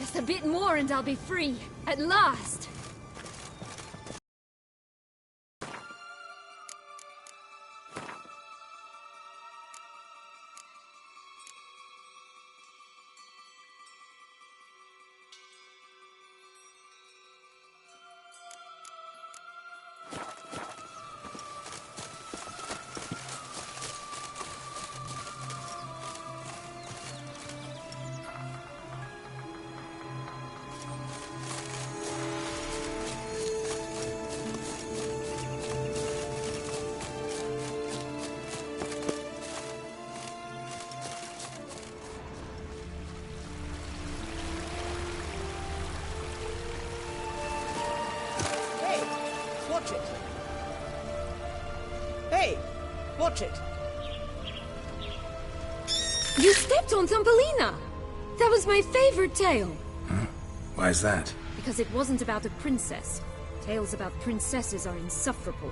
Just a bit more and I'll be free. At last! Watch it! Hey! Watch it! You stepped on Thumbelina! That was my favorite tale! Huh? Why is that? Because it wasn't about a princess. Tales about princesses are insufferable.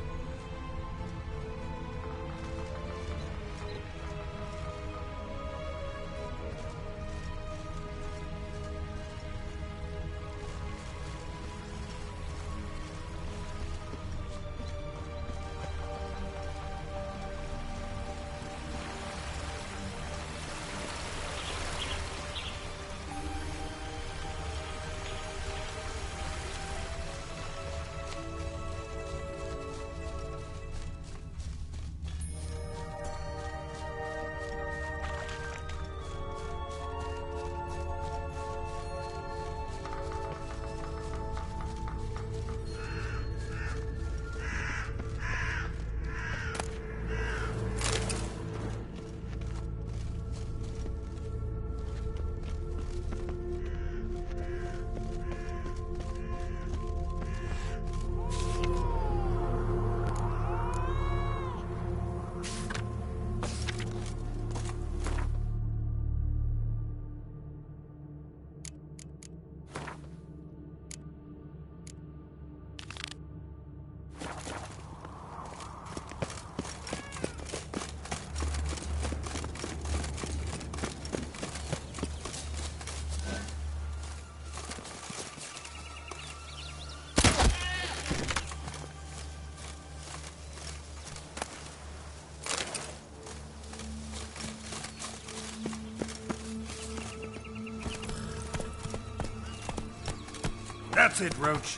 That's it, Roach.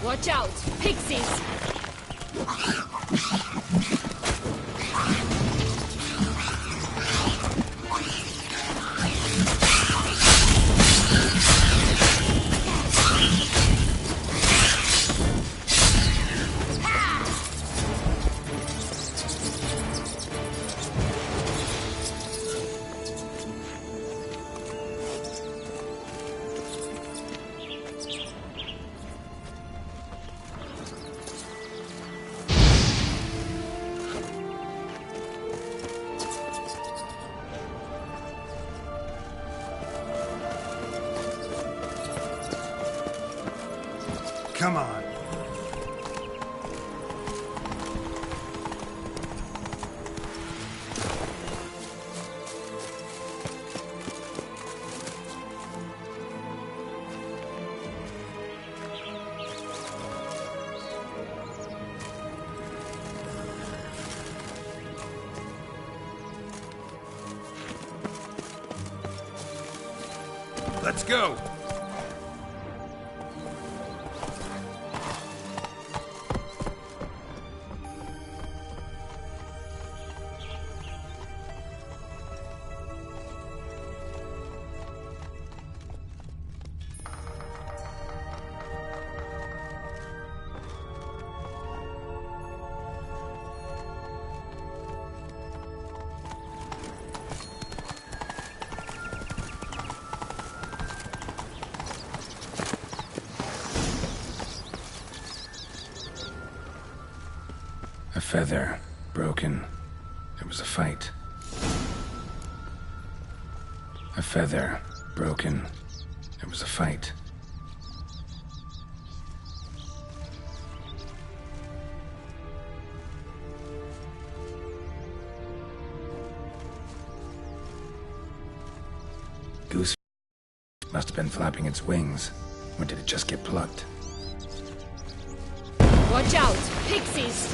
Watch out! Pixies! Come on. Let's go. A feather, broken. It was a fight. A feather, broken. It was a fight. Must have been flapping its wings. Or did it just get plucked? Watch out! Pixies!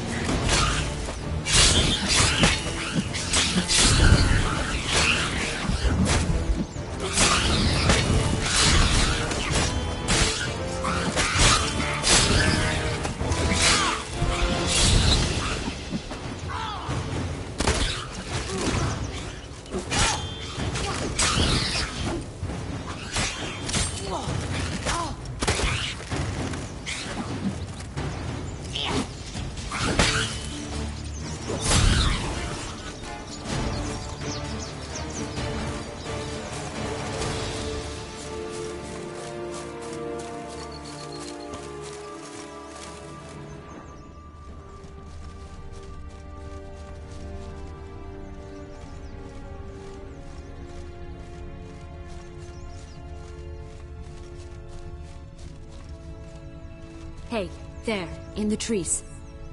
Hey, there, in the trees.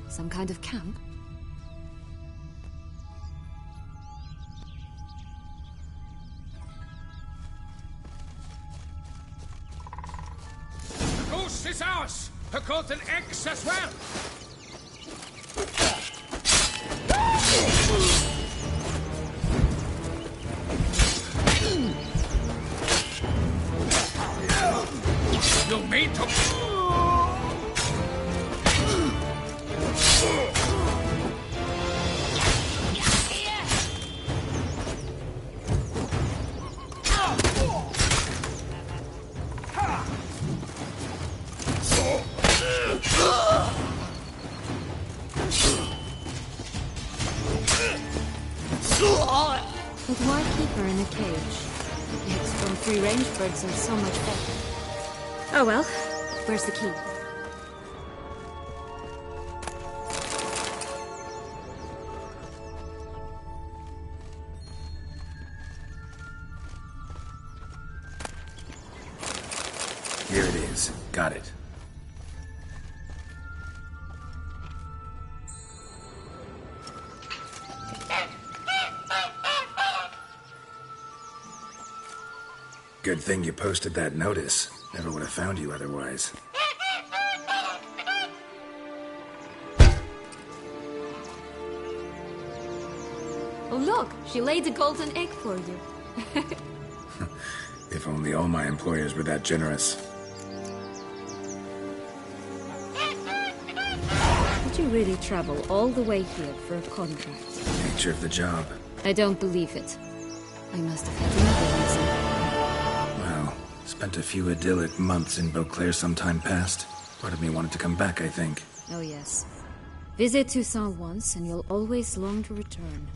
Some kind of camp? The goose is ours! A golden eggs as well! You mean to... But why keep her in a cage? Eggs from free-range birds are so much better. Oh well, where's the key? Here it is. Got it. Good thing you posted that notice. Never would have found you otherwise. Oh look, she laid a golden egg for you. If only all my employers were that generous. Did you really travel all the way here for a contract? Nature of the job. I don't believe it. I must have had another reason. Well, spent a few idyllic months in Beauclair some time past. Part of me wanted to come back, I think. Oh yes. Visit Toussaint once and you'll always long to return.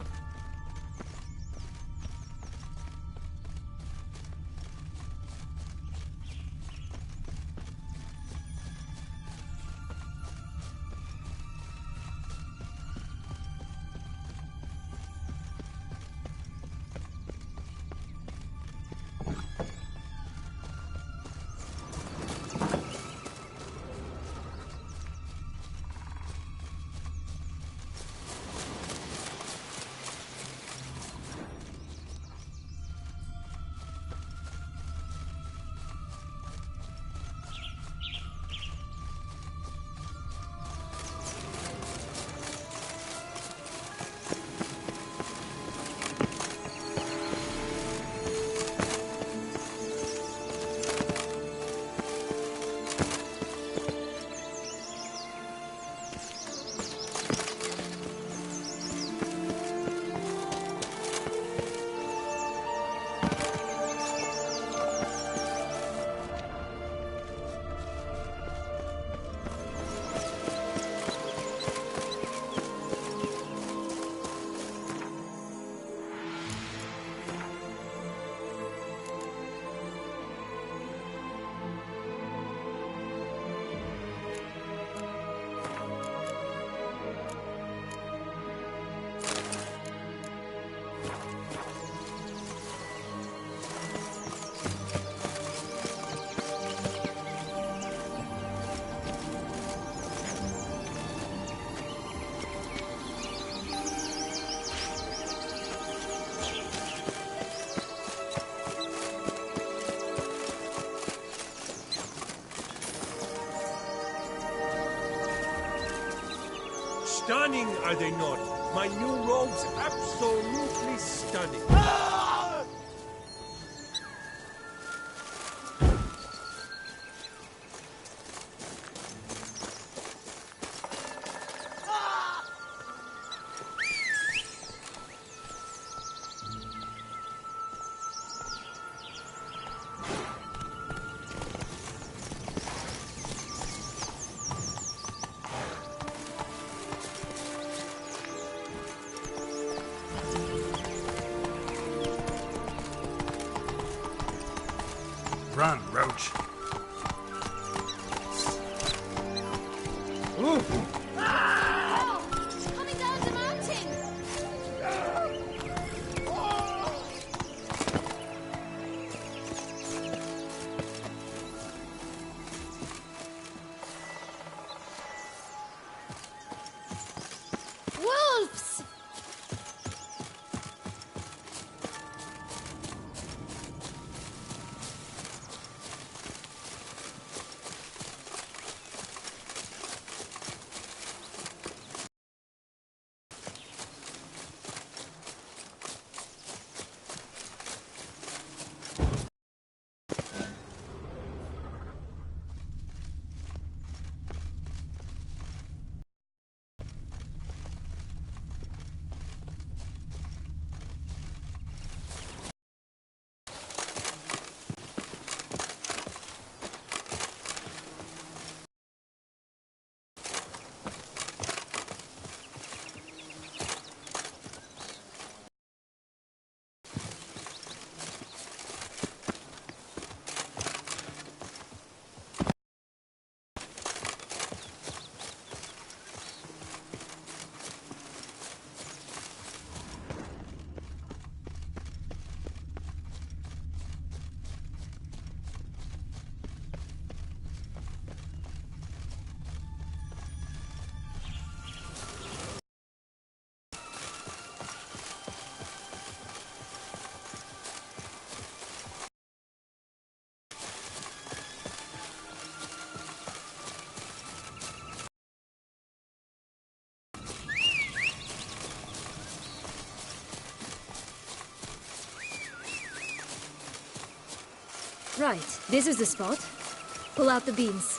Stunning, are they not? My new robes absolutely stunning. Run, Roach. Coming down the mountain! Wolves! Right, this is the spot. Pull out the beans.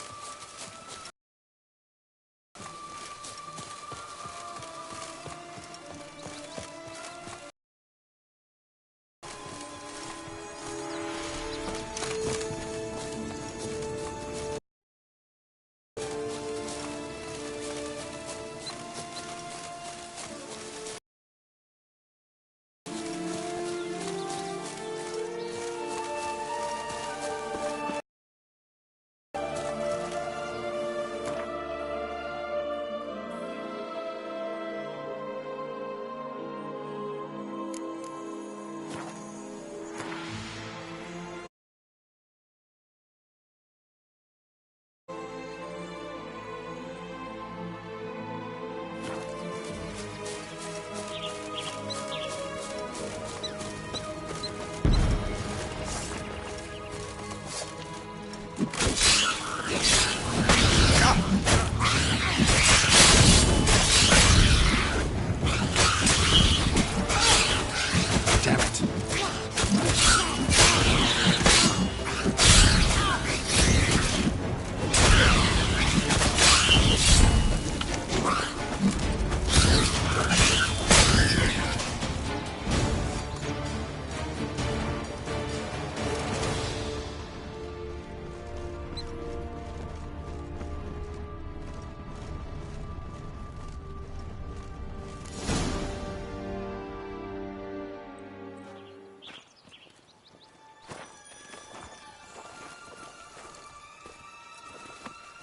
Damn it.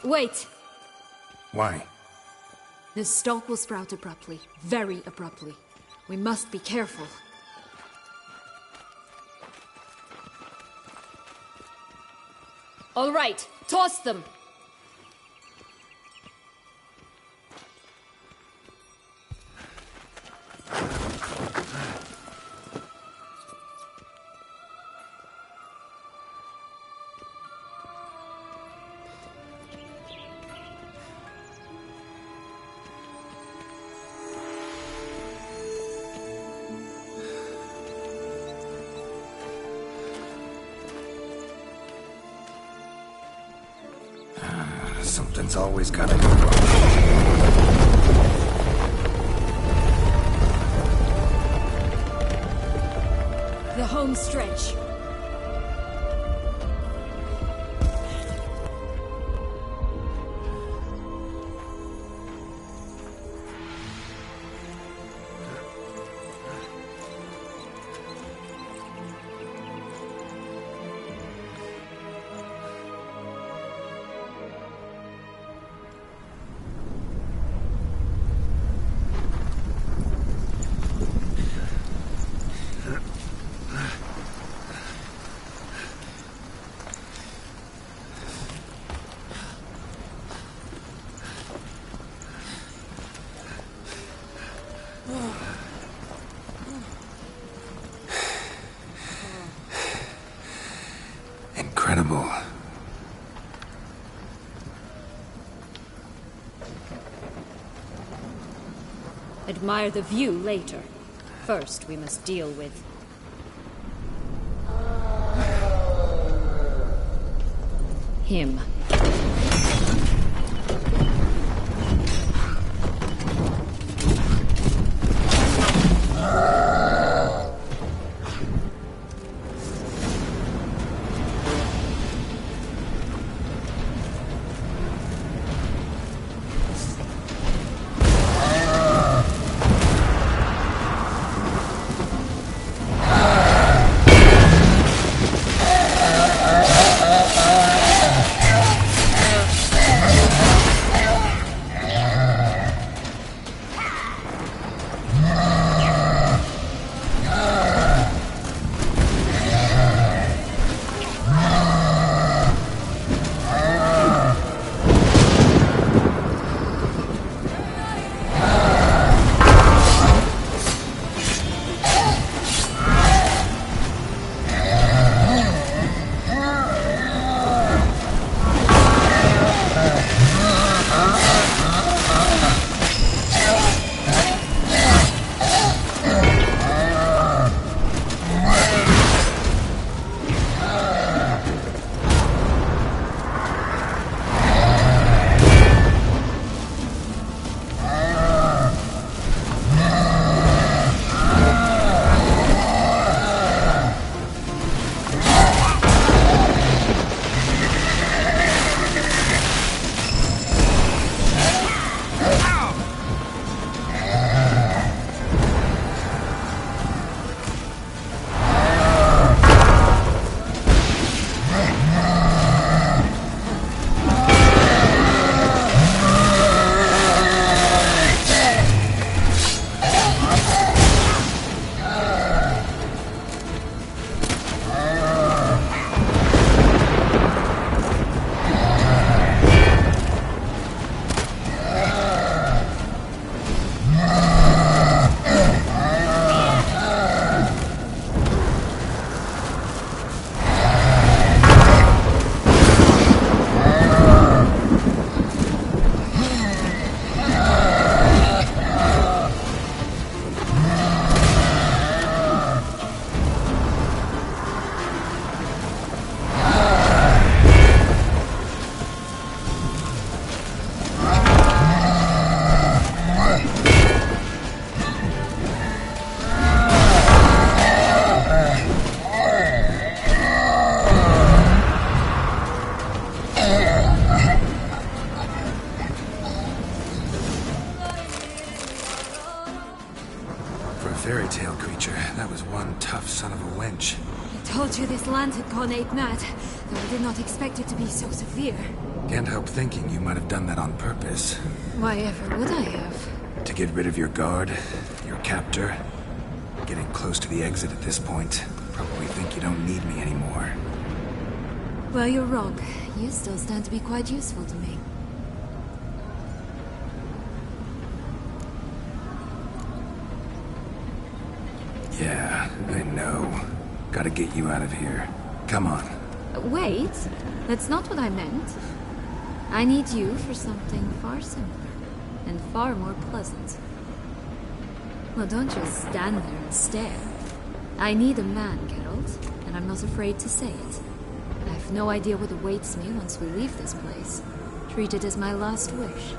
Wait! Why? The stalk will sprout abruptly. Very abruptly. We must be careful. All right, toss them! Something's always gotta go wrong. The home stretch. Incredible. Admire the view later. First, we must deal with... him. Fairy tale creature. That was one tough son of a wench. I told you this land had gone ape mad, though I did not expect it to be so severe. Can't help thinking you might have done that on purpose. Why ever would I have? To get rid of your guard, your captor. Getting close to the exit at this point. Probably think you don't need me anymore. Well, you're wrong. You still stand to be quite useful to me. Yeah, I know. Gotta get you out of here. Come on. Wait, that's not what I meant. I need you for something far simpler and far more pleasant. Well, don't just stand there and stare. I need a man, Geralt, and I'm not afraid to say it. I have no idea what awaits me once we leave this place. Treat it as my last wish.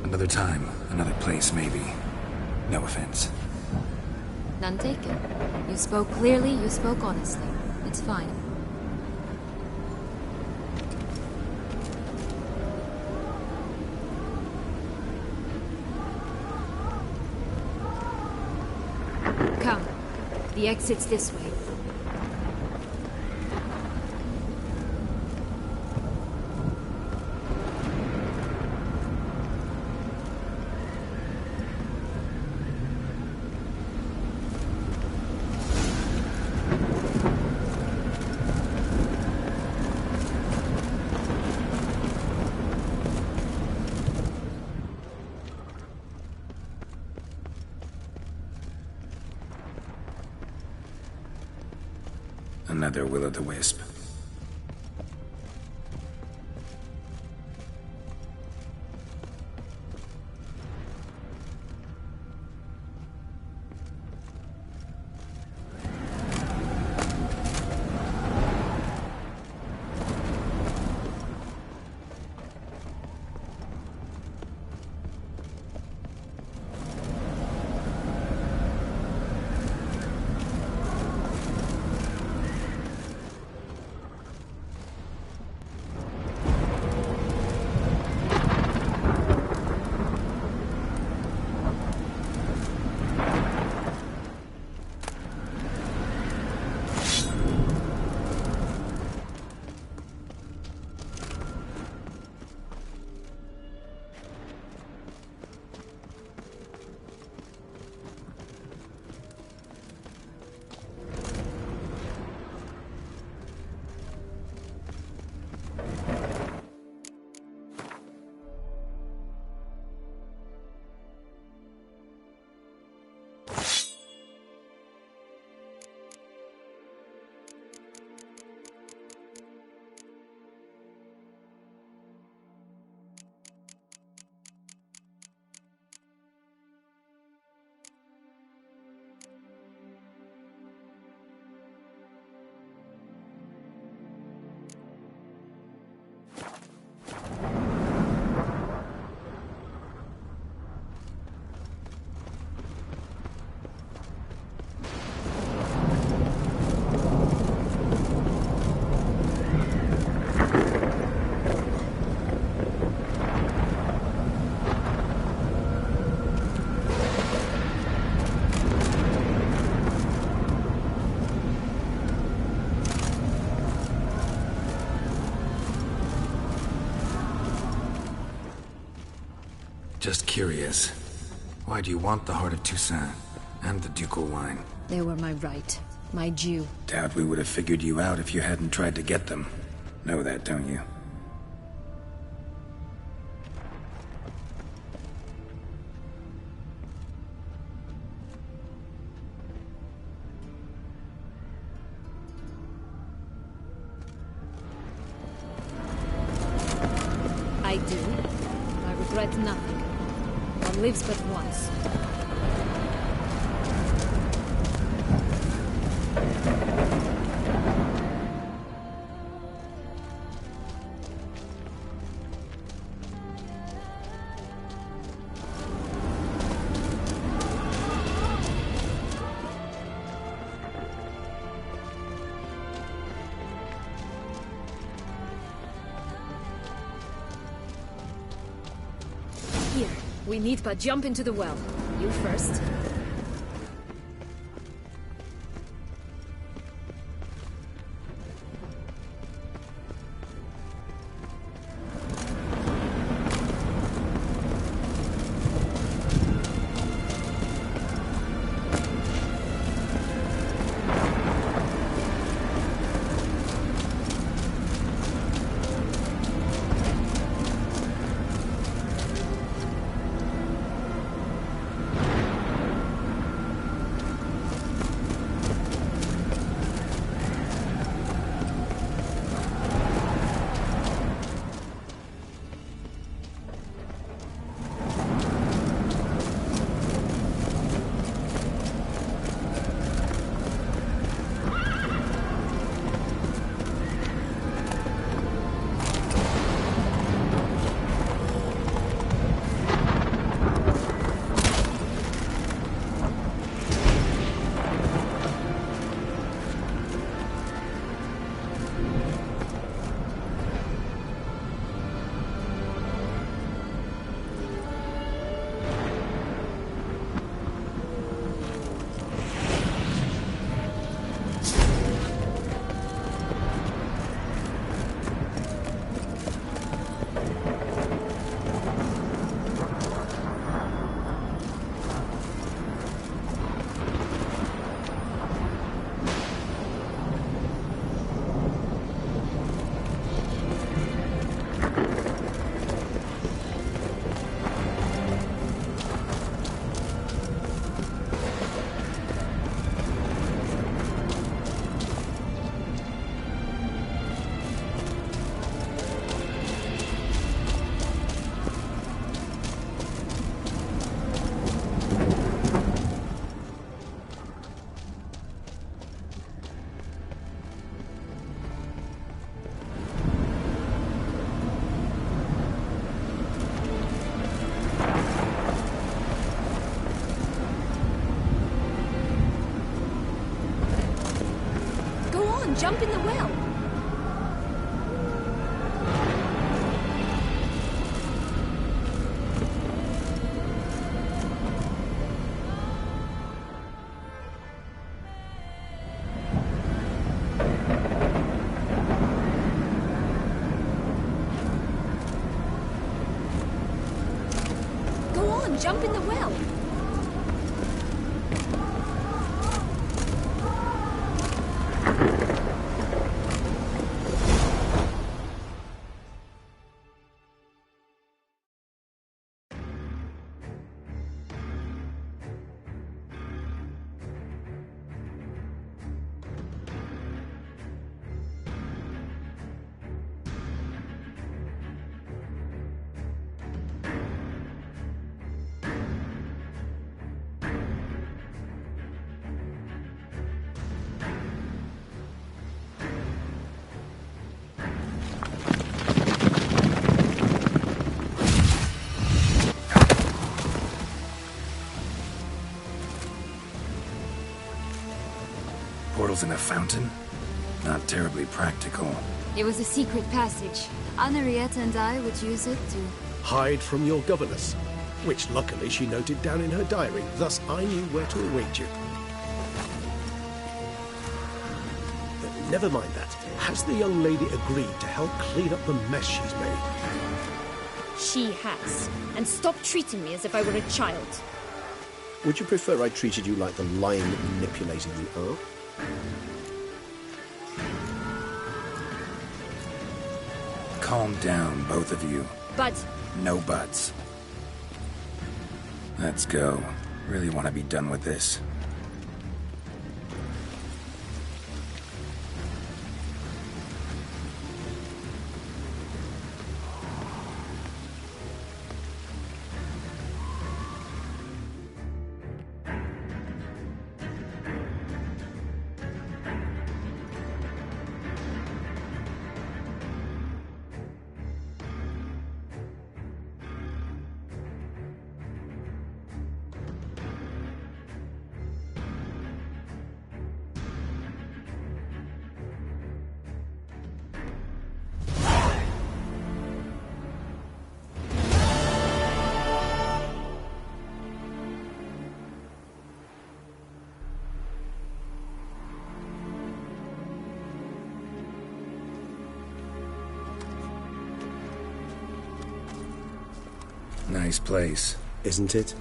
Another time, another place, maybe. No offense. None taken. You spoke clearly, you spoke honestly. It's fine. Come. The exit's this way. Another will-o'-the-wisp. Just curious. Why do you want the heart of Toussaint and the ducal wine? They were my right. My due. Doubt we would have figured you out if you hadn't tried to get them. Know that, don't you? I do. I regret nothing. One lives but once. Here, we need but jump into the well. You first. jump in the well. Go on, jump in the well. Portals in a fountain? Not terribly practical. It was a secret passage. Henriette and I would use it to... Hide from your governess, which luckily she noted down in her diary, thus I knew where to await you. But never mind that. Has the young lady agreed to help clean up the mess she's made? She has. And stop treating me as if I were a child. Would you prefer I treated you like the lying manipulator you are? Calm down, both of you. But... No buts. Let's go. Really want to be done with this. Nice place. Isn't it?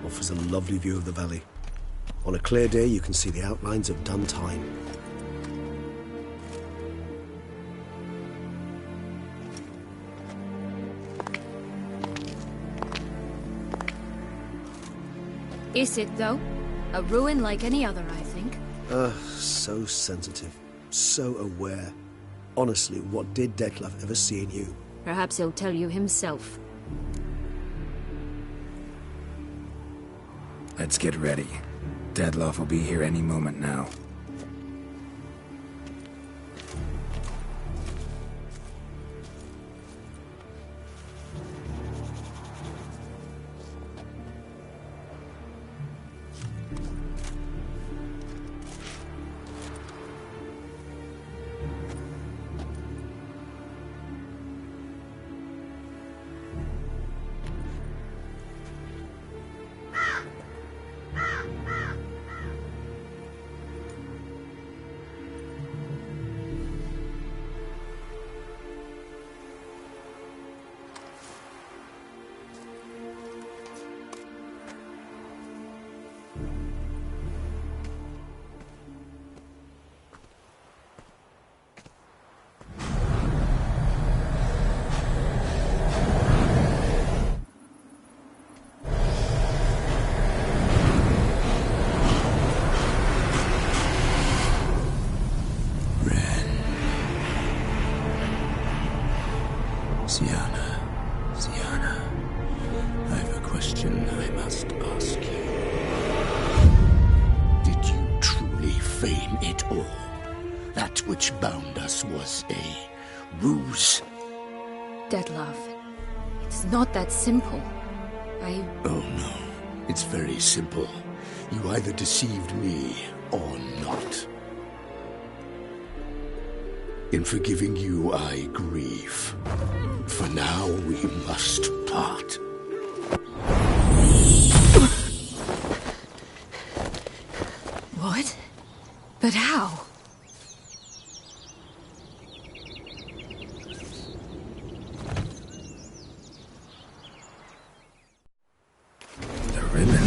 Offers a lovely view of the valley. On a clear day, you can see the outlines of done time. Is it, though? A ruin like any other, I think. So sensitive. So aware. Honestly, what did Detlef ever see in you? Perhaps he'll tell you himself. Let's get ready. Detlef will be here any moment now. Sienna, I've a question I must ask you. Did you truly feign it all? That which bound us was a ruse? Detlef, it's not that simple. Oh no, it's very simple. You either deceived me or not. In forgiving you, I grieve. For now, we must part. What? But how? The ribbon.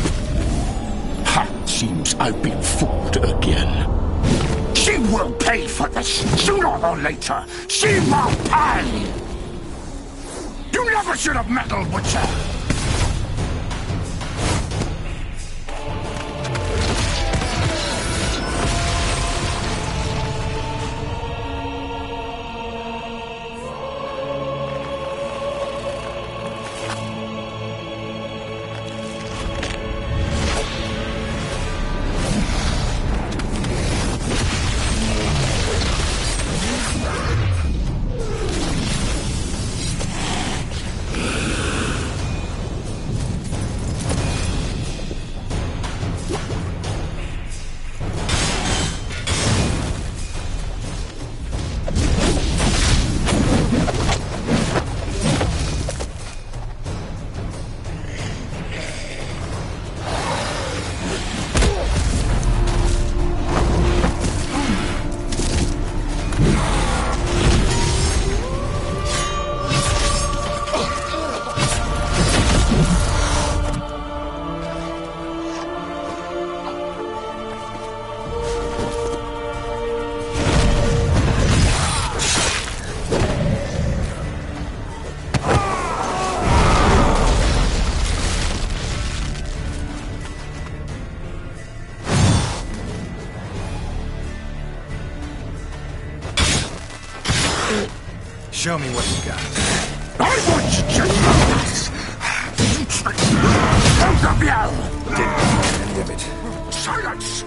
Ha! Seems I've been fooled again. She will pay for this, sooner or later. She will pay! You never should have meddled with her! Show me what you got. I want you to know this! Both of you! Didn't see any of it. Silence!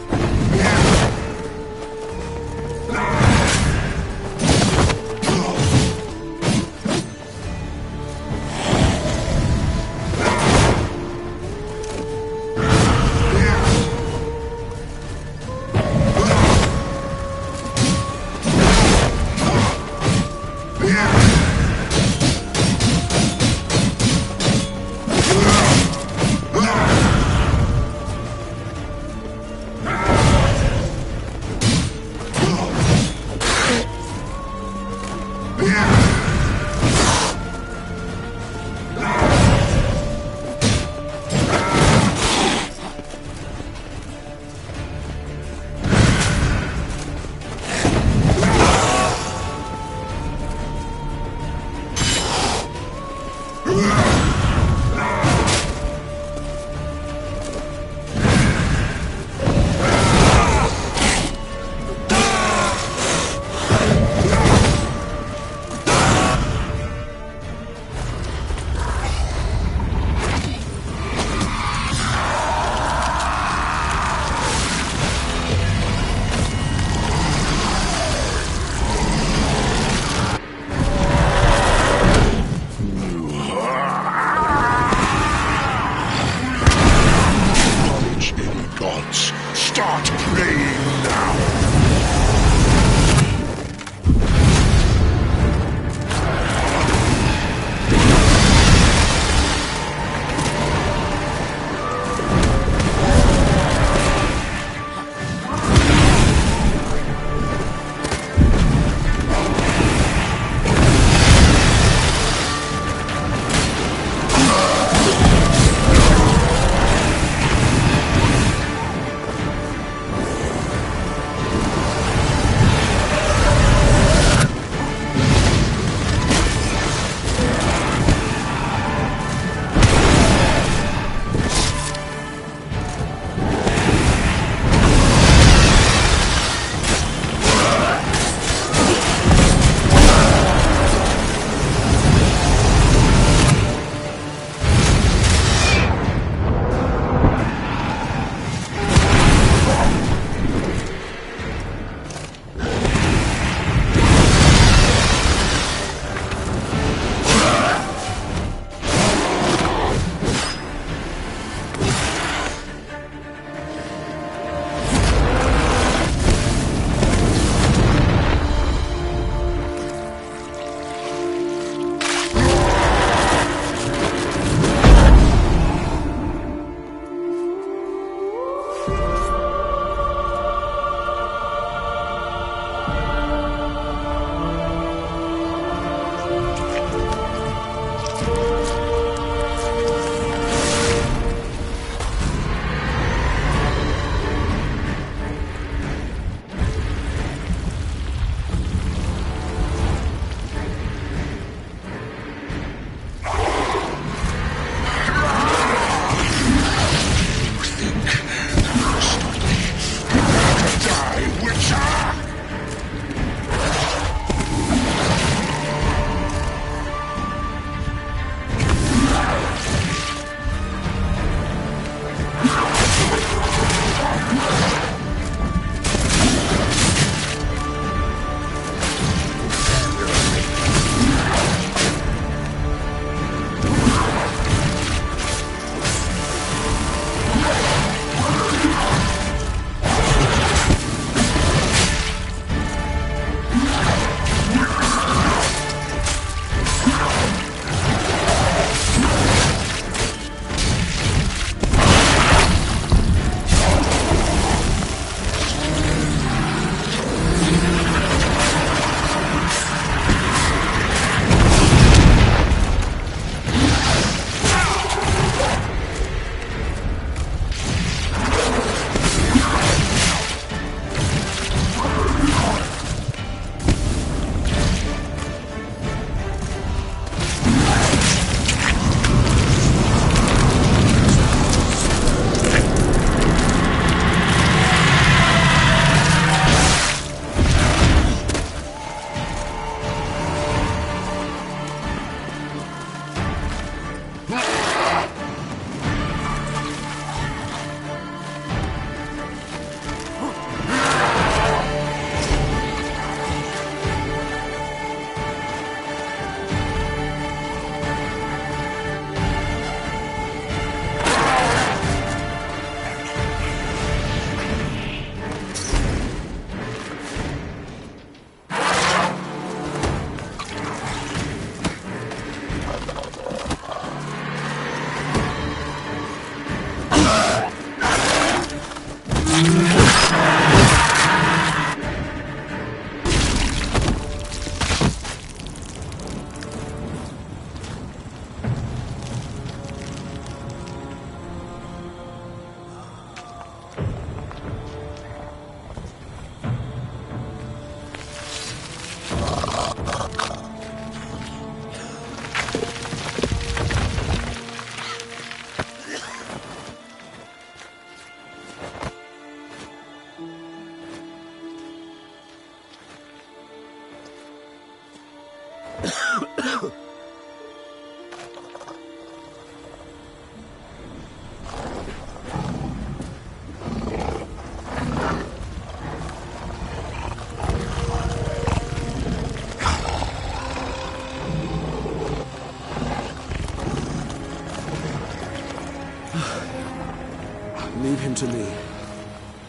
Leave him to me.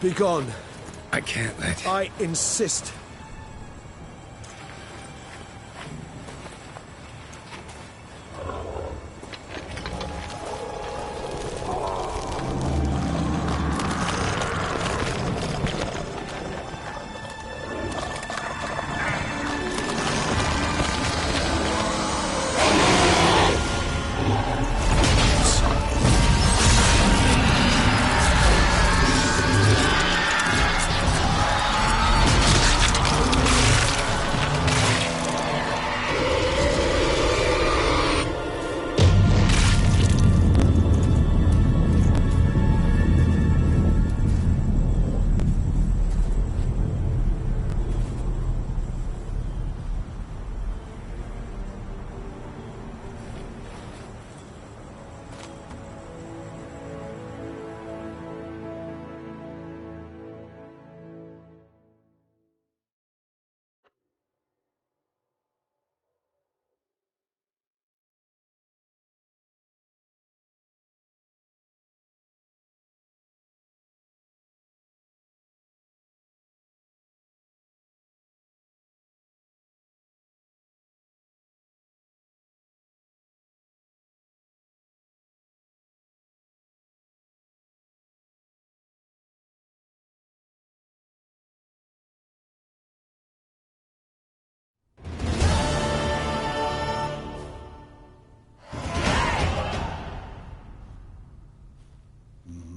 Be gone. I can't let... I insist.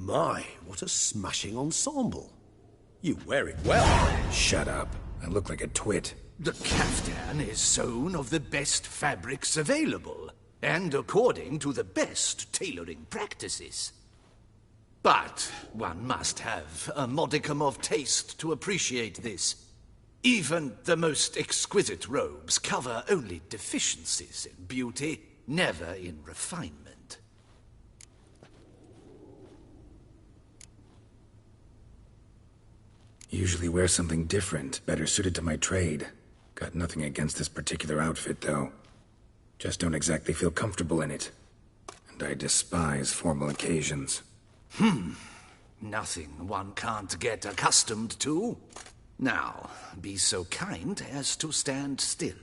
My, what a smashing ensemble. You wear it well. Shut up. I look like a twit. The caftan is sewn of the best fabrics available, and according to the best tailoring practices. But one must have a modicum of taste to appreciate this. Even the most exquisite robes cover only deficiencies in beauty, never in refinement. Usually wear something different, better suited to my trade. Got nothing against this particular outfit, though. Just don't exactly feel comfortable in it. And I despise formal occasions. Nothing one can't get accustomed to. Now, be so kind as to stand still.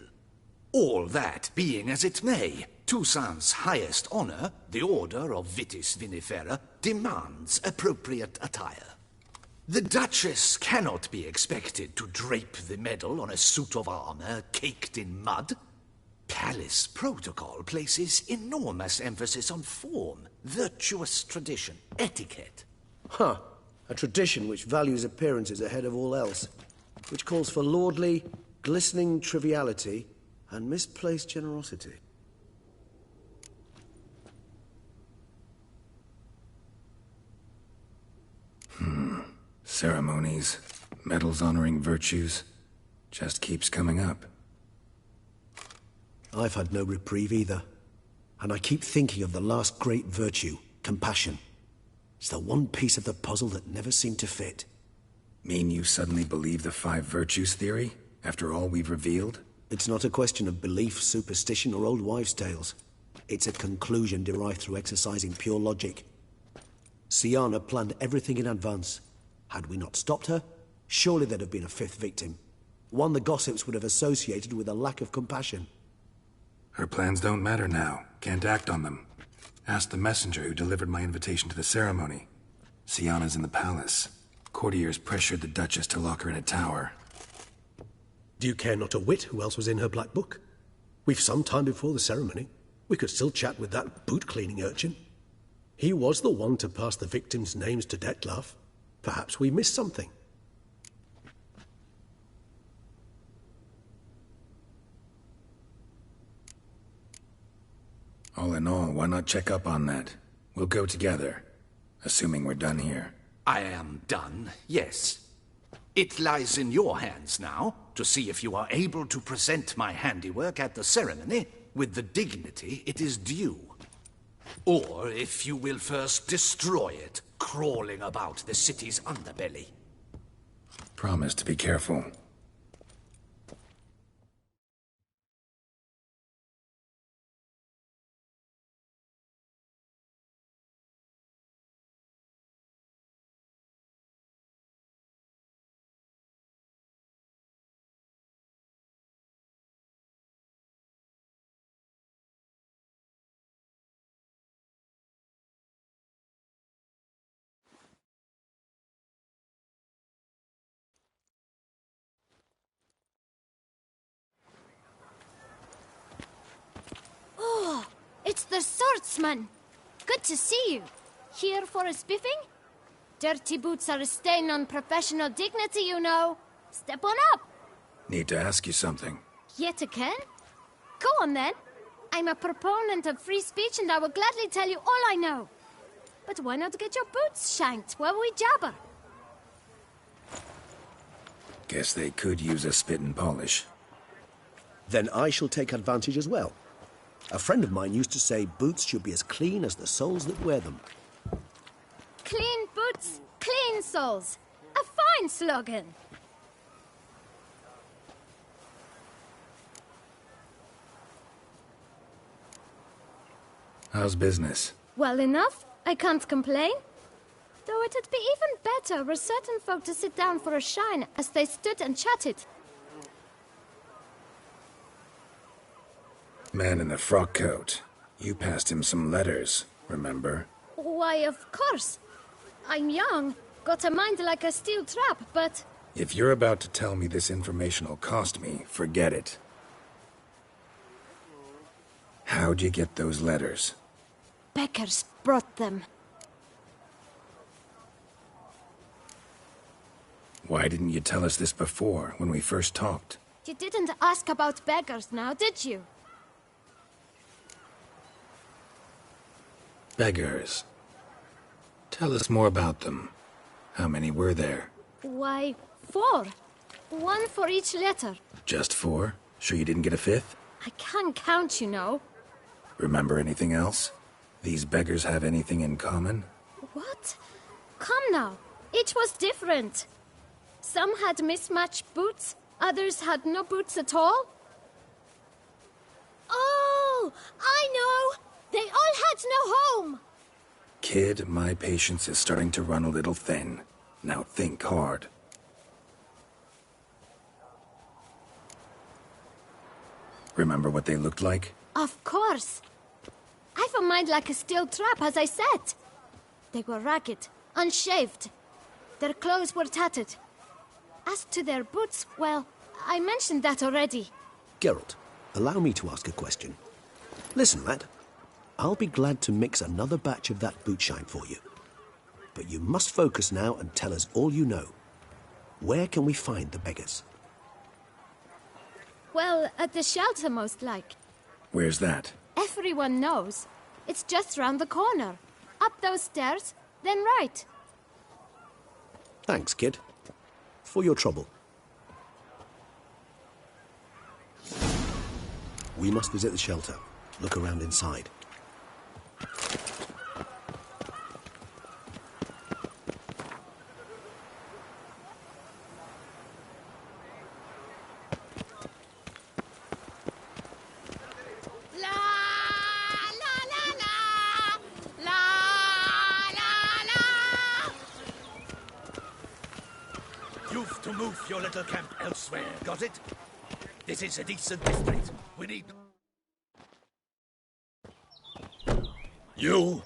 All that being as it may, Toussaint's highest honor, the Order of Vitis Vinifera, demands appropriate attire. The Duchess cannot be expected to drape the medal on a suit of armor caked in mud. Palace protocol places enormous emphasis on form, virtuous tradition, etiquette. Huh. A tradition which values appearances ahead of all else. Which calls for lordly, glistening triviality and misplaced generosity. Ceremonies, medals honoring virtues, just keeps coming up. I've had no reprieve either. And I keep thinking of the last great virtue, compassion. It's the one piece of the puzzle that never seemed to fit. Mean you suddenly believe the 5 virtues theory, after all we've revealed? It's not a question of belief, superstition, or old wives' tales. It's a conclusion derived through exercising pure logic. Syanna planned everything in advance. Had we not stopped her, surely there'd have been a 5th victim. One the gossips would have associated with a lack of compassion. Her plans don't matter now. Can't act on them. Ask the messenger who delivered my invitation to the ceremony. Syanna's in the palace. Courtiers pressured the Duchess to lock her in a tower. Do you care not a whit who else was in her black book? We've some time before the ceremony. We could still chat with that boot-cleaning urchin. He was the one to pass the victims' names to Dettlaff. Perhaps we missed something. All in all, why not check up on that? We'll go together, assuming we're done here. I am done, yes. It lies in your hands now to see if you are able to present my handiwork at the ceremony with the dignity it is due. Or if you will first destroy it, crawling about the city's underbelly. Promise to be careful. It's the swordsman! Good to see you. Here for a spiffing? Dirty boots are a stain on professional dignity, you know. Step on up. Need to ask you something. Yet again? Go on then. I'm a proponent of free speech and I will gladly tell you all I know. But why not get your boots shanked while we jabber? Guess they could use a spit and polish. Then I shall take advantage as well. A friend of mine used to say boots should be as clean as the soles that wear them. Clean boots, clean soles. A fine slogan. How's business? Well enough. I can't complain. Though it'd be even better were certain folk to sit down for a shine as they stood and chatted. Man in the frock coat. You passed him some letters, remember? Why, of course. I'm young, got a mind like a steel trap, but... If you're about to tell me this information will cost me, forget it. How'd you get those letters? Beggars brought them. Why didn't you tell us this before, when we first talked? You didn't ask about beggars now, did you? Beggars. Tell us more about them. How many were there? Why, 4. 1 for each letter. Just 4? Sure you didn't get a 5th? I can't count, you know. Remember anything else? These beggars have anything in common? What? Come now. Each was different. Some had mismatched boots, others had no boots at all. Oh, I know! They all had no home! Kid, my patience is starting to run a little thin. Now think hard. Remember what they looked like? Of course. I've a mind like a steel trap, as I said. They were ragged, unshaved. Their clothes were tattered. As to their boots, well, I mentioned that already. Geralt, allow me to ask a question. Listen, lad. I'll be glad to mix another batch of that boot shine for you. But you must focus now and tell us all you know. Where can we find the beggars? Well, at the shelter, most like. Where's that? Everyone knows. It's just round the corner. Up those stairs, then right. Thanks, kid. For your trouble. We must visit the shelter. Look around inside. You've to move your little camp elsewhere, got it? This is a decent district. We need... You?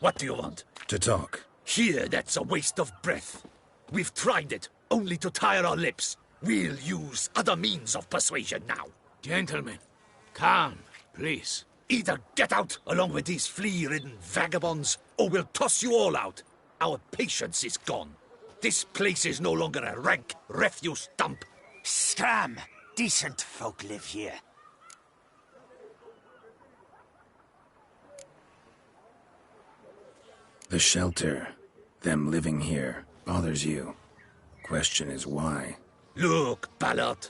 What do you want? To talk. Here, that's a waste of breath. We've tried it, only to tire our lips. We'll use other means of persuasion now. Gentlemen, calm, please. Either get out along with these flea-ridden vagabonds, or we'll toss you all out. Our patience is gone. This place is no longer a rank refuse dump. Scram! Decent folk live here. The shelter, them living here, bothers you. Question is why? Look, Ballard.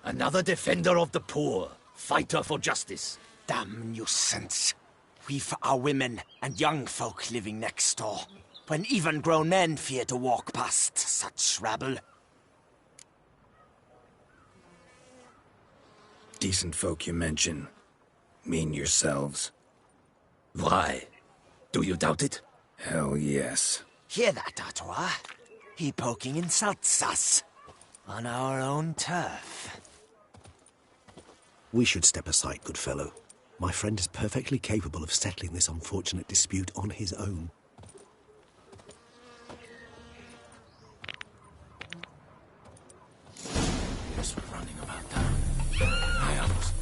Another defender of the poor. Fighter for justice. Damn nuisance. We've our women and young folk living next door, when even grown men fear to walk past such rabble. Decent folk you mention. Mean yourselves? Why? Do you doubt it? Hell yes. Hear that, Artois? He poking insults us. On our own turf. We should step aside, good fellow. My friend is perfectly capable of settling this unfortunate dispute on his own. Yes, we're running about town. I almost...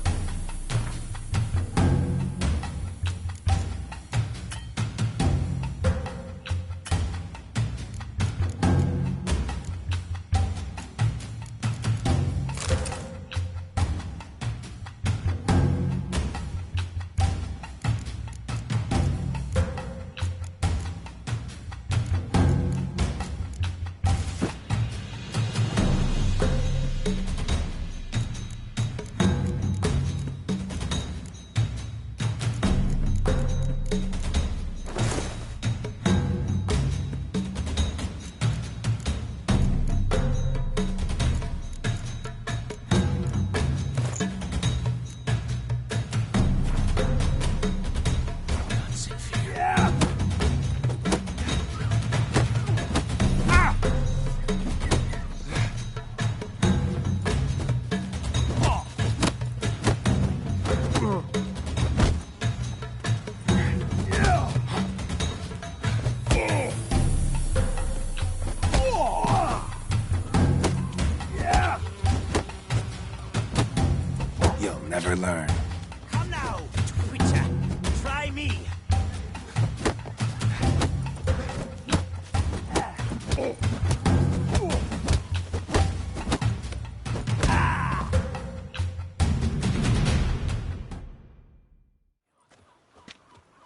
Never learn. Come now, Twitcher. Try me.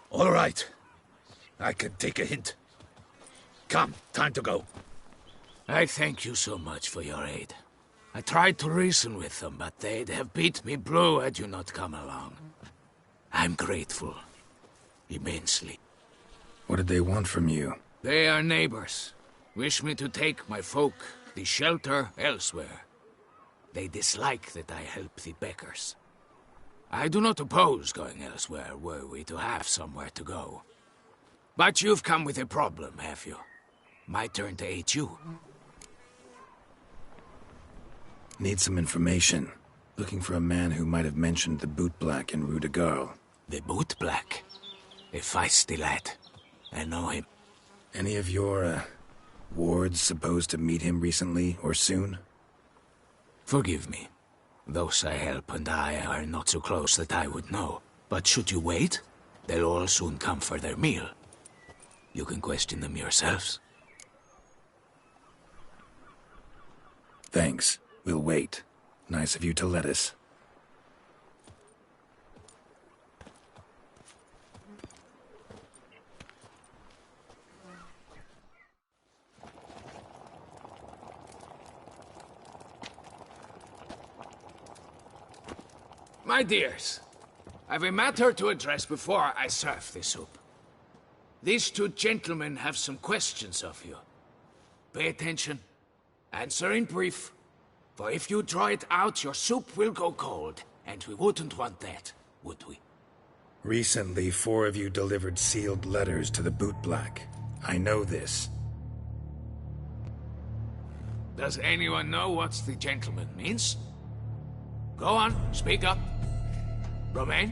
All right. I can take a hint. Come, time to go. I thank you so much for your aid. I tried to reason with them, but they'd have beat me blue had you not come along. I'm grateful. Immensely. What did they want from you? They are neighbors. Wish me to take my folk, the shelter, elsewhere. They dislike that I help the beggars. I do not oppose going elsewhere, were we to have somewhere to go. But you've come with a problem, have you? My turn to aid you. Need some information. Looking for a man who might have mentioned the bootblack in Rue de Garl. The bootblack? A feisty lad. I know him. Any of your, wards supposed to meet him recently or soon? Forgive me. Those I help and I are not so close that I would know. But should you wait, they'll all soon come for their meal. You can question them yourselves. Thanks. We'll wait. Nice of you to let us. My dears, I've a matter to address before I serve the soup. These two gentlemen have some questions of you. Pay attention. Answer in brief. For if you draw it out, your soup will go cold, and we wouldn't want that, would we? Recently, 4 of you delivered sealed letters to the bootblack. I know this. Does anyone know what the gentleman means? Go on, speak up. Romain?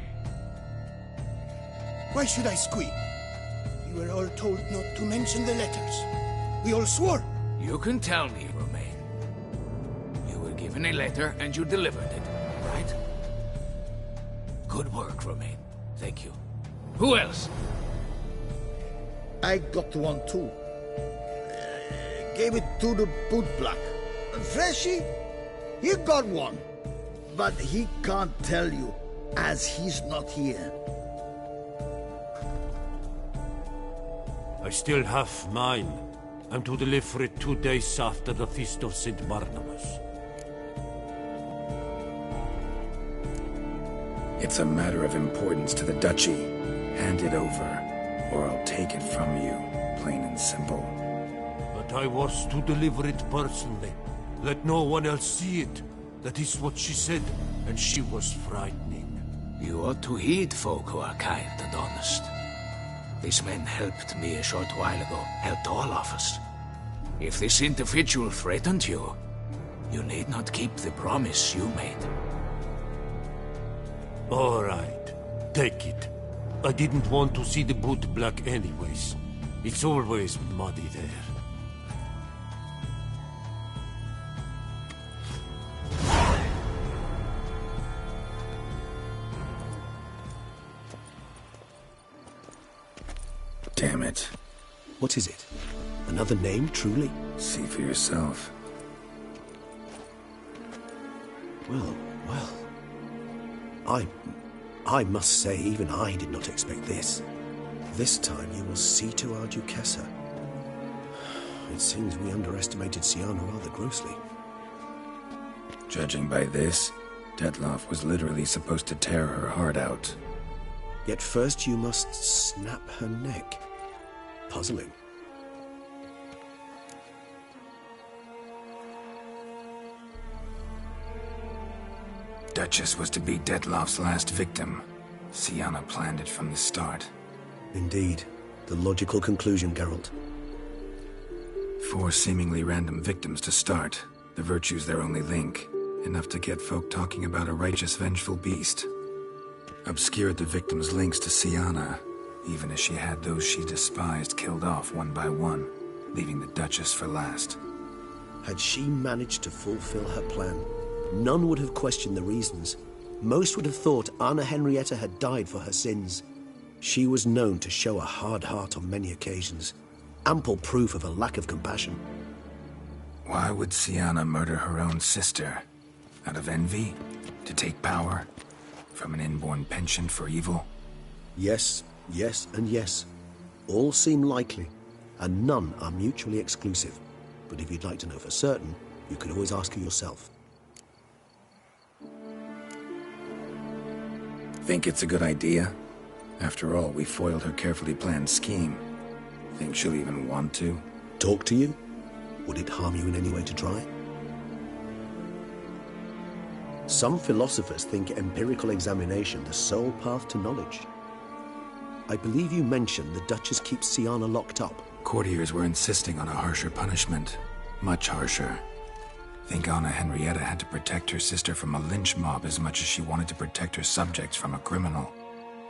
Why should I squeal? We were all told not to mention the letters. We all swore. You can tell me, Romain. You were given a letter and you delivered it, right? Good work, Romain. Thank you. Who else? I got one too. Gave it to the bootblack. Freshy, he got one. But he can't tell you, as he's not here. I still have mine. I'm to deliver it 2 days after the Feast of St. Barnabas. It's a matter of importance to the Duchy. Hand it over, or I'll take it from you, plain and simple. But I was to deliver it personally. Let no one else see it. That is what she said, and she was frightening. You ought to heed folk who are kind and honest. These men helped me a short while ago, helped all of us. If this individual threatened you, you need not keep the promise you made. All right, take it. I didn't want to see the boot black anyways. It's always muddy there. Damn it. What is it? Another name, truly? See for yourself. Well. I must say, even I did not expect this. This time you will see to our Duchessa. It seems we underestimated Siana rather grossly. Judging by this, Detloff was literally supposed to tear her heart out. Yet first you must snap her neck. Puzzling. Duchess was to be Detloff's last victim. Siana planned it from the start. Indeed. The logical conclusion, Geralt. 4 seemingly random victims to start. The virtue's their only link. Enough to get folk talking about a righteous, vengeful beast. Obscured the victims' links to Siana, even as she had those she despised killed off one by one, leaving the Duchess for last. Had she managed to fulfill her plan, none would have questioned the reasons. Most would have thought Anna Henrietta had died for her sins. She was known to show a hard heart on many occasions. Ample proof of a lack of compassion. Why would Siana murder her own sister? Out of envy? To take power? From an inborn penchant for evil? Yes, and yes. All seem likely, and none are mutually exclusive. But if you'd like to know for certain, you can always ask her yourself. Think it's a good idea? After all, we foiled her carefully planned scheme. Think she'll even want to? Talk to you? Would it harm you in any way to try? Some philosophers think empirical examination the sole path to knowledge. I believe you mentioned the Duchess keeps Siana locked up. Courtiers were insisting on a harsher punishment. Much harsher. Think Anna Henrietta had to protect her sister from a lynch mob as much as she wanted to protect her subjects from a criminal.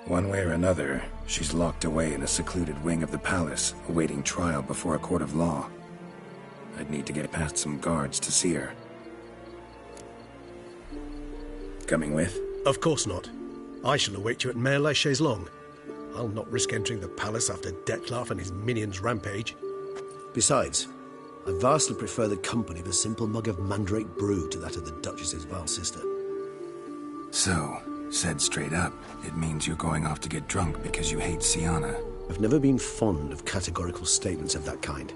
One way or another, she's locked away in a secluded wing of the palace, awaiting trial before a court of law. I'd need to get past some guards to see her. Coming with? Of course not. I shall await you at Mare la Chaise-Longue. I'll not risk entering the palace after Detloff and his minions rampage. Besides, I vastly prefer the company of a simple mug of mandrake brew to that of the Duchess's vile sister. So, said straight up, it means you're going off to get drunk because you hate Siana. I've never been fond of categorical statements of that kind,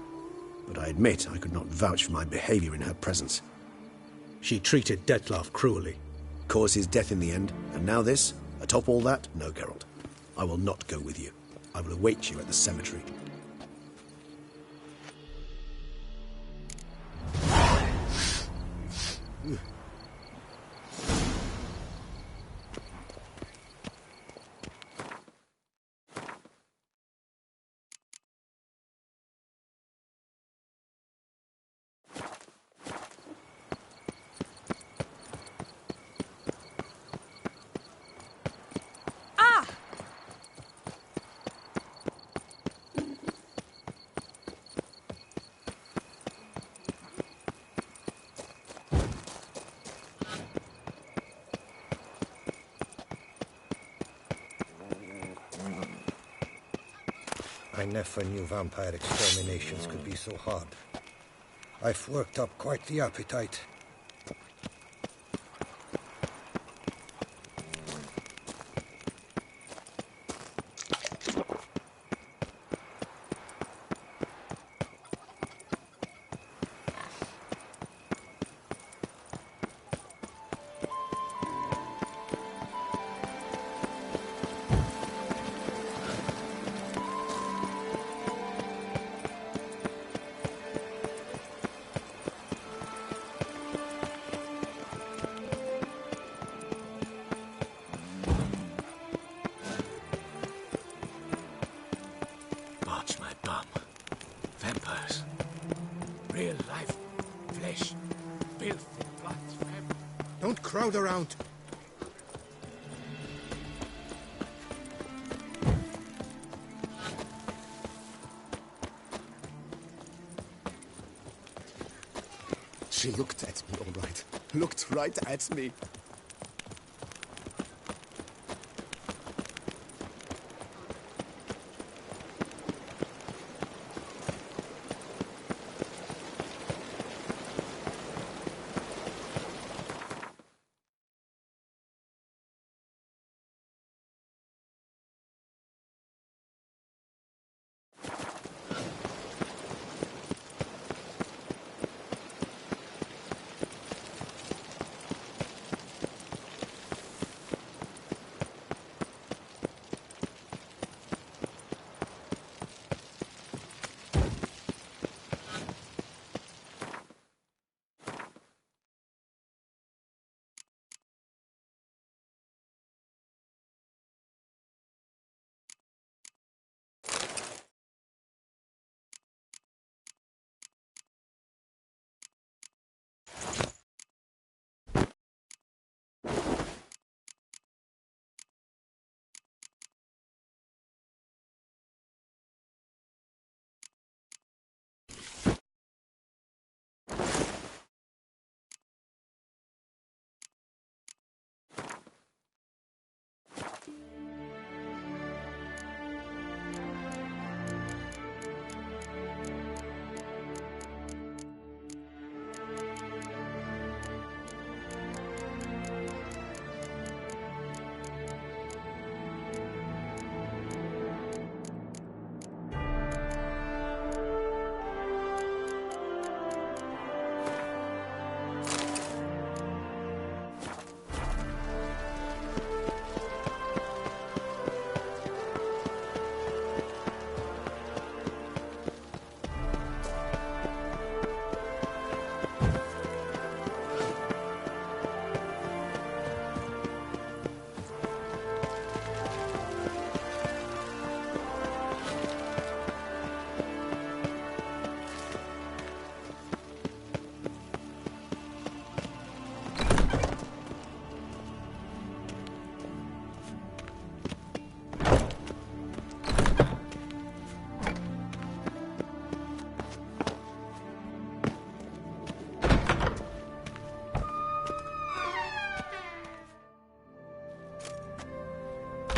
but I admit I could not vouch for my behavior in her presence. She treated Detloff cruelly, caused his death in the end, and now this? Atop all that? No, Geralt. I will not go with you. I will await you at the cemetery. I never knew vampire exterminations could be so hard. I've worked up quite the appetite. Crowd around. She looked at me, all right. Looked right at me.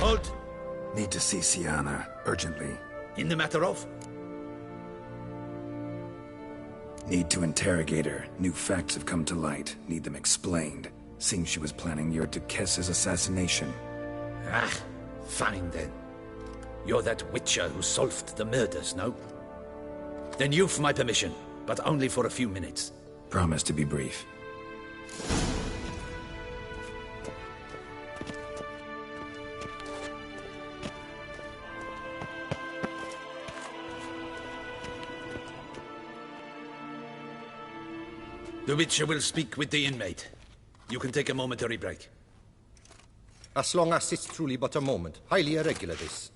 Halt! Need to see Sienna, urgently. In the matter of? Need to interrogate her. New facts have come to light. Need them explained. Seems she was planning your Duquesse's assassination. Ah, fine then. You're that witcher who solved the murders, no? Then you've my permission, but only for a few minutes. Promise to be brief. The Witcher will speak with the inmate. You can take a momentary break. As long as it's truly but a moment. Highly irregular, this.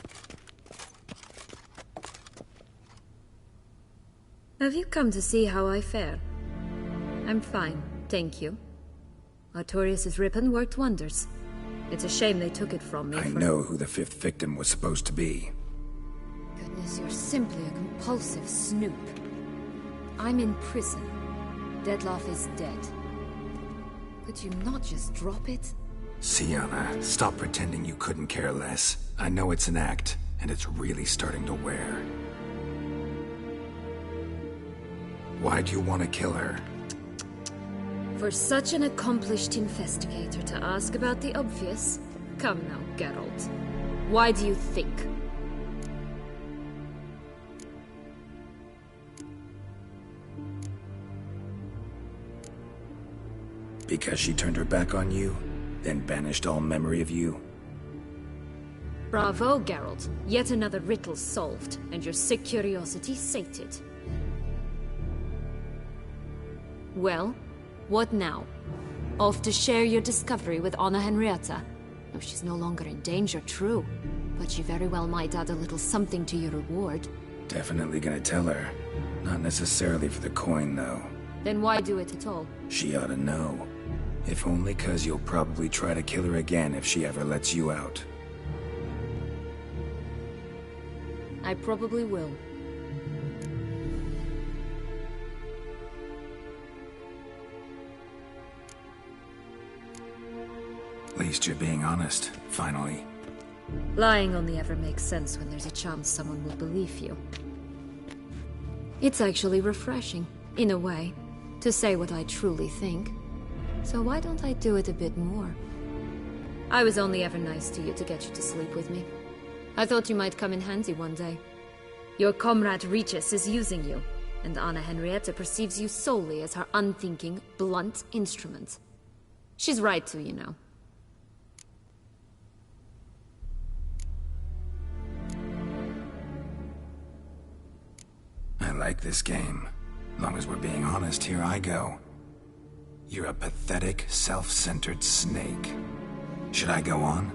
Have you come to see how I fare? I'm fine, thank you. Artorius' ribbon worked wonders. It's a shame they took it from me. I know who the fifth victim was supposed to be. Goodness, you're simply a compulsive snoop. I'm in prison. Deadloff is dead. Could you not just drop it? Sienna, stop pretending you couldn't care less. I know it's an act, and it's really starting to wear. Why do you want to kill her? For such an accomplished investigator to ask about the obvious? Come now, Geralt. Why do you think? Because she turned her back on you, then banished all memory of you? Bravo, Geralt. Yet another riddle solved, and your sick curiosity sated. Well, what now? Off to share your discovery with Anna Henrietta? No, she's no longer in danger, true. But she very well might add a little something to your reward. Definitely gonna tell her. Not necessarily for the coin, though. Then why do it at all? She ought to know. If only 'cause you'll probably try to kill her again if she ever lets you out. I probably will. At least you're being honest, finally. Lying only ever makes sense when there's a chance someone will believe you. It's actually refreshing, in a way, to say what I truly think. So why don't I do it a bit more? I was only ever nice to you to get you to sleep with me. I thought you might come in handy one day. Your comrade Regis is using you, and Anna Henrietta perceives you solely as her unthinking, blunt instrument. She's right to, you know. I like this game. Long as we're being honest, here I go. You're a pathetic, self-centered snake. Should I go on?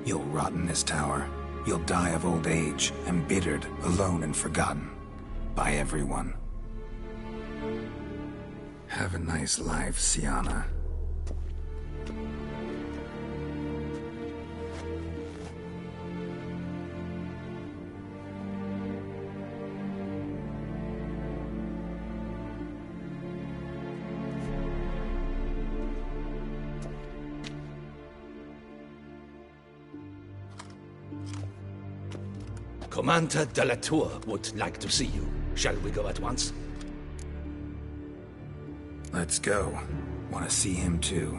You'll rot in this tower. You'll die of old age, embittered, alone and forgotten. By everyone. Have a nice life, Sienna. Commander de la Tour would like to see you. Shall we go at once? Let's go. Want to see him too.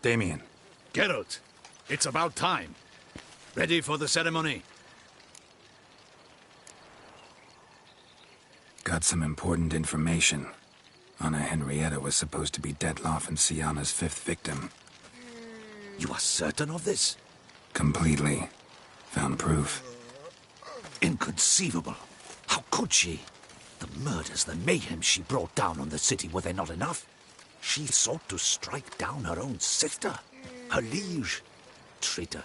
Damien. Geralt, it's about time. Ready for the ceremony? Got some important information. Anna Henrietta was supposed to be Detloff and Sienna's fifth victim. You are certain of this? Completely. Found proof. Inconceivable. How could she? The murders, the mayhem she brought down on the city, were they not enough? She sought to strike down her own sister, her liege. Traitor.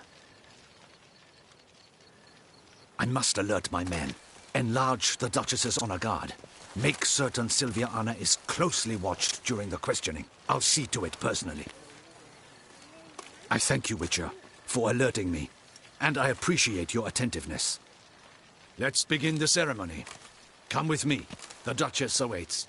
I must alert my men. Enlarge the Duchess's honor guard. Make certain Sylvia Anna is closely watched during the questioning. I'll see to it personally. I thank you, Witcher, for alerting me, and I appreciate your attentiveness. Let's begin the ceremony. Come with me. The Duchess awaits.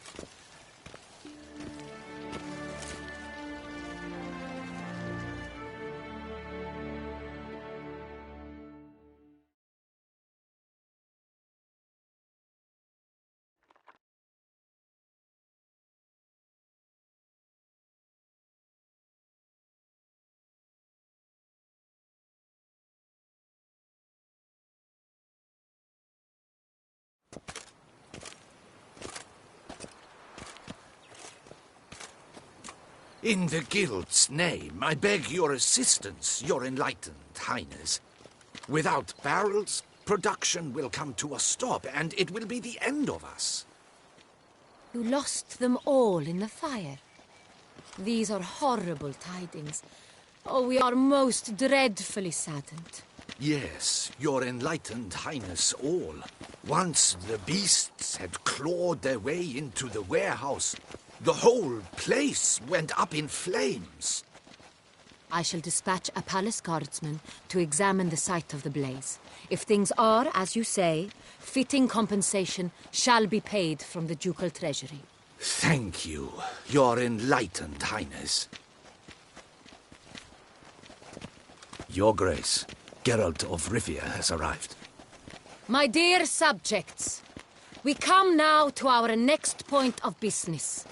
In the Guild's name, I beg your assistance, your enlightened highness. Without barrels, production will come to a stop, and it will be the end of us. You lost them all in the fire. These are horrible tidings. Oh, we are most dreadfully saddened. Yes, your enlightened highness all. Once the beasts had clawed their way into the warehouse, the whole place went up in flames. I shall dispatch a palace guardsman to examine the site of the blaze. If things are, as you say, fitting compensation shall be paid from the ducal treasury. Thank you, your enlightened highness. Your Grace, Geralt of Rivia has arrived. My dear subjects, we come now to our next point of business.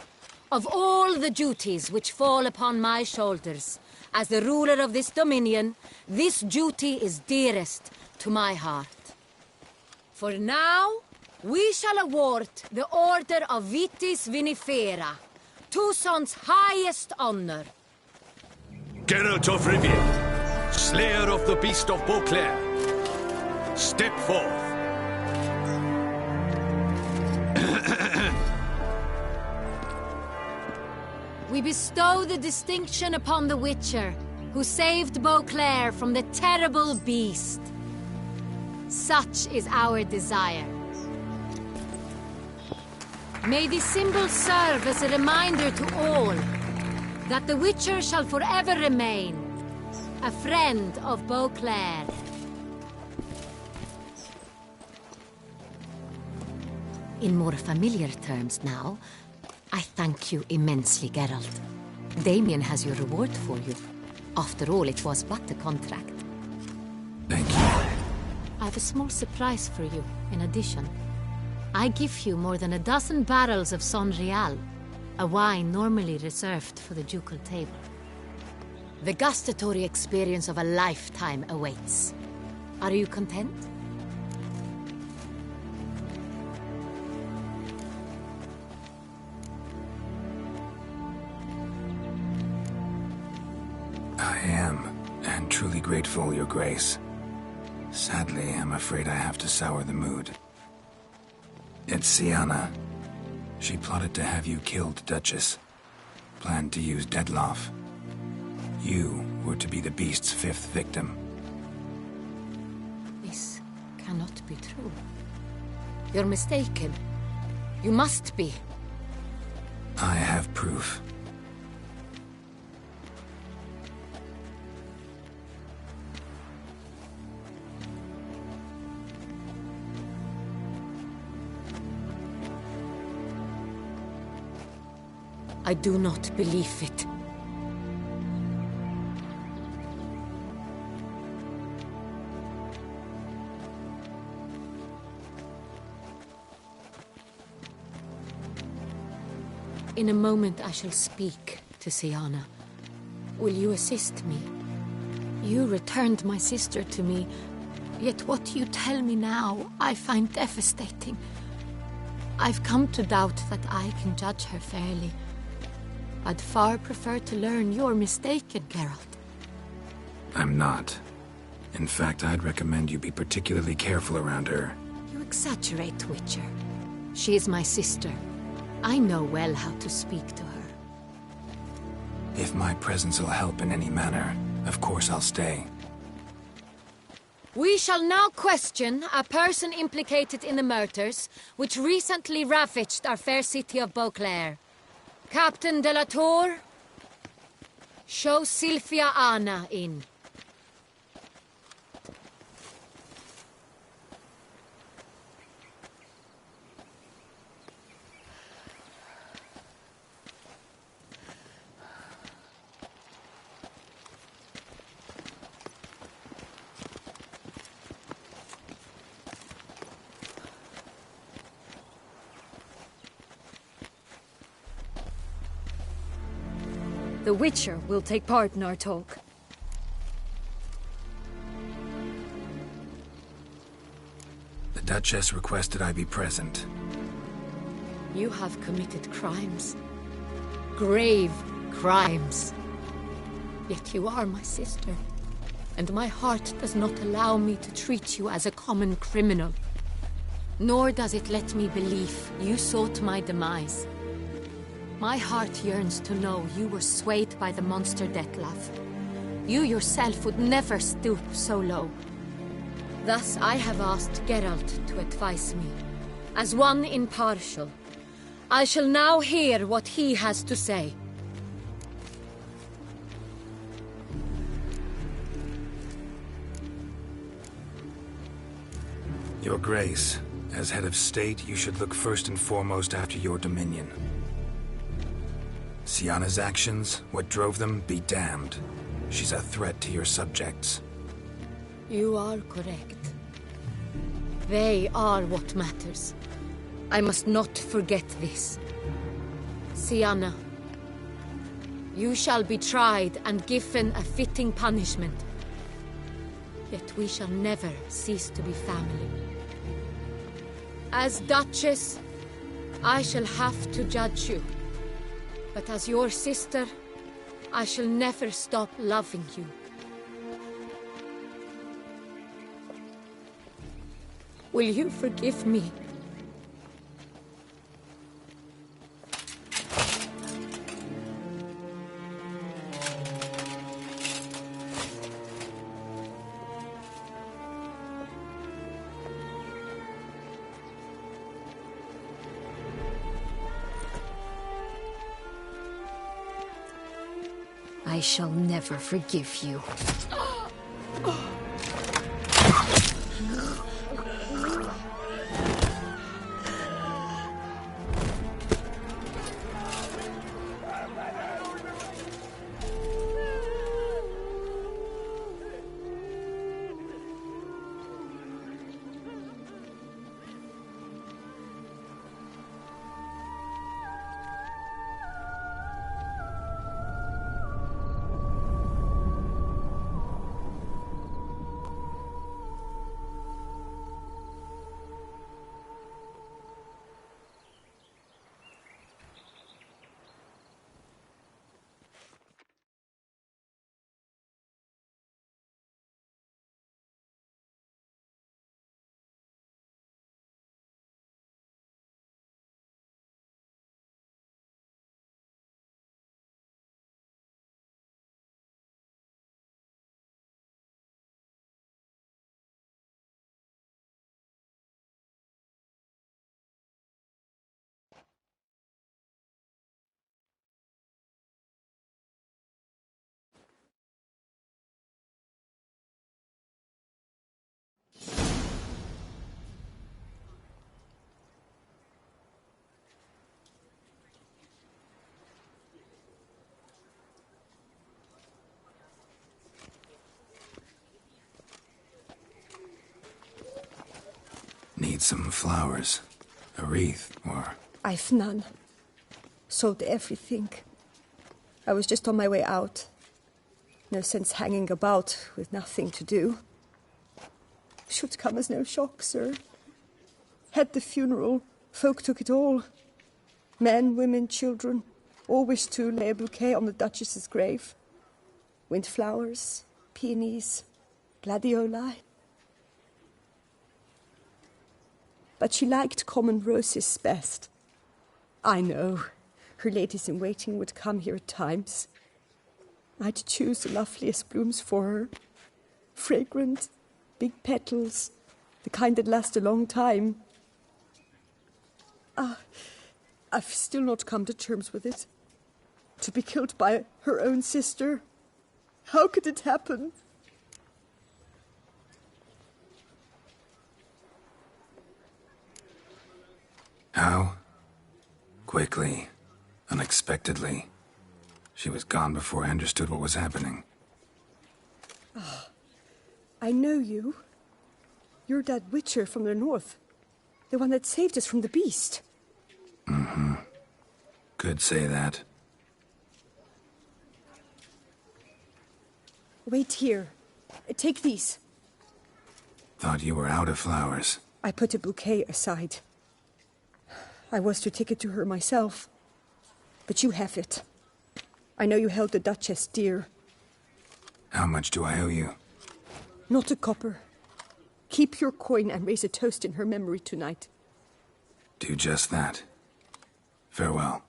Of all the duties which fall upon my shoulders, as the ruler of this dominion, this duty is dearest to my heart. For now, we shall award the Order of Vitis Vinifera, Tucson's highest honor. Geralt of Rivia, slayer of the beast of Beauclair, step forth. We bestow the distinction upon the Witcher, who saved Beauclair from the terrible beast. Such is our desire. May this symbol serve as a reminder to all that the Witcher shall forever remain a friend of Beauclair. In more familiar terms now, I thank you immensely, Geralt. Damien has your reward for you. After all, it was but a contract. Thank you. I have a small surprise for you, in addition. I give you more than a dozen barrels of Son Real, a wine normally reserved for the ducal table. The gustatory experience of a lifetime awaits. Are you content? I am, and truly grateful, Your Grace. Sadly, I'm afraid I have to sour the mood. It's Sienna. She plotted to have you killed, Duchess. Planned to use Dettlaff. You were to be the beast's fifth victim. This cannot be true. You're mistaken. You must be. I have proof. I do not believe it. In a moment I shall speak to Sienna. Will you assist me? You returned my sister to me, yet what you tell me now I find devastating. I've come to doubt that I can judge her fairly. I'd far prefer to learn you're mistaken, Geralt. I'm not. In fact, I'd recommend you be particularly careful around her. You exaggerate, Witcher. She is my sister. I know well how to speak to her. If my presence will help in any manner, of course I'll stay. We shall now question a person implicated in the murders which recently ravaged our fair city of Beauclair. Captain de la Tour, show Sylvia Anna in. The Witcher will take part in our talk. The Duchess requested I be present. You have committed crimes. Grave crimes. Yet you are my sister, and my heart does not allow me to treat you as a common criminal. Nor does it let me believe you sought my demise. My heart yearns to know you were swayed by the monster Dettlaff. You yourself would never stoop so low. Thus I have asked Geralt to advise me. As one impartial, I shall now hear what he has to say. Your Grace, as head of state, you should look first and foremost after your dominion. Sienna's actions, what drove them, be damned. She's a threat to your subjects. You are correct. They are what matters. I must not forget this. Sienna, you shall be tried and given a fitting punishment. Yet we shall never cease to be family. As Duchess, I shall have to judge you. But as your sister, I shall never stop loving you. Will you forgive me? I shall never forgive you. Need some flowers. A wreath, or... I've none. Sold everything. I was just on my way out. No sense hanging about with nothing to do. Should come as no shock, sir. Had the funeral. Folk took it all. Men, women, children, all wished to lay a bouquet on the Duchess's grave. Windflowers, peonies, gladioli. But she liked common roses best. I know, her ladies-in-waiting would come here at times. I'd choose the loveliest blooms for her. Fragrant, big petals, the kind that last a long time. I've still not come to terms with it. To be killed by her own sister. How could it happen? How? Quickly. Unexpectedly. She was gone before I understood what was happening. I know you. You're that witcher from the north. The one that saved us from the beast. Mm-hmm. Could say that. Wait here. Take these. Thought you were out of flowers. I put a bouquet aside. I was to take it to her myself. But you have it. I know you held the Duchess dear. How much do I owe you? Not a copper. Keep your coin and raise a toast in her memory tonight. Do just that. Farewell.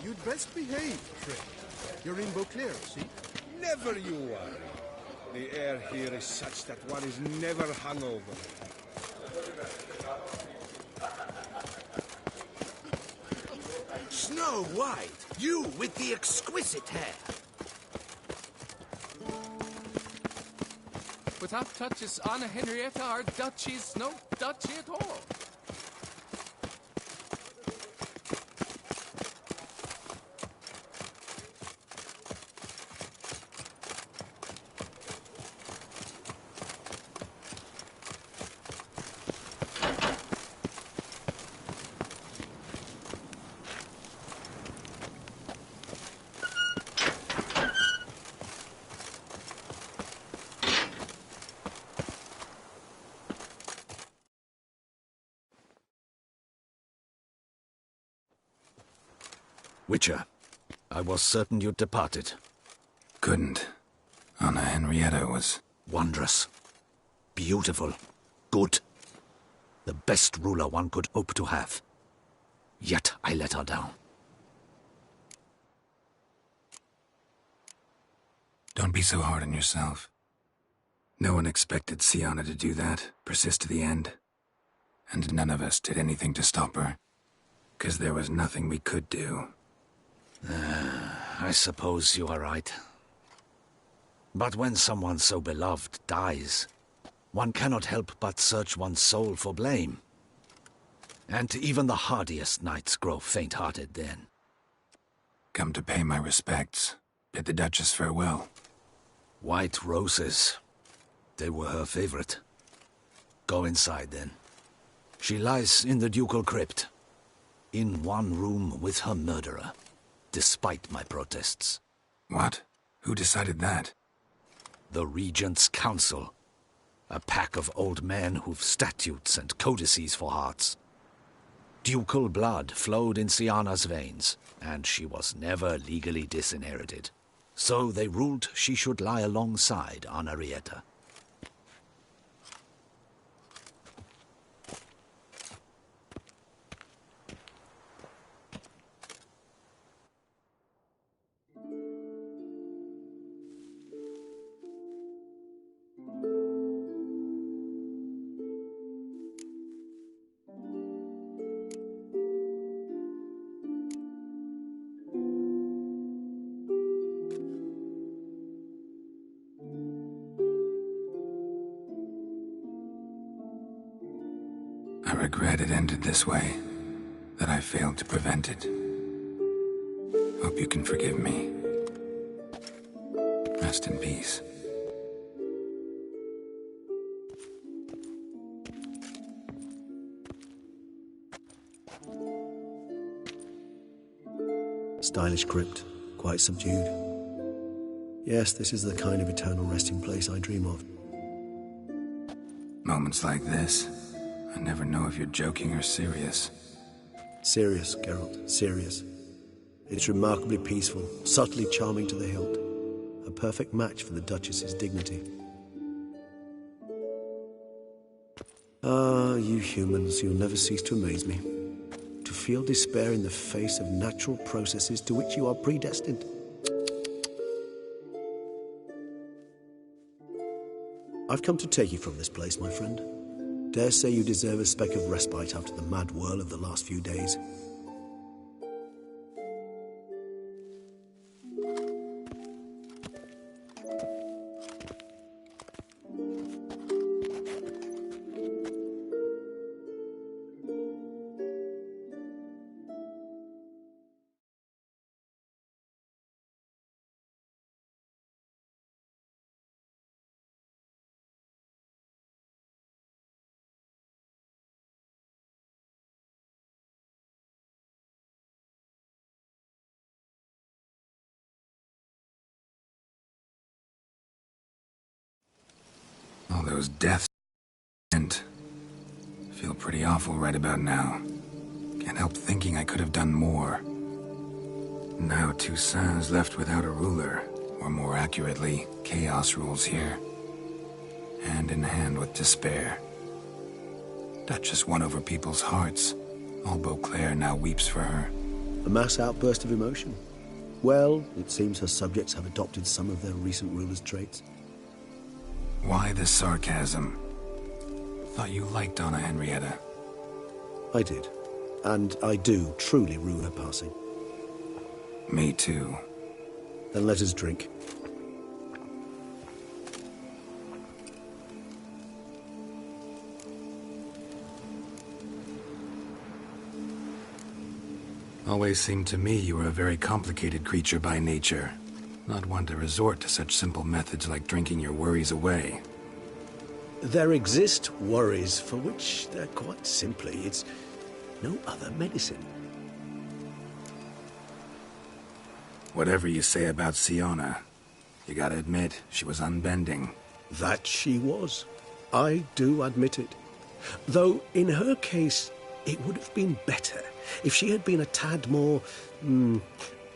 You'd best behave, Trey. You're in Beauclair, see? Never you worry. The air here is such that one is never hungover. Snow White, you with the exquisite hair. Without Duchess Anna Henrietta, our duchy's no duchy at all. Witcher, I was certain you'd departed. Couldn't. Anna Henrietta was... wondrous. Beautiful. Good. The best ruler one could hope to have. Yet I let her down. Don't be so hard on yourself. No one expected Sienna to do that, persist to the end. And none of us did anything to stop her. 'Cause there was nothing we could do. I suppose you are right. But when someone so beloved dies, one cannot help but search one's soul for blame. And even the hardiest knights grow faint-hearted then. Come to pay my respects. Bid the Duchess farewell. White roses. They were her favorite. Go inside then. She lies in the ducal crypt, in one room with her murderer. Despite my protests. What? Who decided that? The Regent's Council. A pack of old men who've statutes and codices for hearts. Ducal blood flowed in Sienna's veins, and she was never legally disinherited. So they ruled she should lie alongside Anarietta. I regret it ended this way, that I failed to prevent it. Hope you can forgive me. Rest in peace. Stylish crypt, quite subdued. Yes, this is the kind of eternal resting place I dream of. Moments like this, I never know if you're joking or serious. Serious, Geralt, serious. It's remarkably peaceful, subtly charming to the hilt. A perfect match for the Duchess's dignity. Ah, you humans, you'll never cease to amaze me. To feel despair in the face of natural processes to which you are predestined. I've come to take you from this place, my friend. Dare say you deserve a speck of respite after the mad whirl of the last few days. All those deaths feel pretty awful right about now. Can't help thinking I could have done more. Now Toussaint's left without a ruler, or more accurately, chaos rules here. Hand in hand with despair. Duchess won over people's hearts. All Beauclair now weeps for her. A mass outburst of emotion. Well, it seems her subjects have adopted some of their recent ruler's traits. Why the sarcasm? Thought you liked Donna Henrietta. I did. And I do truly rue her passing. Me too. Then let us drink. Always seemed to me you were a very complicated creature by nature. Not one to resort to such simple methods like drinking your worries away. There exist worries for which they're quite simply, it's no other medicine. Whatever you say about Siona, you gotta admit, she was unbending. That she was. I do admit it. Though, in her case, it would have been better if she had been a tad more,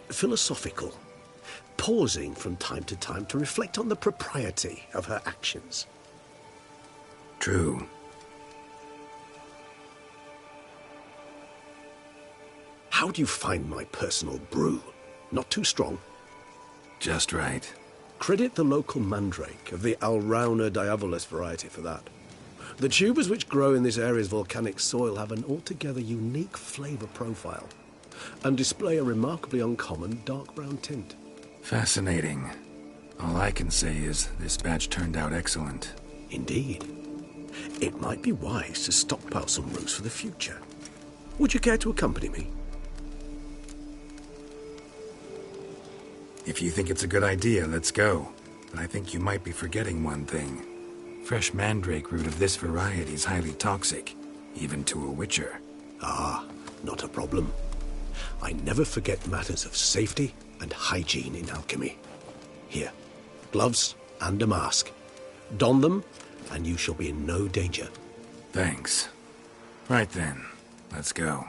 philosophical, pausing from time to time to reflect on the propriety of her actions. True. How do you find my personal brew? Not too strong? Just right. Credit the local mandrake of the Alrauna diavolis variety for that. The tubers which grow in this area's volcanic soil have an altogether unique flavour profile and display a remarkably uncommon dark brown tint. Fascinating. All I can say is this batch turned out excellent. Indeed. It might be wise to stockpile some roots for the future. Would you care to accompany me? If you think it's a good idea, let's go. But I think you might be forgetting one thing. Fresh mandrake root of this variety is highly toxic, even to a witcher. Ah, not a problem. I never forget matters of safety and hygiene in alchemy. Here, gloves and a mask. Don them, and you shall be in no danger. Thanks. Right then, let's go.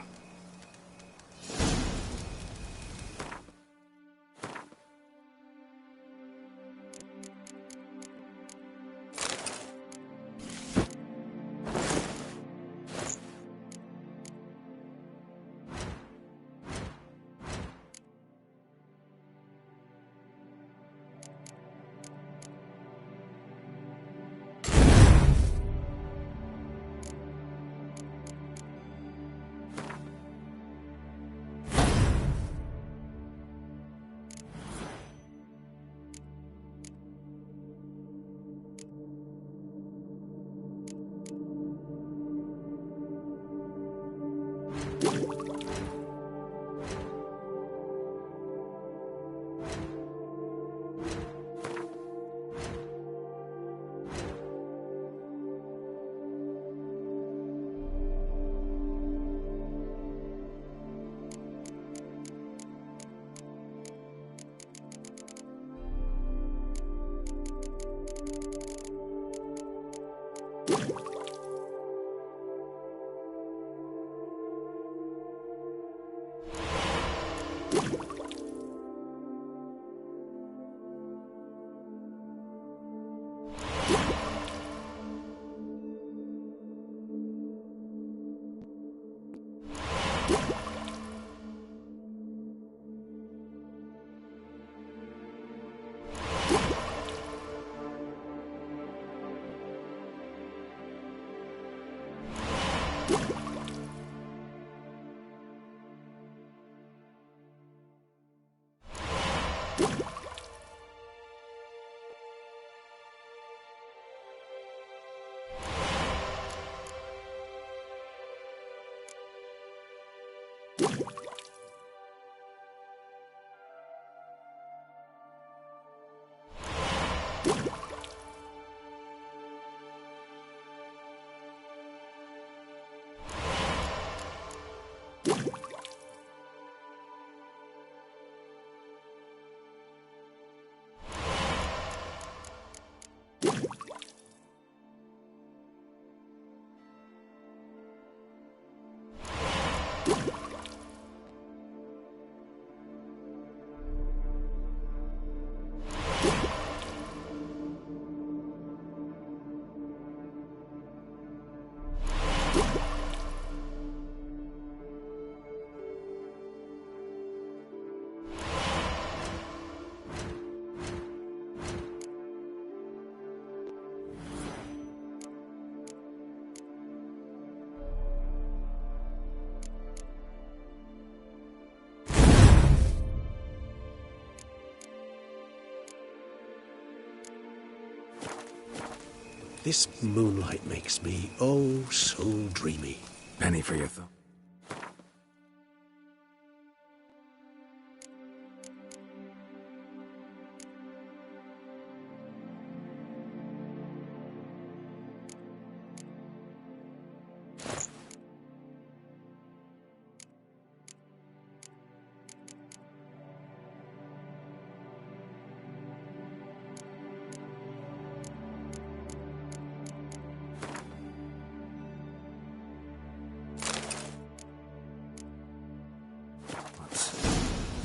This moonlight makes me, oh, so dreamy. Penny for your thought.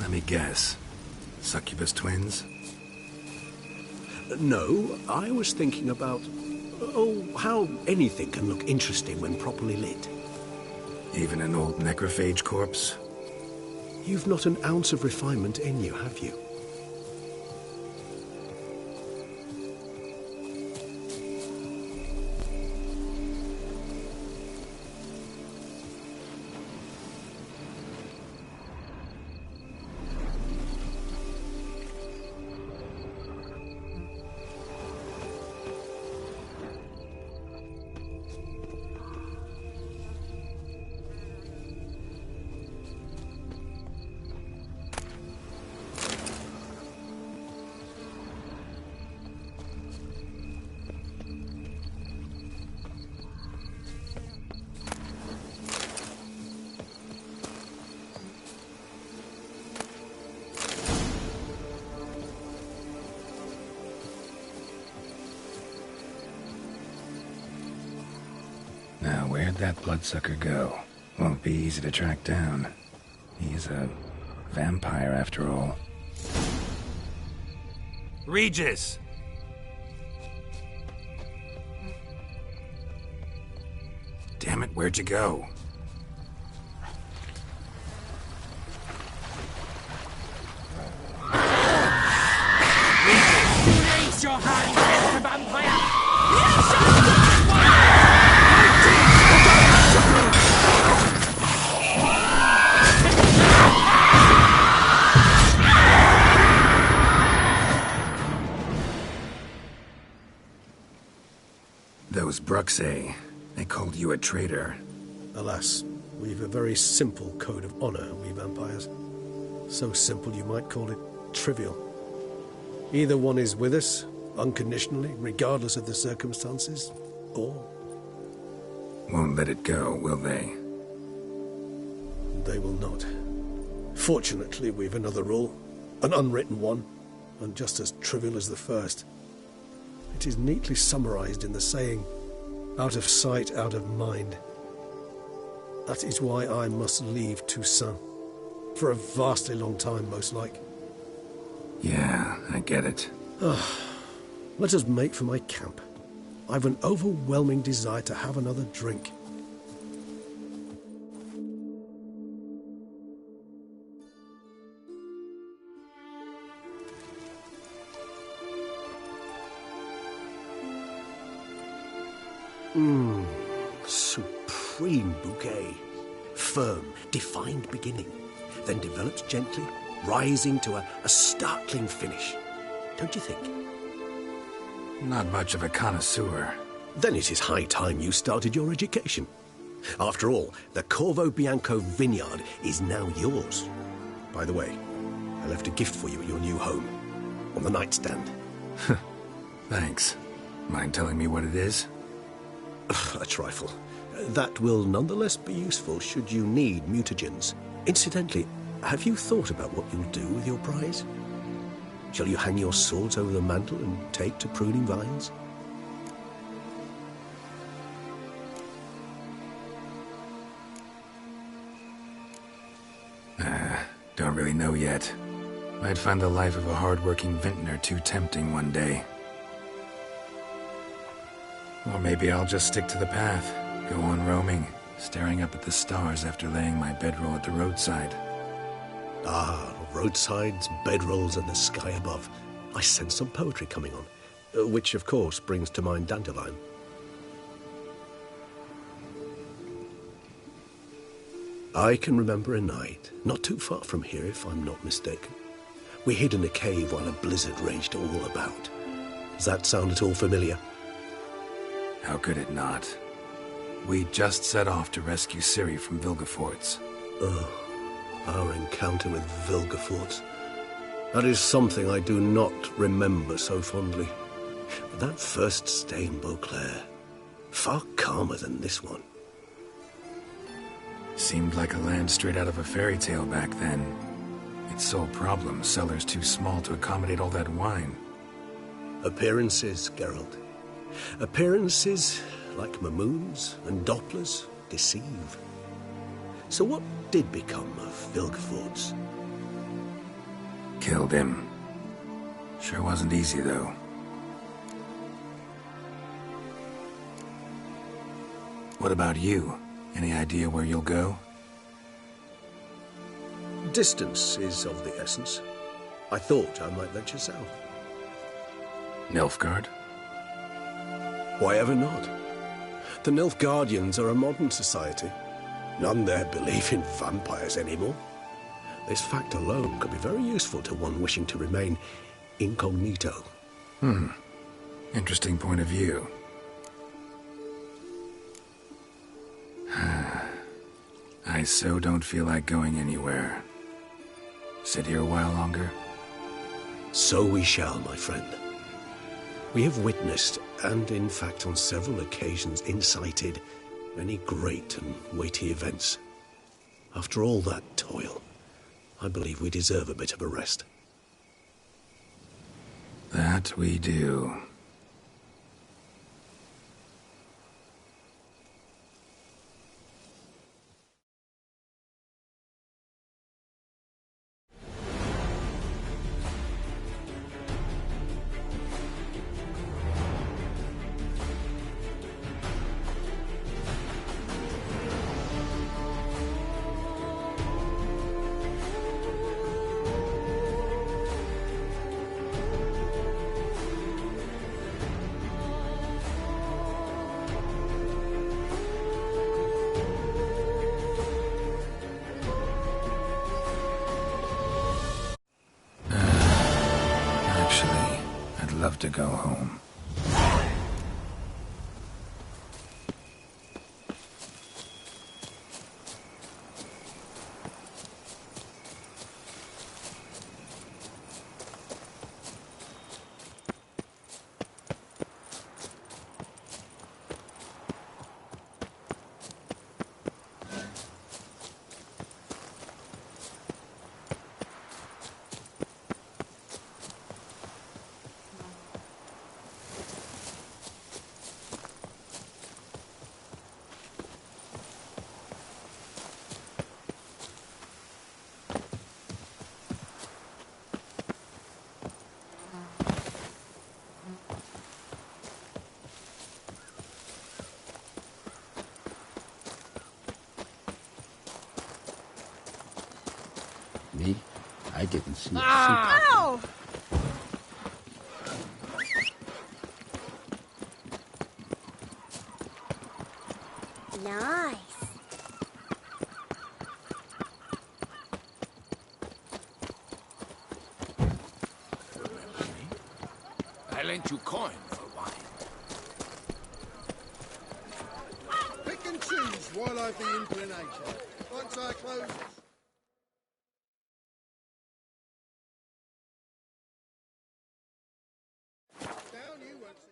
Let me guess. Succubus twins? No, I was thinking about, oh, how anything can look interesting when properly lit. Even an old necrophage corpse? You've not an ounce of refinement in you, have you? Now, where'd that bloodsucker go? Won't be easy to track down. He's a vampire after all. Regis! Damn it, where'd you go? Raise your hand, Mr. Vampire! Those Bruxae, they called you a traitor. Alas, we've a very simple code of honor, we vampires. So simple you might call it trivial. Either one is with us, unconditionally, regardless of the circumstances, or... Won't let it go, will they? They will not. Fortunately, we've another rule, an unwritten one, and just as trivial as the first. It is neatly summarized in the saying, out of sight, out of mind. That is why I must leave Toussaint. For a vastly long time, most like. Yeah, I get it. Let us make for my camp. I've an overwhelming desire to have another drink. Supreme bouquet. Firm, defined beginning, then develops gently, rising to a startling finish. Don't you think? Not much of a connoisseur. Then it is high time you started your education. After all, the Corvo Bianco vineyard is now yours. By the way, I left a gift for you at your new home, on the nightstand. Thanks. Mind telling me what it is? A trifle. That will nonetheless be useful should you need mutagens. Incidentally, have you thought about what you'll do with your prize? Shall you hang your swords over the mantle and take to pruning vines? Don't really know yet. I'd find the life of a hard-working vintner too tempting one day. Or maybe I'll just stick to the path, go on roaming, staring up at the stars after laying my bedroll at the roadside. Ah, roadsides, bedrolls, and the sky above. I sense some poetry coming on, which of course brings to mind Dandelion. I can remember a night, not too far from here if I'm not mistaken. We hid in a cave while a blizzard raged all about. Does that sound at all familiar? How could it not? We just set off to rescue Ciri from Vilgefortz. Oh, our encounter with Vilgefortz. That is something I do not remember so fondly. But that first stay in Beauclair, far calmer than this one. Seemed like a land straight out of a fairy tale back then. Its sole problem, cellars too small to accommodate all that wine. Appearances, Geralt. Appearances, like Mamoons and Dopplers, deceive. So what did become of Vilgefortz? Killed him. Sure wasn't easy, though. What about you? Any idea where you'll go? Distance is of the essence. I thought I might venture south. Nilfgaard? Why ever not? The Nilfgaardians are a modern society. None there believe in vampires anymore. This fact alone could be very useful to one wishing to remain incognito. Interesting point of view. I so don't feel like going anywhere. Sit here a while longer? So we shall, my friend. We have witnessed, and in fact on several occasions incited, many great and weighty events. After all that toil, I believe we deserve a bit of a rest. That we do. Love to go home. Me? I didn't see it. Ow! Nice. I lent you coin for wine. Pick and choose while I've the inclination. Once I close it. Down you won't see.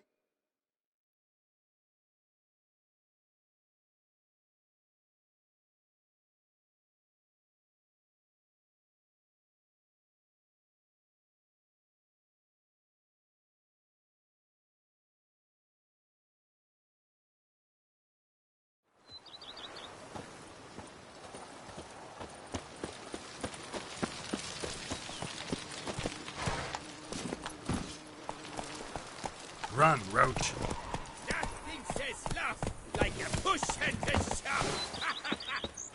Run, Roach. That thing says laugh like a push and a shove.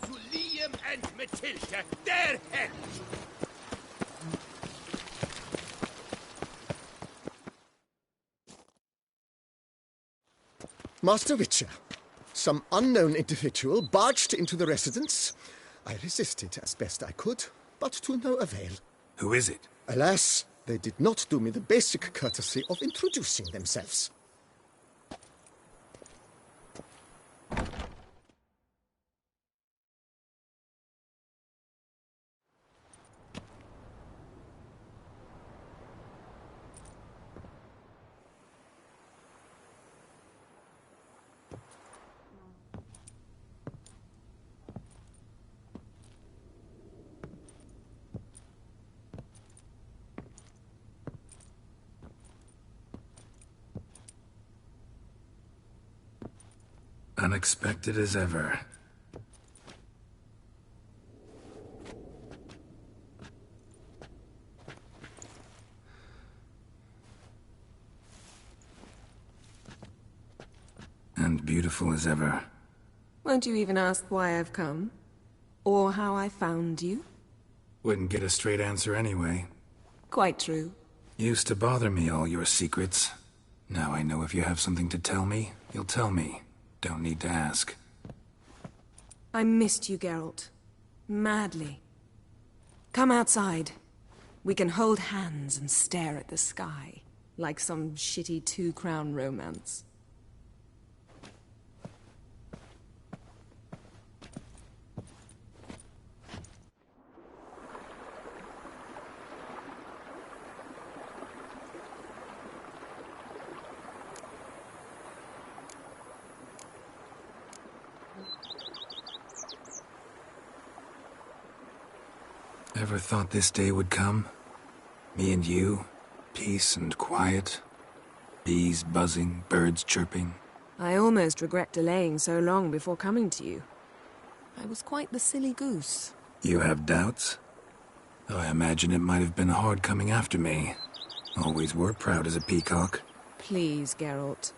To Liam and Matilda, their head. Master Witcher, some unknown individual barged into the residence. I resisted as best I could, but to no avail. Who is it? Alas, they did not do me the basic courtesy of introducing themselves. Unexpected as ever. And beautiful as ever. Won't you even ask why I've come? Or how I found you? Wouldn't get a straight answer anyway. Quite true. Used to bother me, all your secrets. Now I know if you have something to tell me, you'll tell me. Don't need to ask. I missed you, Geralt. Madly. Come outside. We can hold hands and stare at the sky, like some shitty two-crown romance. Ever thought this day would come? Me and you, peace and quiet. Bees buzzing, birds chirping. I almost regret delaying so long before coming to you. I was quite the silly goose. You have doubts? Oh, I imagine it might have been hard coming after me. Always were proud as a peacock. Please, Geralt.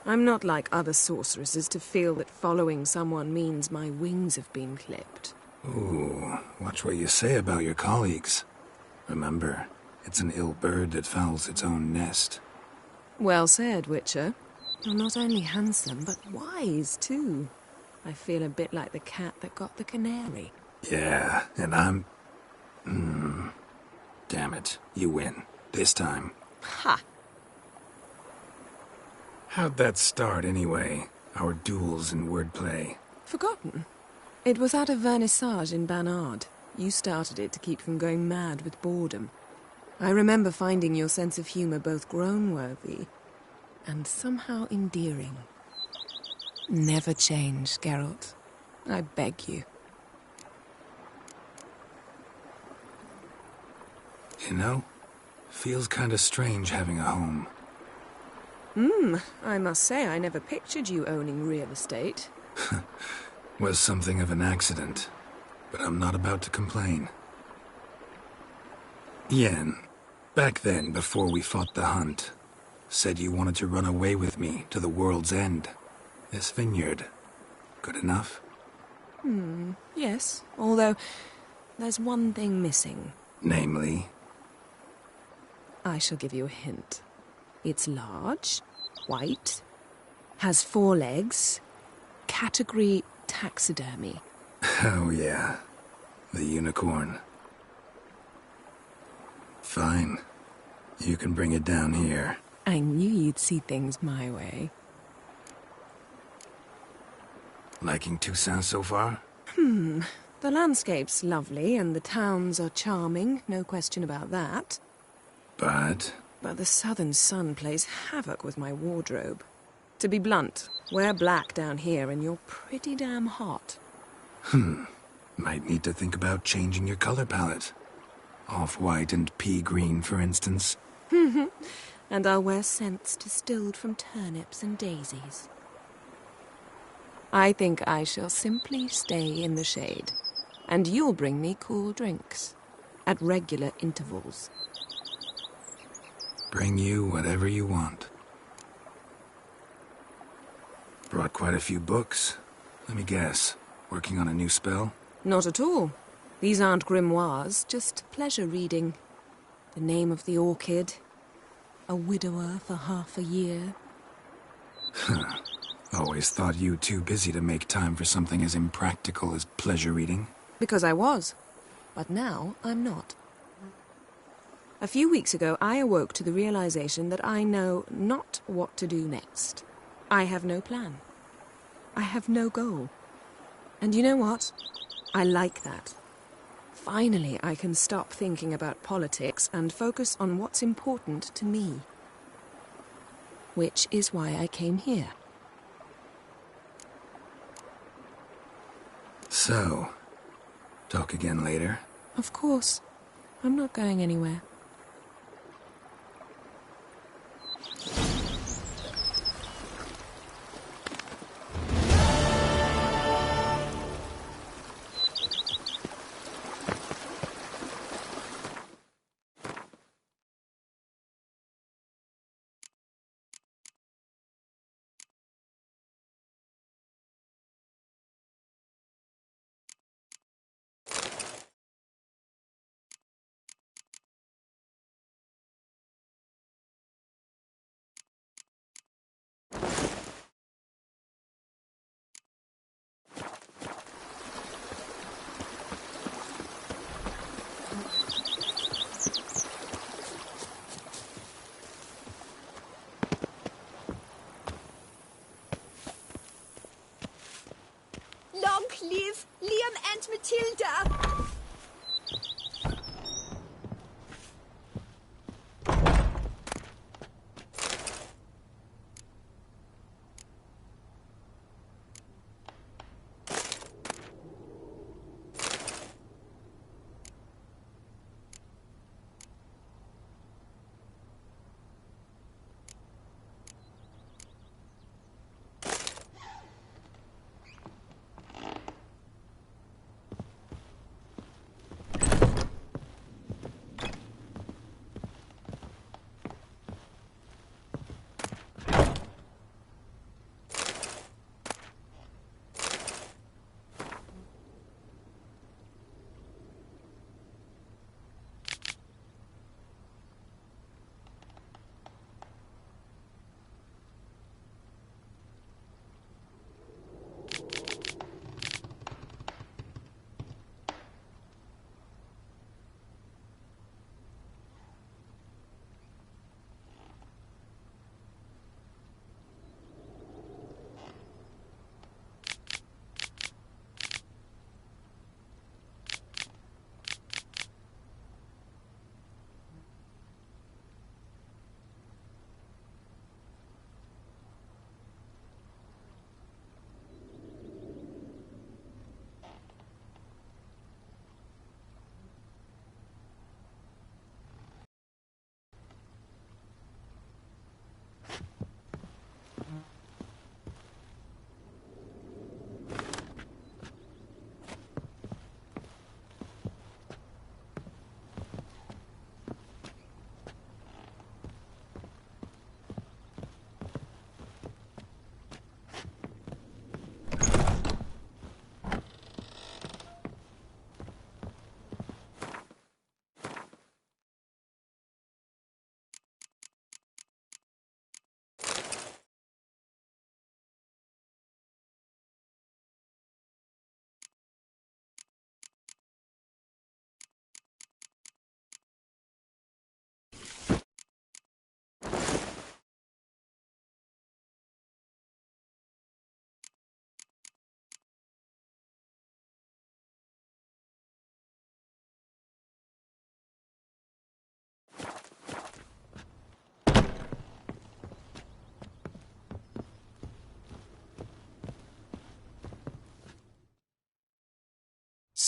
I'm not like other sorceresses to feel that following someone means my wings have been clipped. Ooh, watch what you say about your colleagues. Remember, it's an ill bird that fouls its own nest. Well said, Witcher. You're not only handsome, but wise, too. I feel a bit like the cat that got the canary. Yeah, and I'm... Damn it, you win. This time. Ha! How'd that start, anyway? Our duels and wordplay. Forgotten. It was at a vernissage in Banard. You started it to keep from going mad with boredom. I remember finding your sense of humor both groan-worthy and somehow endearing. Never change, Geralt. I beg you. You know, feels kinda strange having a home. I must say I never pictured you owning real estate. Was something of an accident, but I'm not about to complain. Yen, back then, before we fought the hunt, said you wanted to run away with me to the world's end. This vineyard, good enough? Yes, although there's one thing missing. Namely? I shall give you a hint. It's large, white, has 4 legs, category taxidermy. Oh yeah, the unicorn. Fine. You can bring it down here. I knew you'd see things my way. Liking Toussaint so far? The landscape's lovely and the towns are charming, no question about that. But the southern sun plays havoc with my wardrobe. To be blunt, wear black down here and you're pretty damn hot. Might need to think about changing your color palette. Off-white and pea green, for instance. And I'll wear scents distilled from turnips and daisies. I think I shall simply stay in the shade. And you'll bring me cool drinks. At regular intervals. Bring you whatever you want. Brought quite a few books. Let me guess. Working on a new spell? Not at all. These aren't grimoires, just pleasure reading. The Name of the Orchid. A widower for half a year. Always thought you too busy to make time for something as impractical as pleasure reading. Because I was. But now I'm not. A few weeks ago, I awoke to the realization that I know not what to do next. I have no plan. I have no goal. And you know what? I like that. Finally, I can stop thinking about politics and focus on what's important to me. Which is why I came here. So, talk again later? Of course. I'm not going anywhere.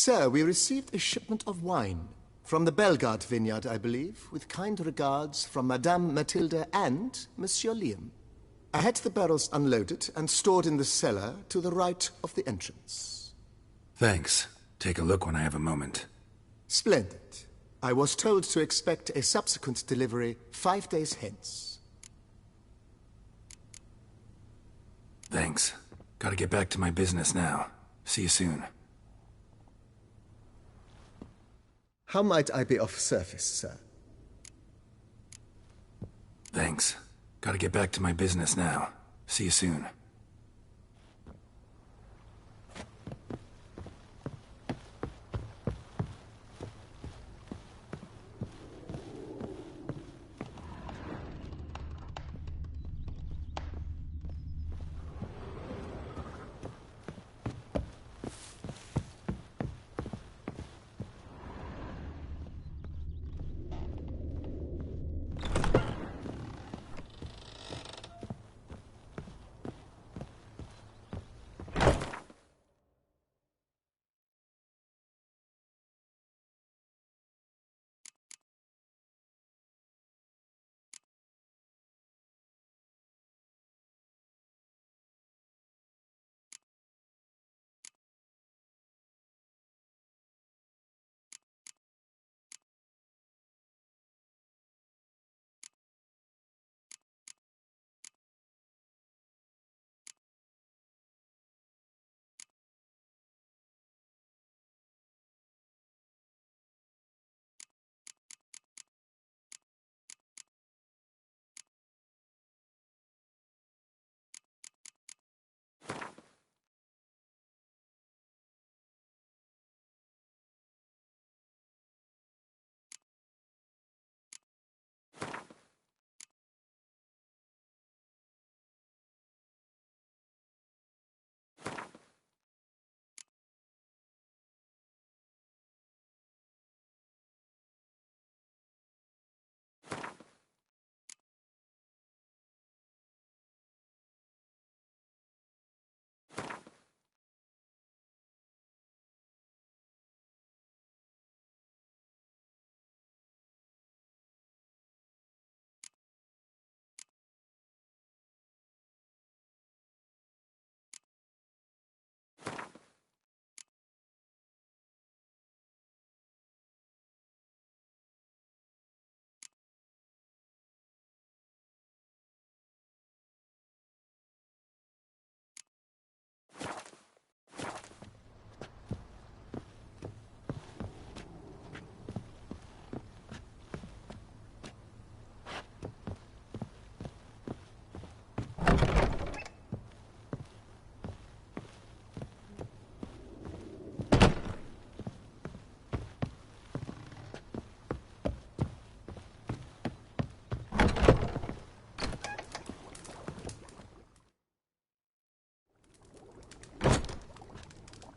Sir, we received a shipment of wine from the Bellegarde vineyard, I believe, with kind regards from Madame Mathilde and Monsieur Liam. I had the barrels unloaded and stored in the cellar to the right of the entrance. Thanks. Take a look when I have a moment. Splendid. I was told to expect a subsequent delivery 5 days hence. Thanks. Gotta get back to my business now. See you soon. How might I be of service, sir? Thanks. Gotta get back to my business now. See you soon.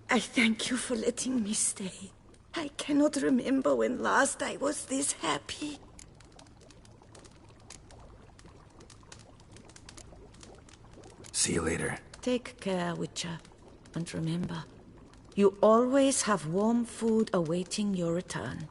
I thank you for letting me stay. I cannot remember when last I was this happy. See you later. Take care, Witcher. And remember, you always have warm food awaiting your return.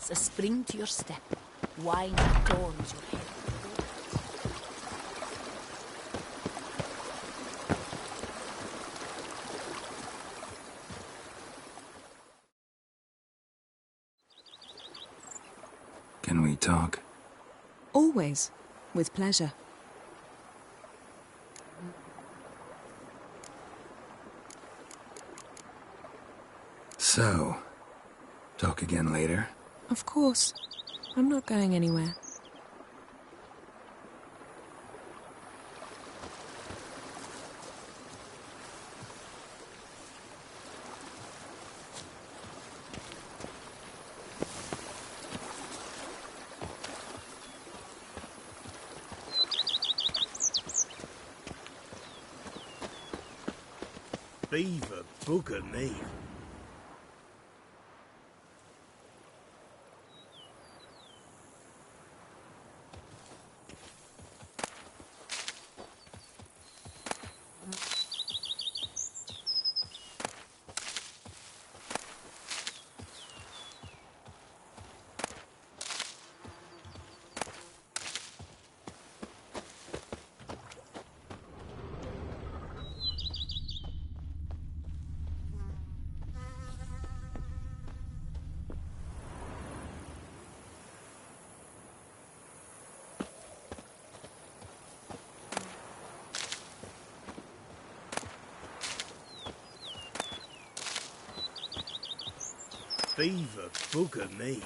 gives a spring to your step. Wine adorns your head. Can we talk? Always. With pleasure. So, talk again later? Of course. I'm not going anywhere. Beaver bugger me. Beaver bugger me.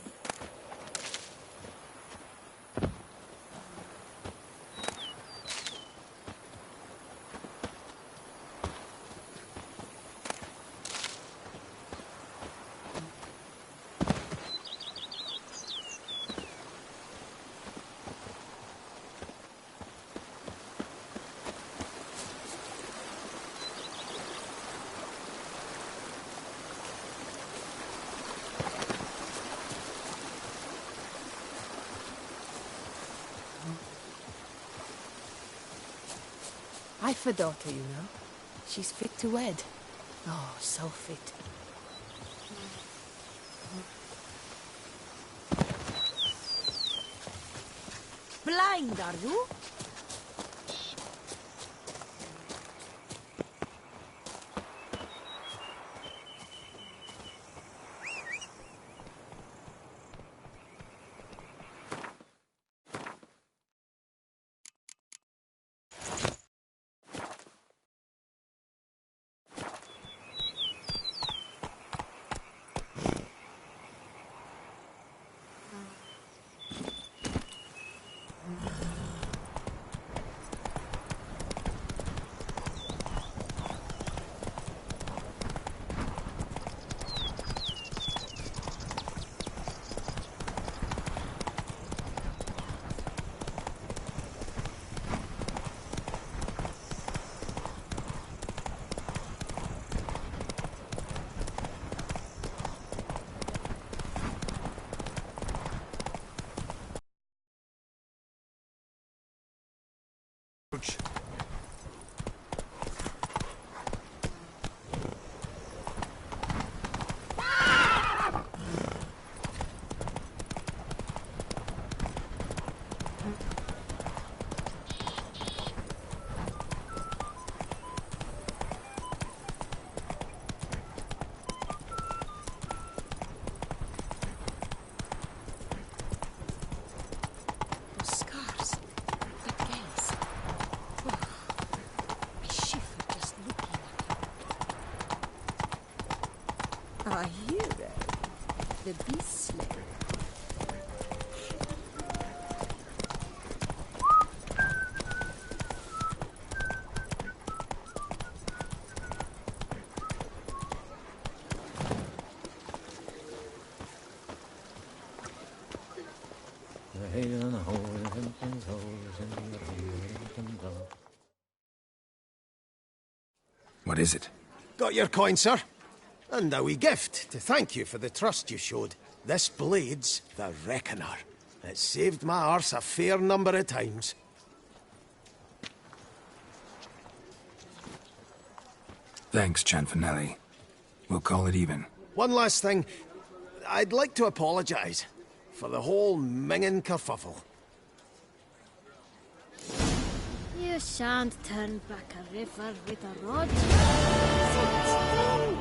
I've a daughter, you know. She's fit to wed. Oh, so fit. Blind, are you? A hero. The beast slayer. What is it? Got your coin, sir. And a wee gift to thank you for the trust you showed. This blade's the Reckoner. It saved my arse a fair number of times. Thanks, Cianfanelli. We'll call it even. One last thing. I'd like to apologise. for the whole mingin' kerfuffle. You shan't turn back a river with a rod. Sit, think.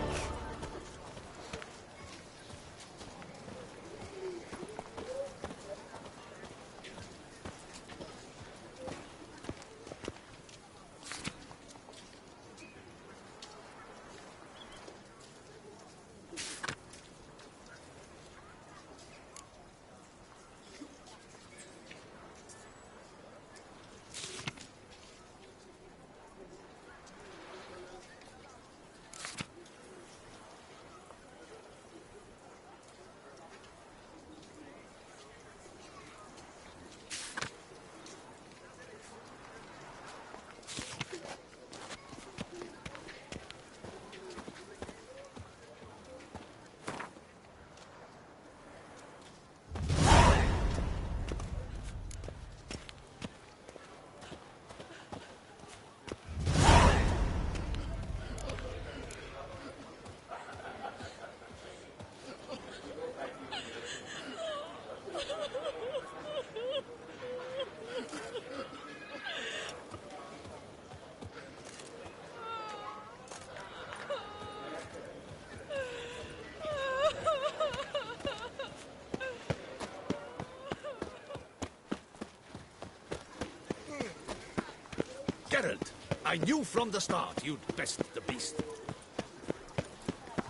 Geralt, I knew from the start you'd best the beast.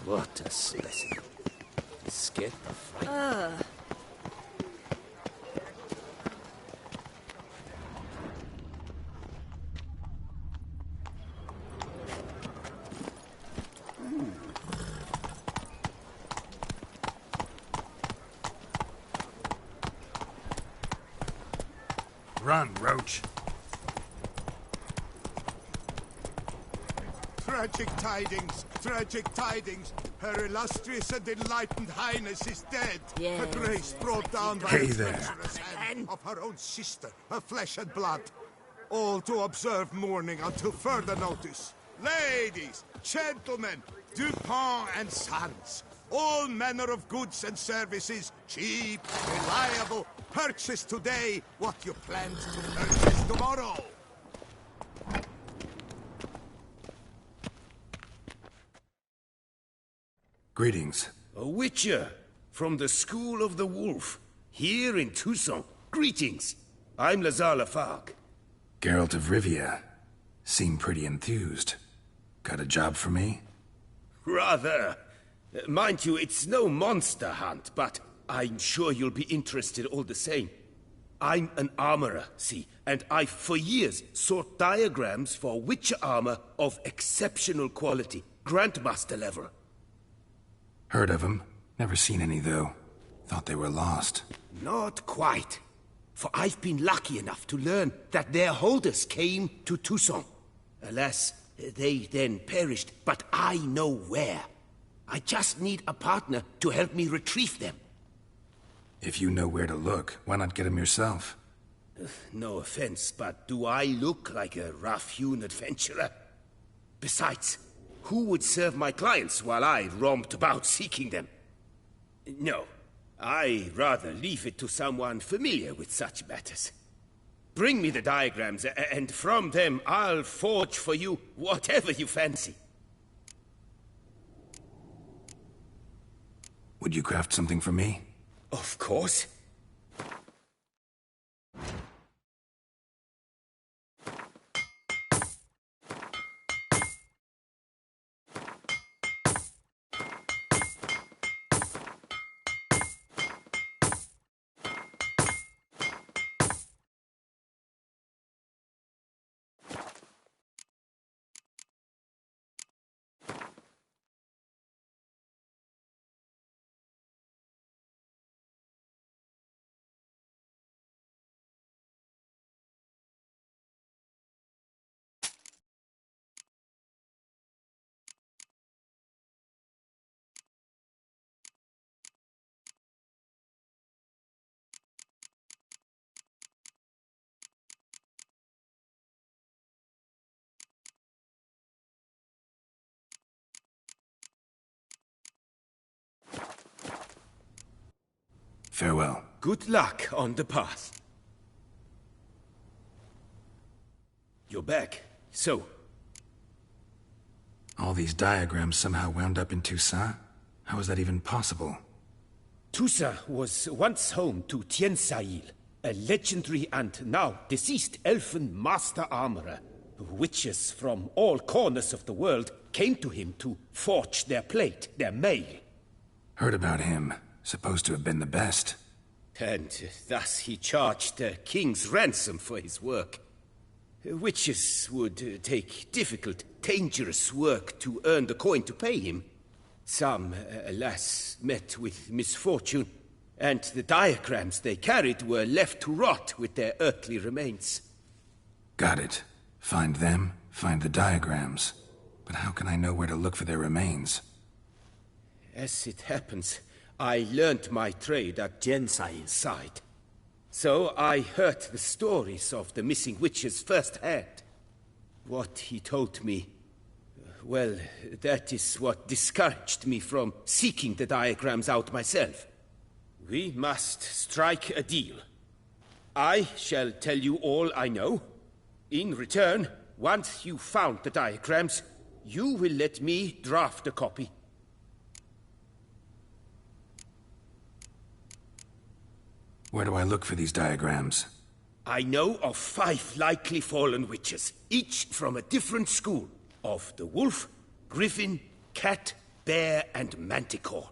What a specimen. Scared the fright. Run, Roach. Tragic tidings, tragic tidings. Her illustrious and enlightened highness is dead. Yes. Her grace brought down by Hey the there. treacherous hand of her own sister, her flesh and blood. All to observe mourning until further notice. Ladies, gentlemen, Dupont and Sons, all manner of goods and services, cheap, reliable. Purchase today what you planned to purchase tomorrow. Greetings. A witcher from the School of the Wolf, here in Tucson. Greetings. I'm Lazar Lafargue. Geralt of Rivia. Seem pretty enthused. Got a job for me? Rather. Mind you, it's no monster hunt, but I'm sure you'll be interested all the same. I'm an armorer, see, and I've for years sought diagrams for witcher armor of exceptional quality, Grandmaster level. Heard of them. Never seen any, though. Thought they were lost. Not quite. For I've been lucky enough to learn that their holders came to Tucson. Alas, they then perished, but I know where. I just need a partner to help me retrieve them. If you know where to look, why not get them yourself? No offense, but do I look like a rough-hewn adventurer? Besides, who would serve my clients while I romped about seeking them? No, I rather leave it to someone familiar with such matters. Bring me the diagrams, and from them I'll forge for you whatever you fancy. Would you craft something for me? Of course. Farewell. good luck on the path. You're back, so... All these diagrams somehow wound up in Toussaint? How is that even possible? Toussaint was once home to Tiensail, a legendary and now deceased elfin master armorer. Witches from all corners of the world came to him to forge their plate, their mail. Heard about him. Supposed to have been the best. And thus he charged a king's ransom for his work. Witches would take difficult, dangerous work to earn the coin to pay him. Some, alas, met with misfortune, and the diagrams they carried were left to rot with their earthly remains. Got it. Find them, find the diagrams. But how can I know where to look for their remains? As it happens, I learned my trade at Jensail's side. So I heard the stories of the missing witches firsthand. What he told me, well, that is what discouraged me from seeking the diagrams out myself. We must strike a deal. I shall tell you all I know. In return, once you've found the diagrams, you will let me draft a copy. Where do I look for these diagrams? I know of 5 likely fallen witches, each from a different school. Of the wolf, griffin, cat, bear, and manticore.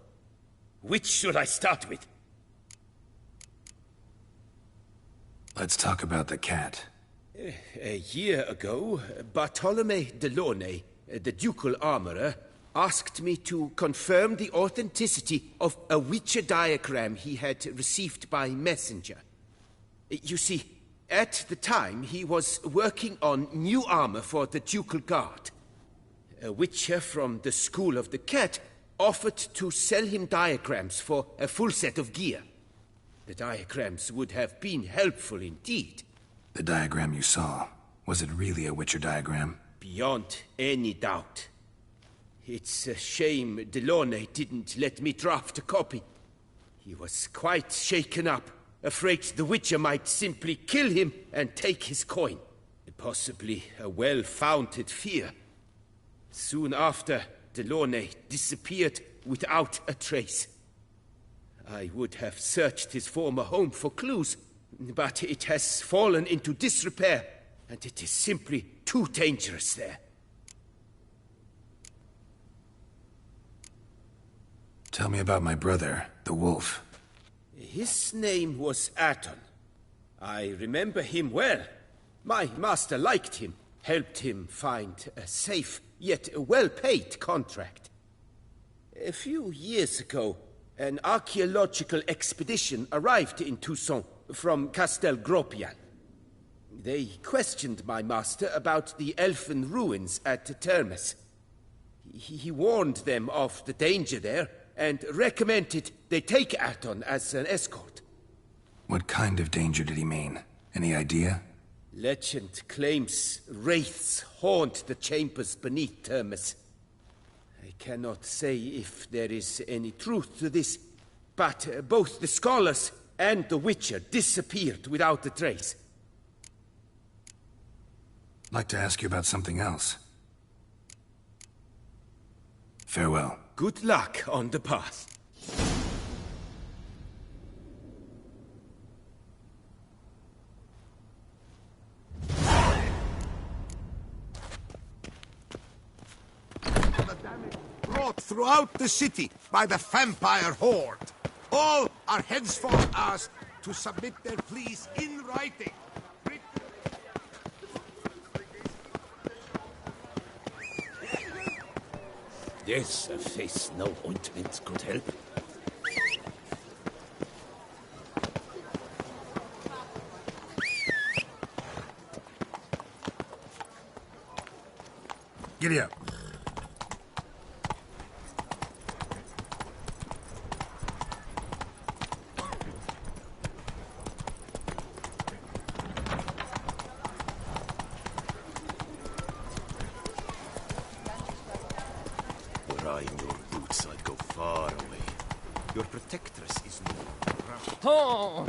Which should I start with? Let's talk about the cat. A year ago, Bartolome de Launay, the ducal armorer, asked me to confirm the authenticity of a Witcher diagram he had received by messenger. You see, at the time he was working on new armor for the ducal guard. A Witcher from the School of the Cat offered to sell him diagrams for a full set of gear. The diagrams would have been helpful indeed. The diagram you saw, was it really a Witcher diagram? Beyond any doubt. It's a shame Delaunay didn't let me draft a copy. He was quite shaken up, afraid the Witcher might simply kill him and take his coin. Possibly a well-founded fear. Soon after, Delaunay disappeared without a trace. I would have searched his former home for clues, but it has fallen into disrepair, and it is simply too dangerous there. Tell me about my brother, the wolf. His name was Aton. I remember him well. My master liked him, helped him find a safe, yet a well-paid contract. A few years ago, an archaeological expedition arrived in Toussaint from Castel Gropian. They questioned my master about the elfin ruins at Termes. He warned them of the danger there and recommended they take Aton as an escort. What kind of danger did he mean? Any idea? Legend claims wraiths haunt the chambers beneath Termes. I cannot say if there is any truth to this, but both the scholars and the Witcher disappeared without a trace. I'd like to ask you about something else. Farewell. Good luck on the path. Brought throughout the city by the vampire horde. All are henceforth asked to submit their pleas in writing. Yes, a face no ointments could help. Giddy up. Were I in your boots, I'd go far away. Your protectress is no rough. Oh.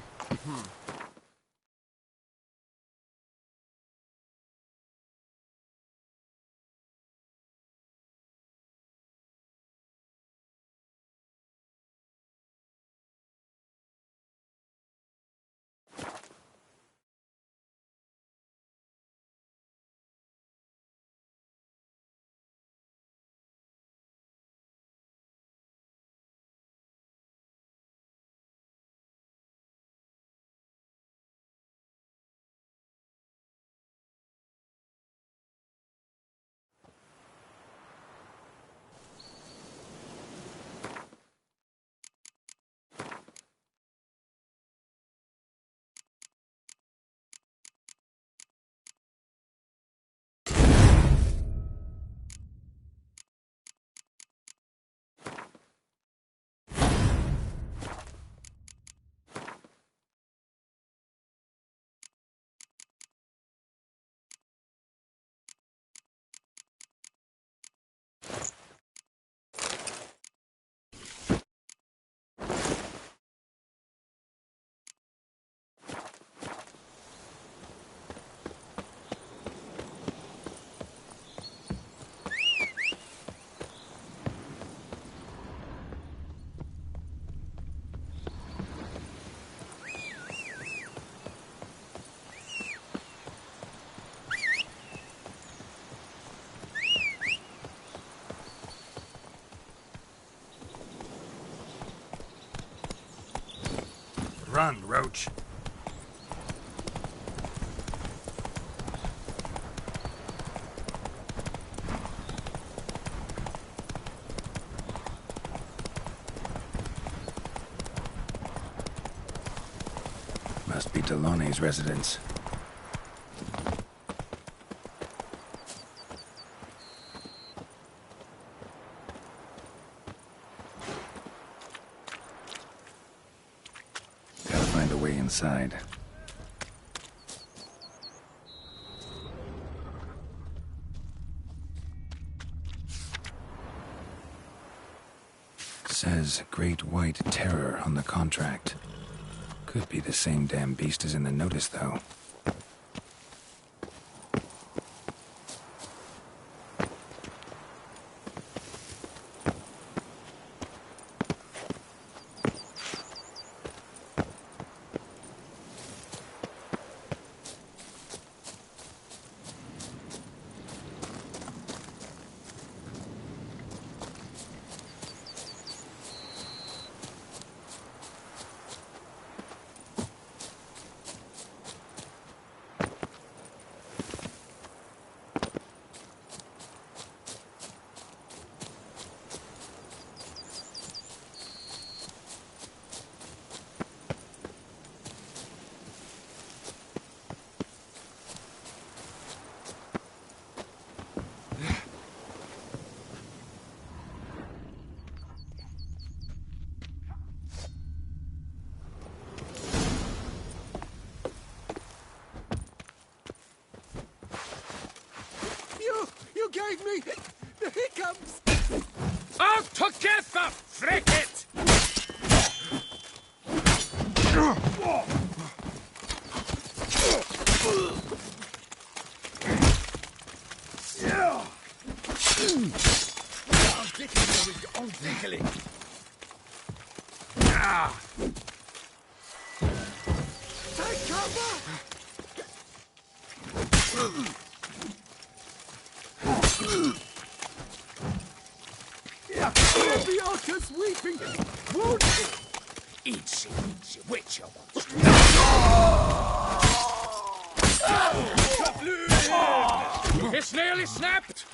Run, Roach. Must be Delaunay's residence. Gotta find a way inside. Says Great White Terror on the contract. Could be the same damn beast as in the notice, though. You gave me the hiccups! Out together, frick it! I'll get you with your own tickling. Take cover! Bianca's weeping! Won't you? Easy, which you want? It's nearly snapped!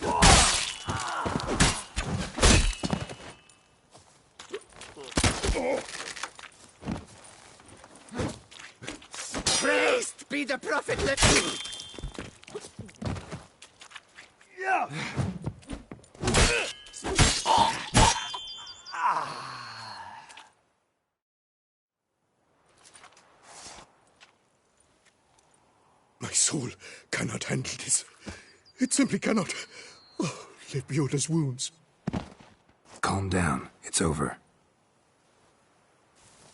Praised be the prophet, let me! Yeah! My soul cannot handle this. It simply cannot. Oh, Lebioda's wounds. Calm down. It's over.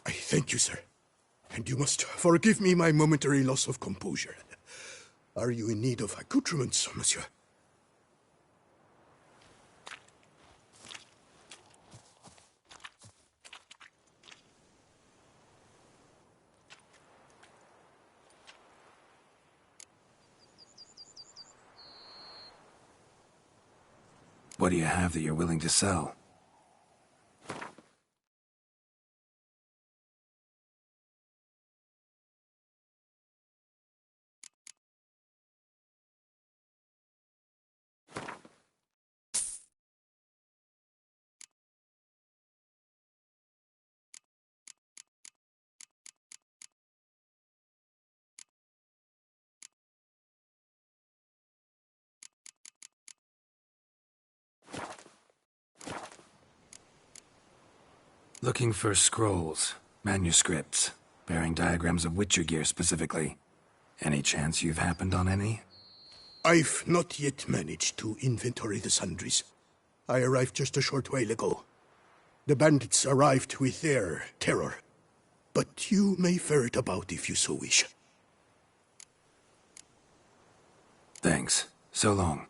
I thank you, sir. And you must forgive me my momentary loss of composure. Are you in need of accoutrements, monsieur? What do you have that you're willing to sell? Looking for scrolls, manuscripts, bearing diagrams of Witcher gear specifically. Any chance you've happened on any? I've not yet managed to inventory the sundries. I arrived just a short while ago. The bandits arrived with their terror. But you may ferret about if you so wish. Thanks. So long.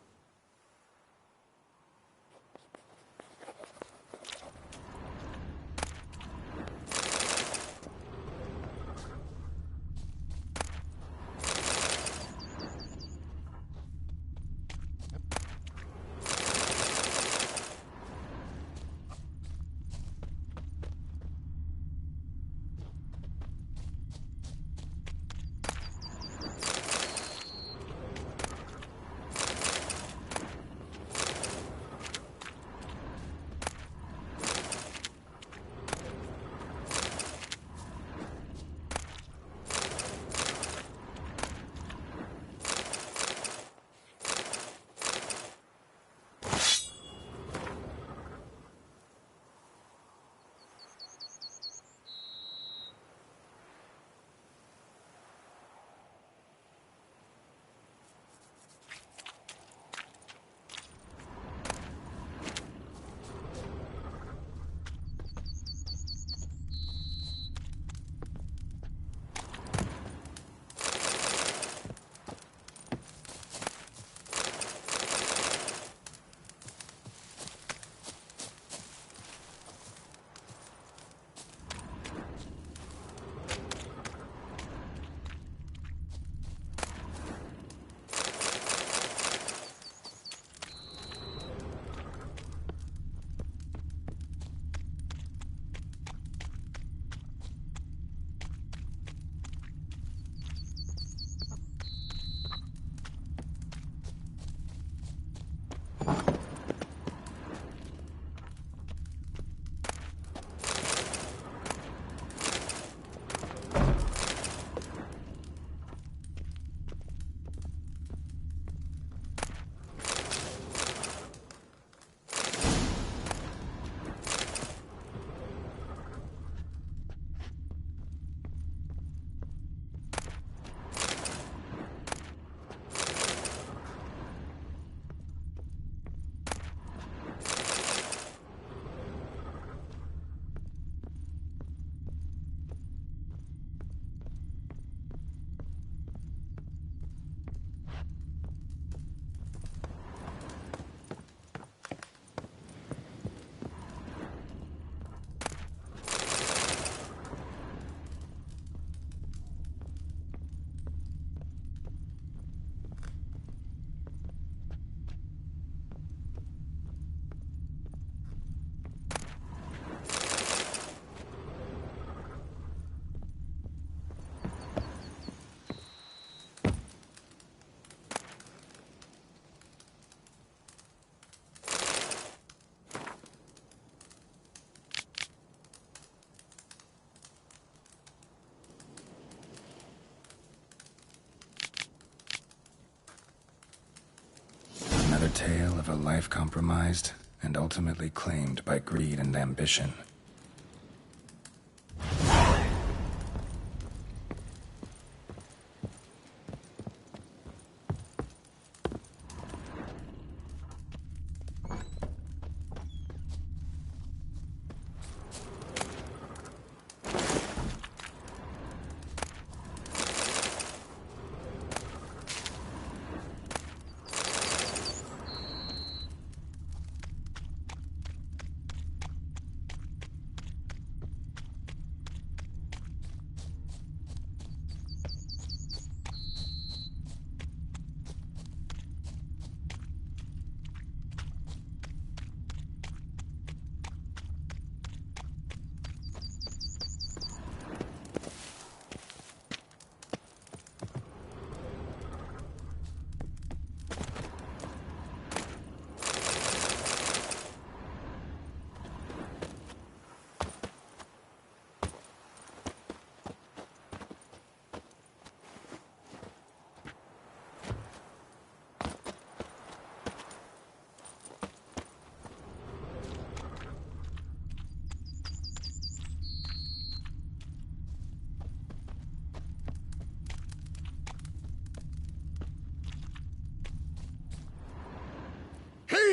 Another tale of a life compromised and ultimately claimed by greed and ambition.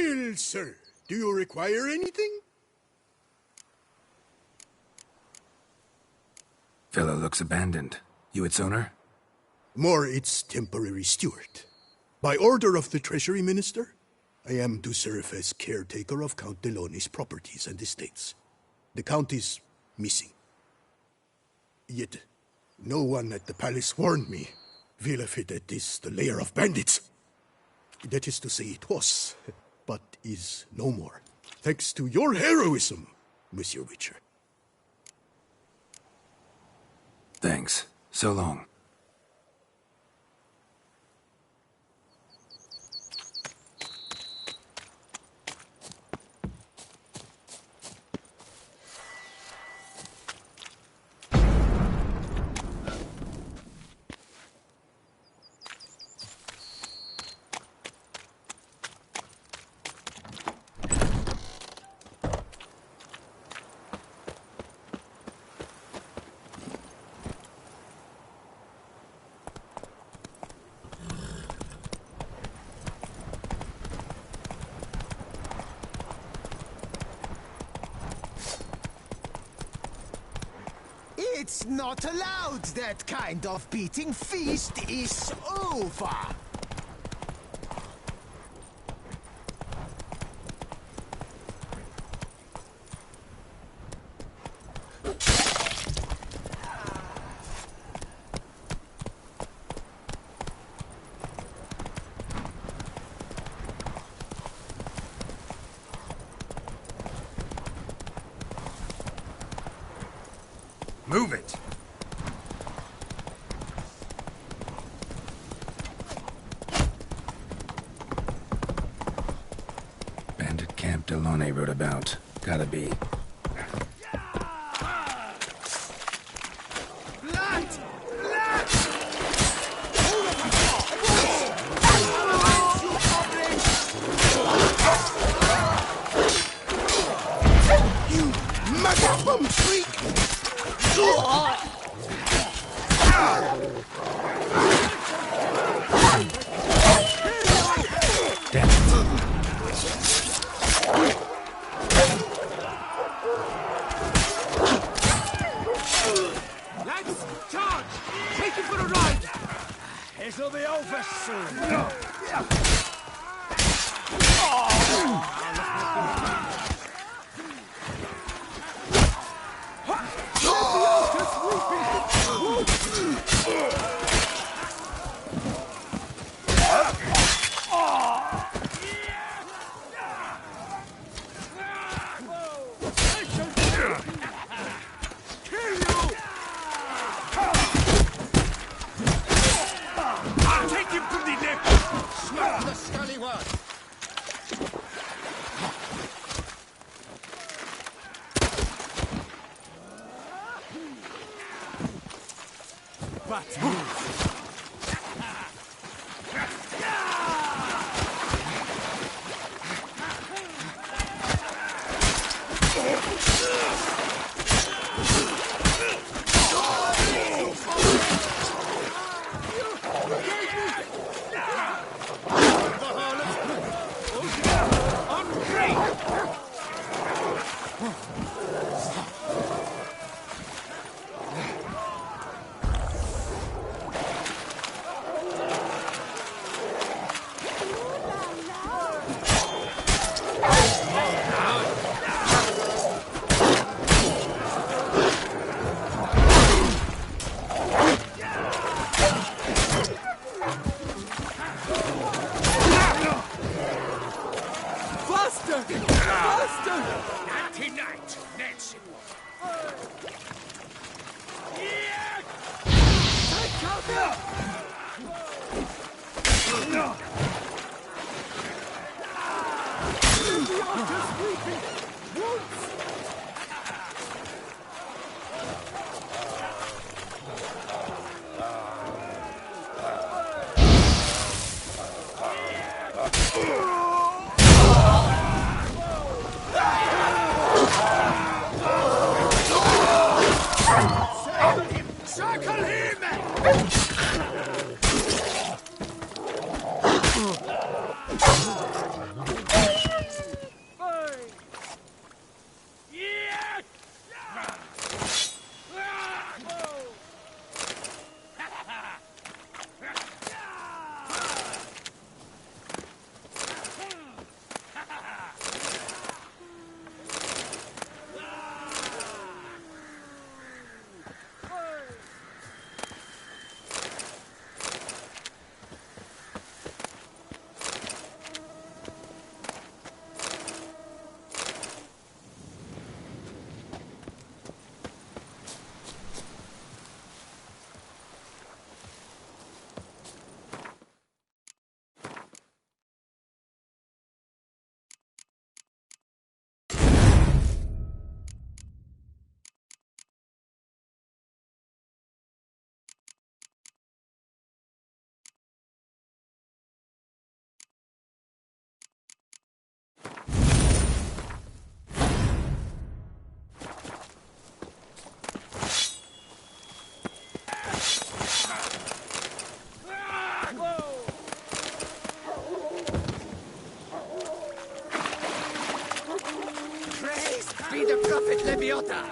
Well, sir, do you require anything? Villa looks abandoned. You its owner? More its temporary steward. By order of the Treasury Minister, I am to serve as caretaker of Count Deloni's properties and estates. The Count is missing. Yet, no one at the palace warned me. Villa Fidet is the lair of bandits. That is to say, it was, but is no more. Thanks to your heroism, Monsieur Witcher. Thanks. So long. It's not allowed. That kind of beating feast is over. Move it! Bandit camp Delone wrote about. Gotta be. You magabum freak! Lads, charge! Take it for a ride! This'll be over soon. I'll take him to the neck! Smack the scallywag! But move. Anti-night, Nancy. Circle him! Prophet Leviota!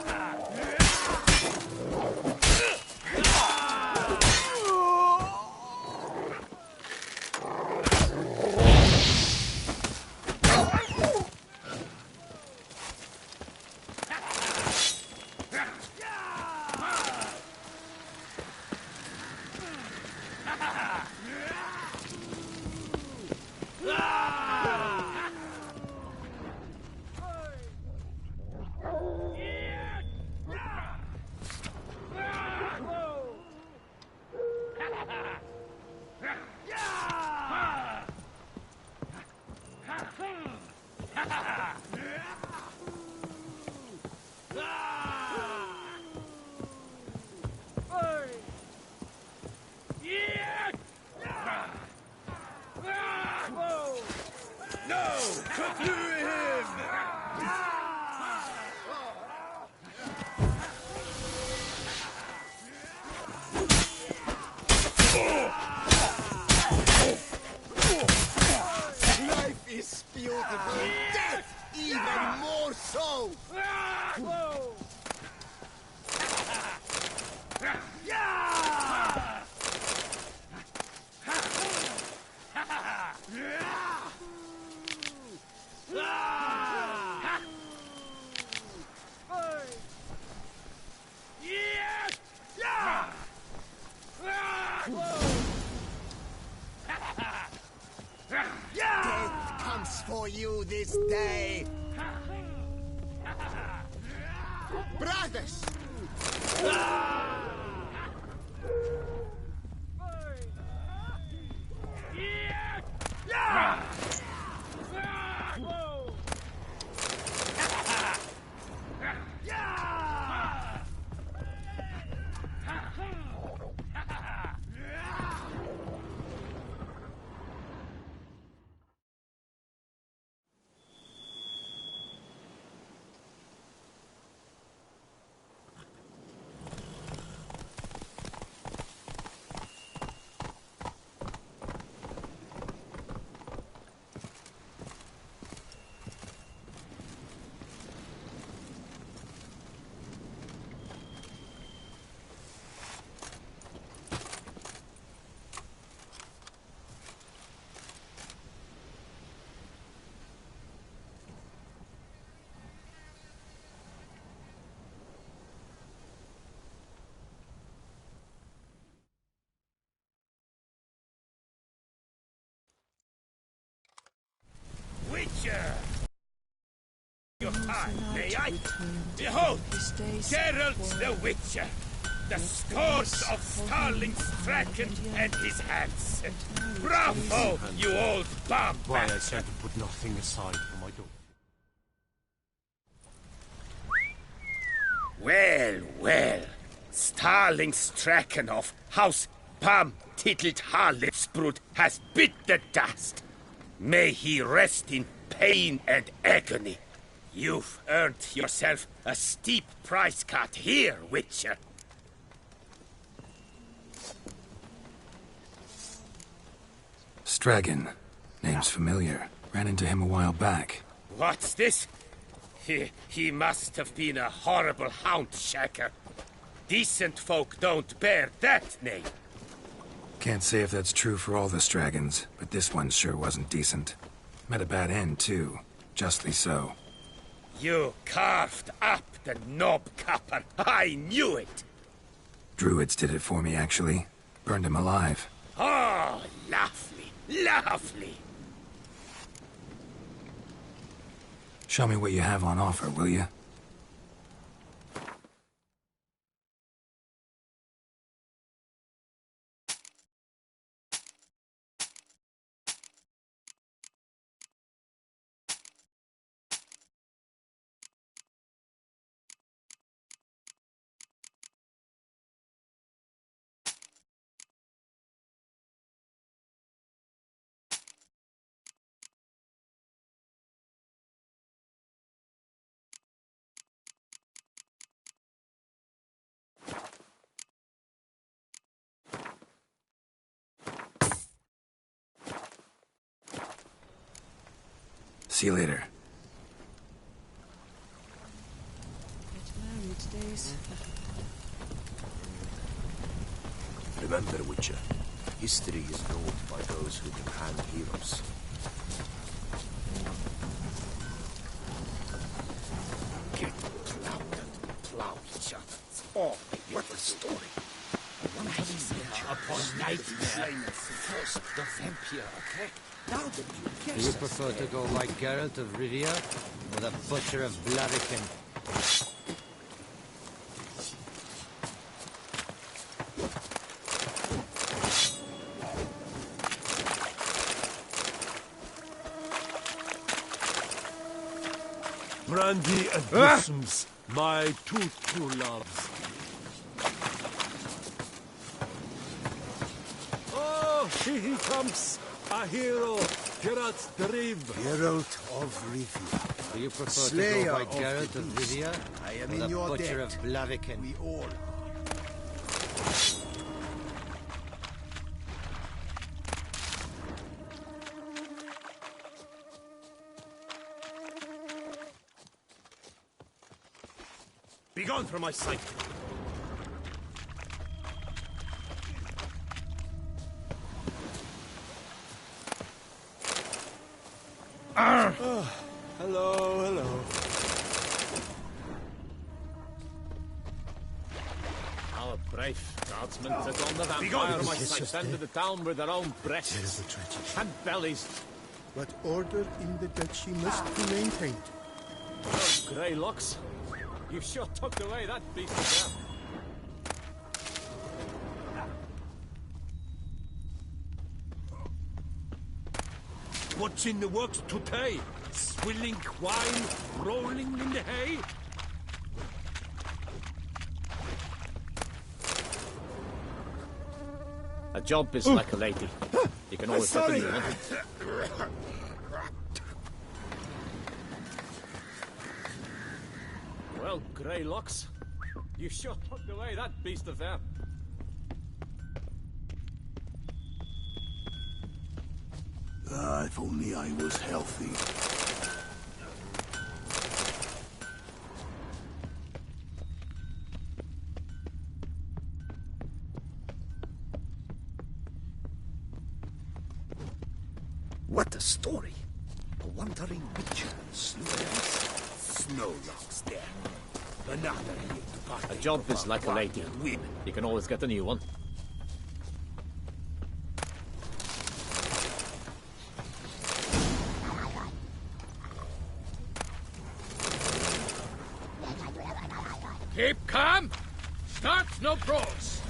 Life is beautiful. Death even more so. Death comes for you this day. Brothers! Witcher! Your time, may I? Behold! Geralt the Witcher! The scourge of Starling Strachan and his hands! Bravo, you old bum! Why I said to put nothing aside for my daughter. Well, well. Starling Strachan of House Pam Tittelt Harlitsbrut has bit the dust. May he rest in pain and agony. You've earned yourself a steep price cut here, Witcher. Stragan. Name's familiar. Ran into him a while back. What's this? He must have been a horrible hound shaker. Decent folk don't bear that name. Can't say if that's true for all the Stragons, but this one sure wasn't decent. Met a bad end, too. Justly so. You carved up the knob-capper. I knew it. Druids did it for me, actually. Burned him alive. Oh, lovely, lovely. Show me what you have on offer, will you? See you later. Remember, Witcher, history is known by those who can hang heroes. Get plowed and plow each other. Oh, what a story. Upon nightmare. First the vampire attack. Now the new Do you prefer to go like Geralt of Rivia or the Butcher of Blaviken? Brandy and blossoms, my two true loves. Oh, here he comes, a hero, Geralt the Riv. Geralt of Rivia. Do you prefer Slayer to go by of Geralt the of beast. Rivia I am or in the your Butcher debt. of Blaviken? We all are. Begone from my sight. Oh, hello. Our brave guardsmen took on the Begone vampire from my might sight. enter the town with their own breasts and bellies. But order in the duchy must be maintained. Oh, grey locks. You sure tucked away that beast of death. What's in the works today? Swilling wine, rolling in the hay? A job is like a lady. You can always get a new one. Well, grey locks. You sure tucked away that beast of air. If only I was healthy. What a story! A wandering witcher slew Snowlocks there. Another here to partake A job of is our like a lady. guardian women. You can always get a new one. Keep calm. Start no brawls.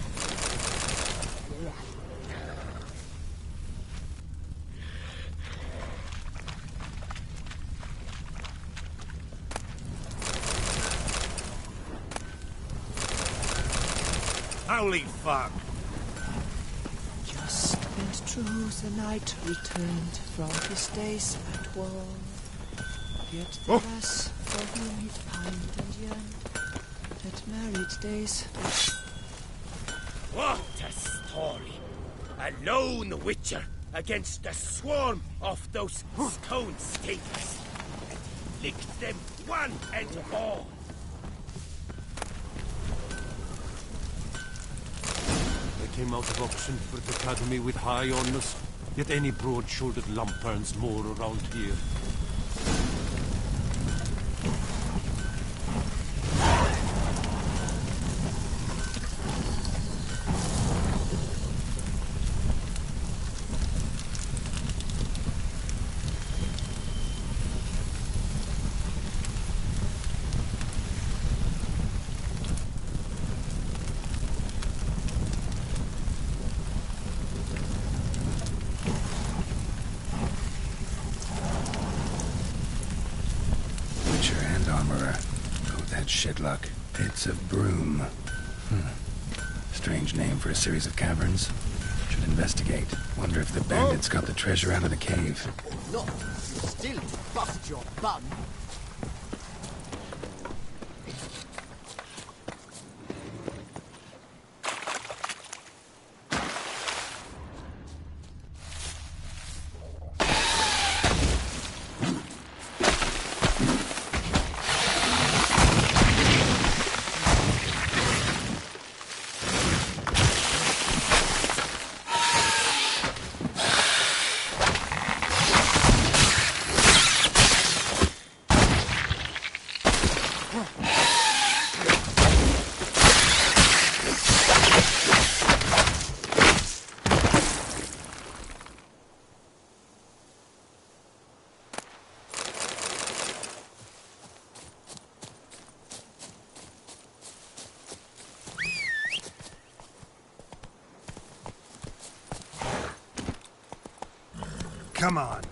Holy fuck! Just went through the night, returned from his days at war. Yet the lass for whom he pined and yearned had married days. What a story! A lone witcher against a swarm of those stone stinkers. And he licked them one and all. I came out of Oxenford Academy with high honours, yet any broad-shouldered lump earns more around here. Shitluck. Pits of Broom. Strange name for a series of caverns. Should investigate. Wonder if the bandits got the treasure out of the cave. Not if you still bust your bum. Come on.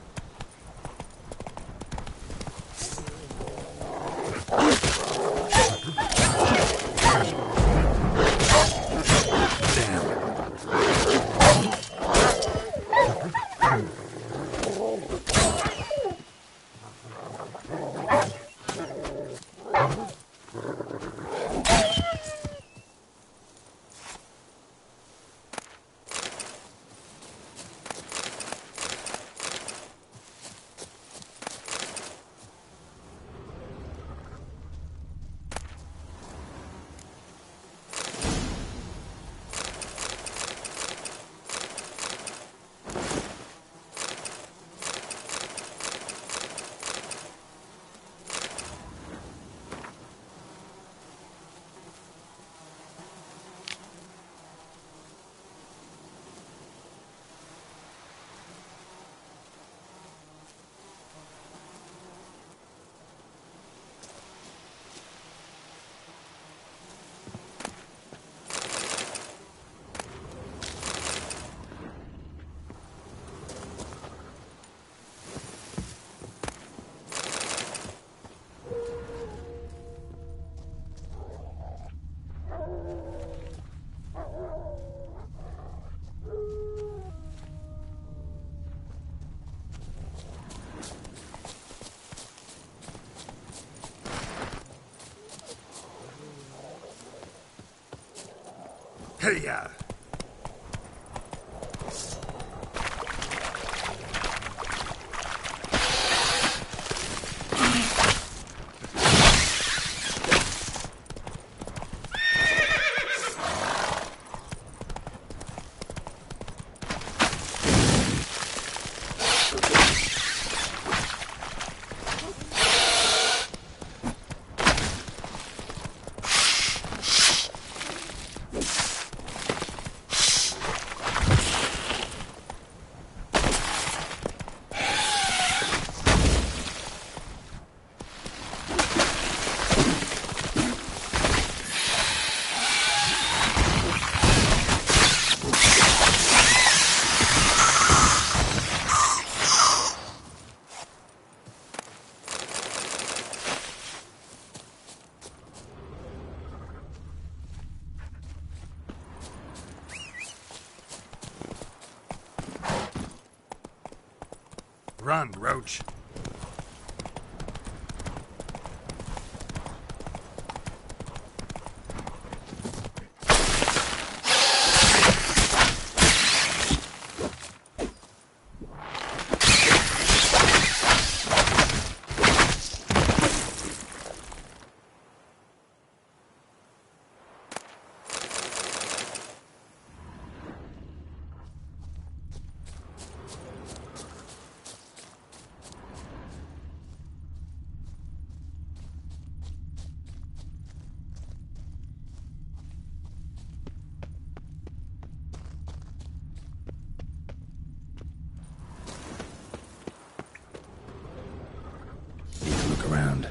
Hey-ya! Run, Roach. Around.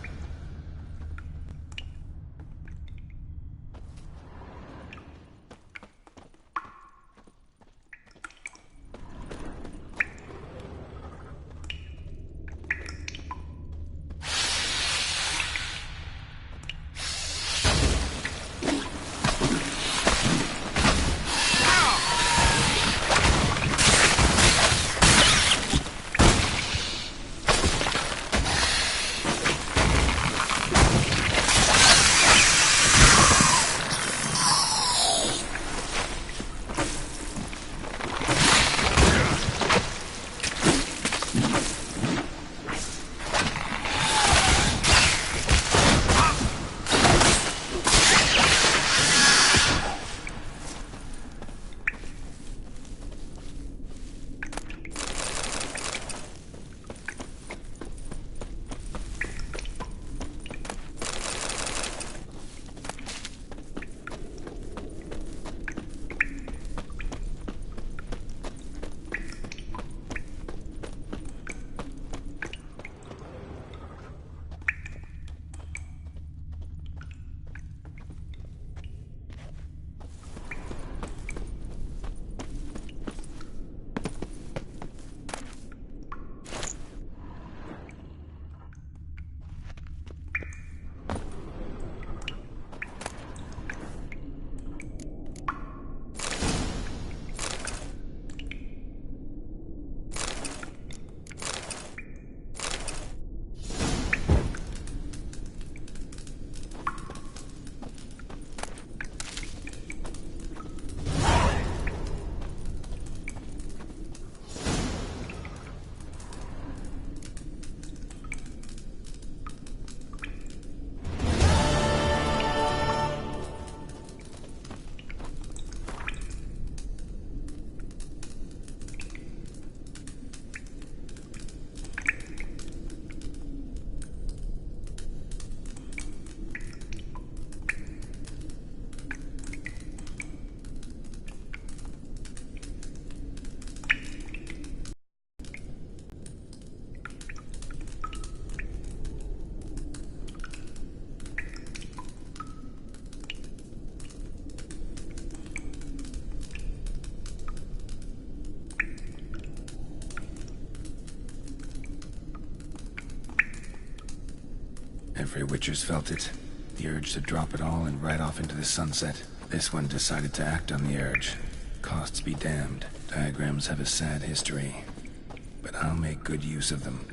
Every Witcher's felt it. The urge to drop it all and ride off into the sunset. This one decided to act on the urge. Costs be damned. Diagrams have a sad history. But I'll make good use of them.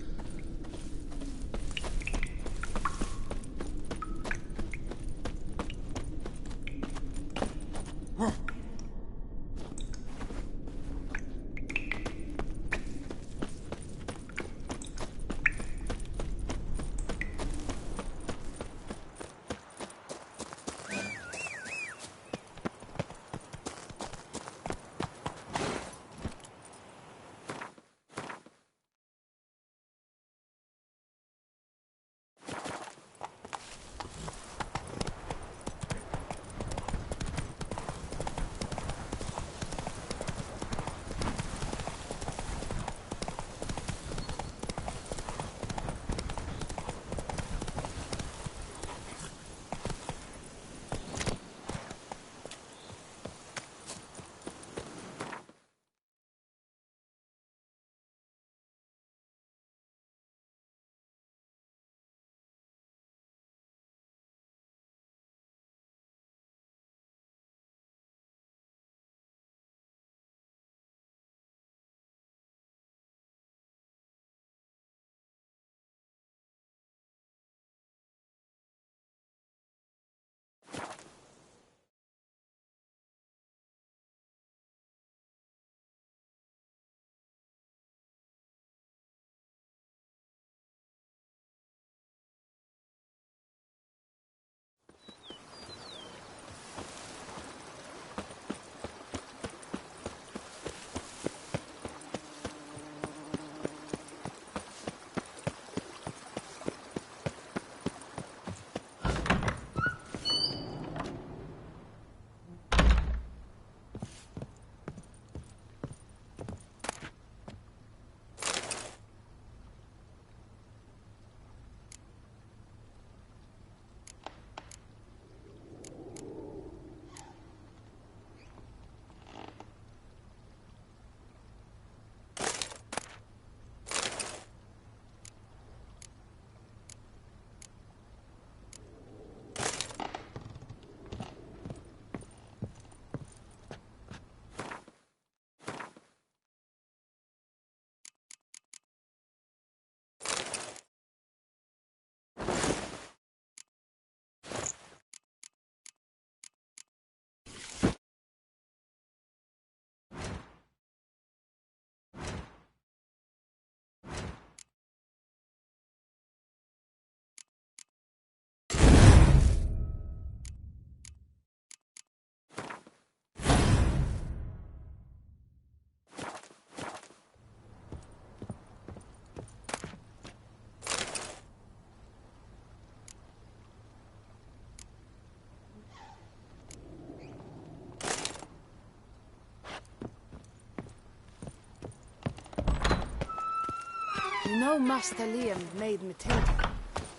You know Master Liam made Matilda.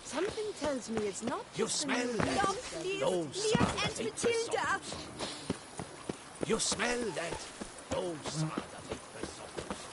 Something tells me it's not You just smell a that? No, Those Liam are and the Matilda! You smell that? Those are the vapor souls.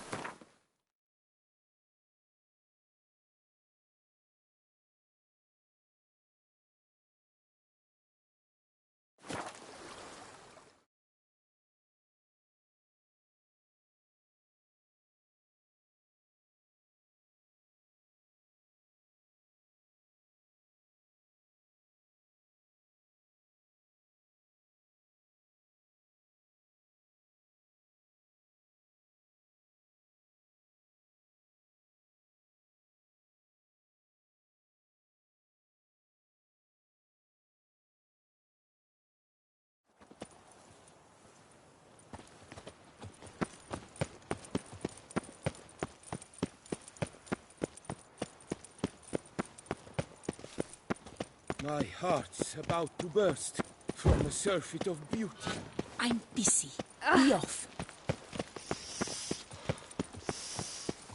My heart's about to burst from a surfeit of beauty. I'm busy. Be off.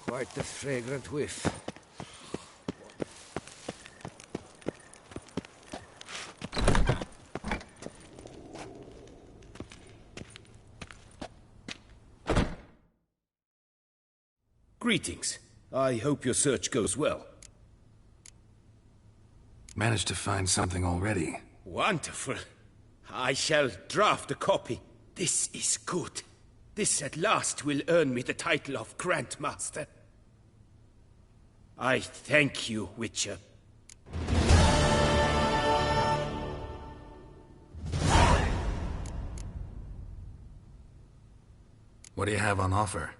Quite the fragrant whiff. Greetings. I hope your search goes well. Managed to find something already. Wonderful. I shall draft a copy. This is good. This at last will earn me the title of Grandmaster. I thank you, Witcher. What do you have on offer?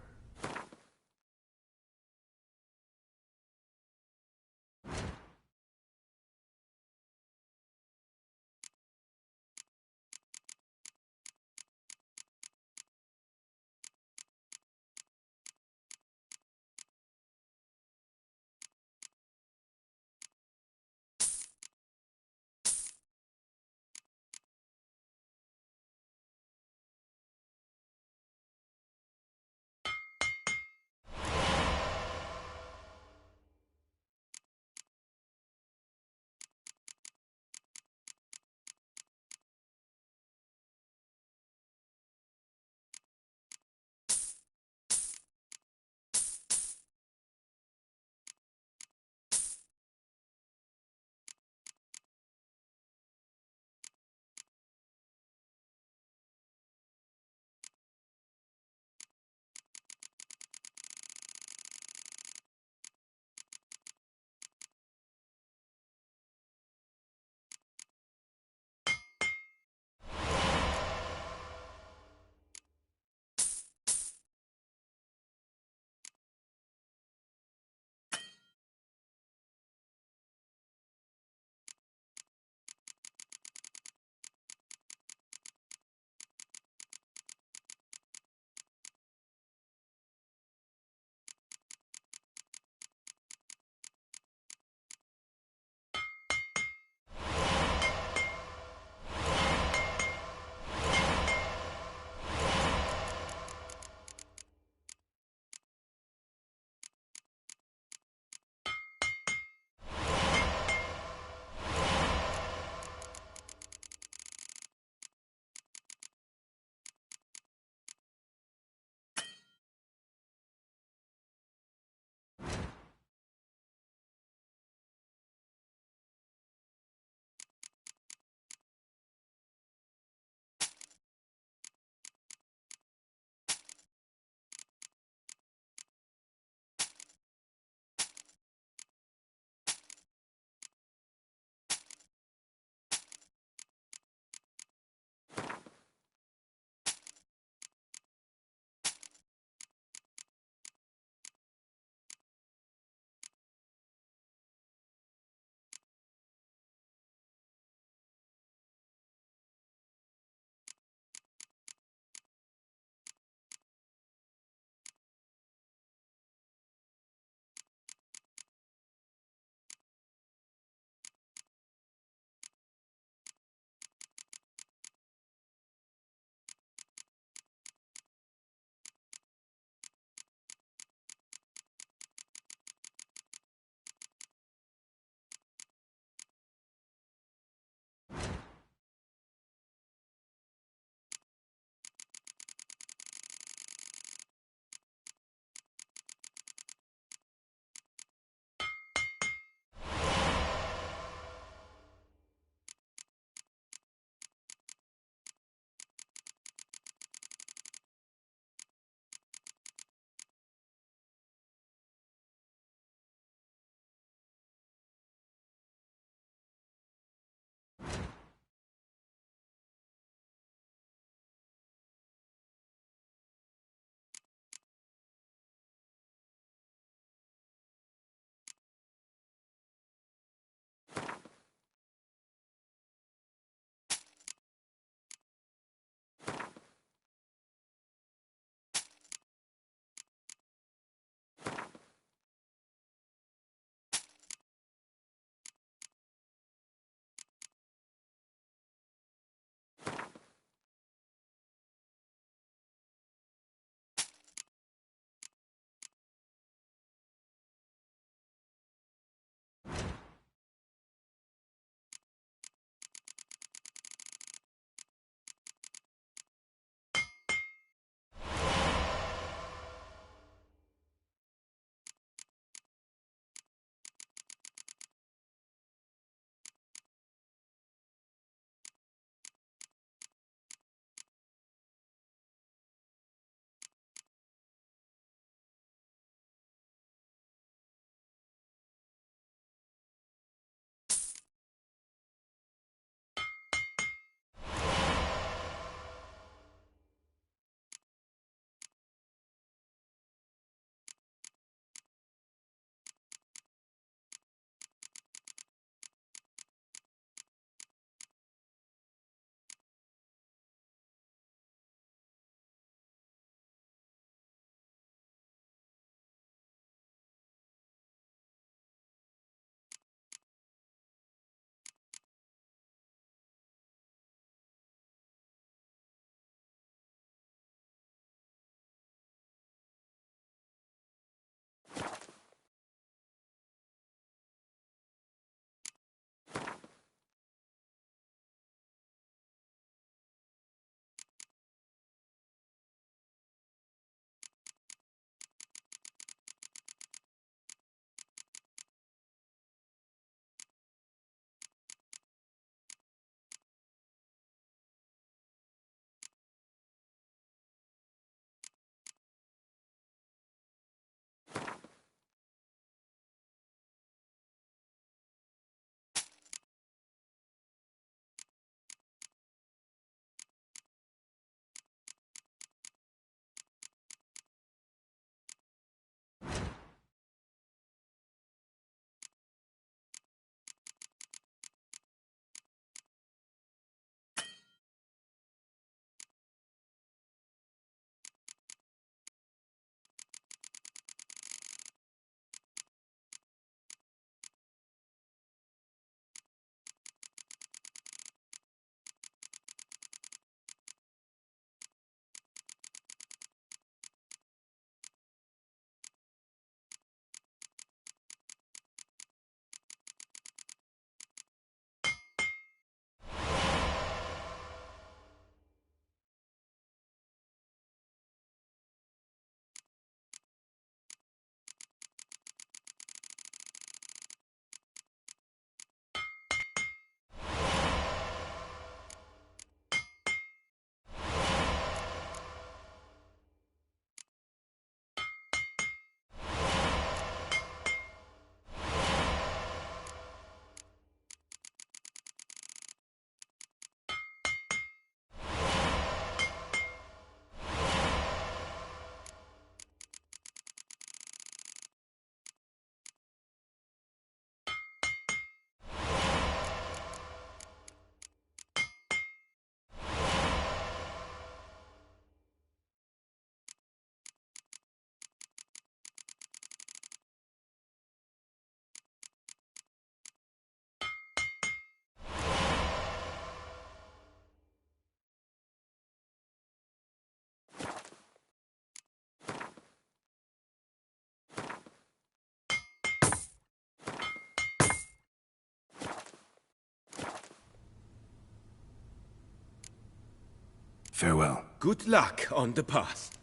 Farewell. Good luck on the path.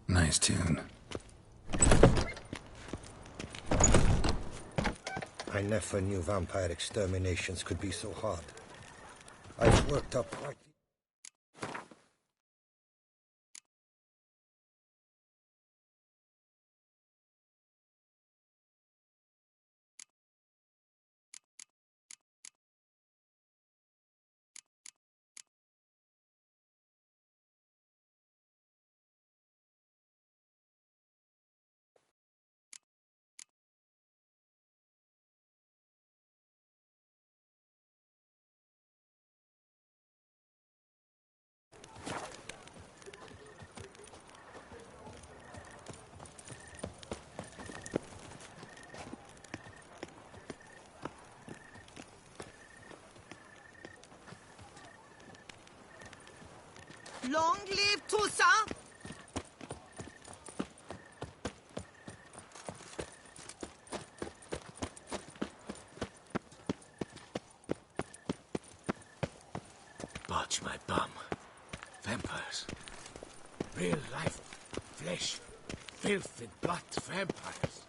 Nice tune. I never knew vampire exterminations could be so hard. I've worked up quite... Long live Toussaint! Budge my bum. Vampires. Real life. Flesh. Filthy blood vampires.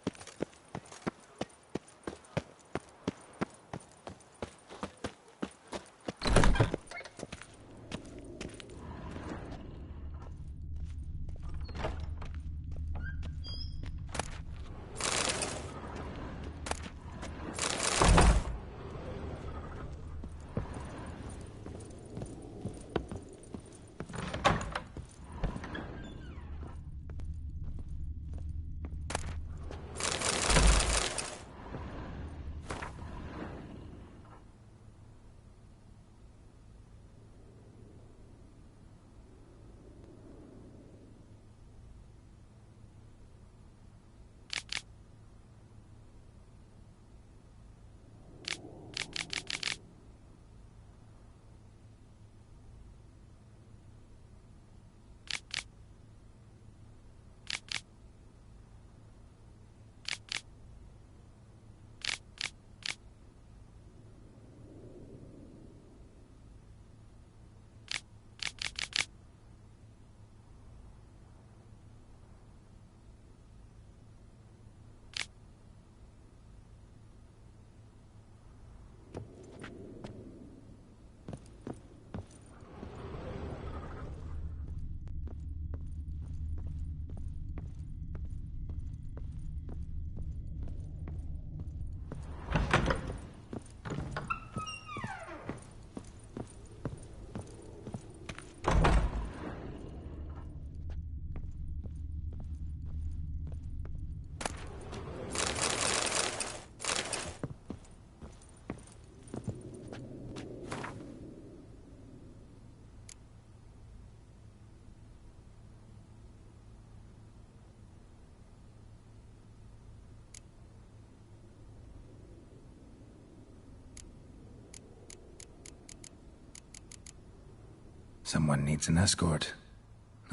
Someone needs an escort.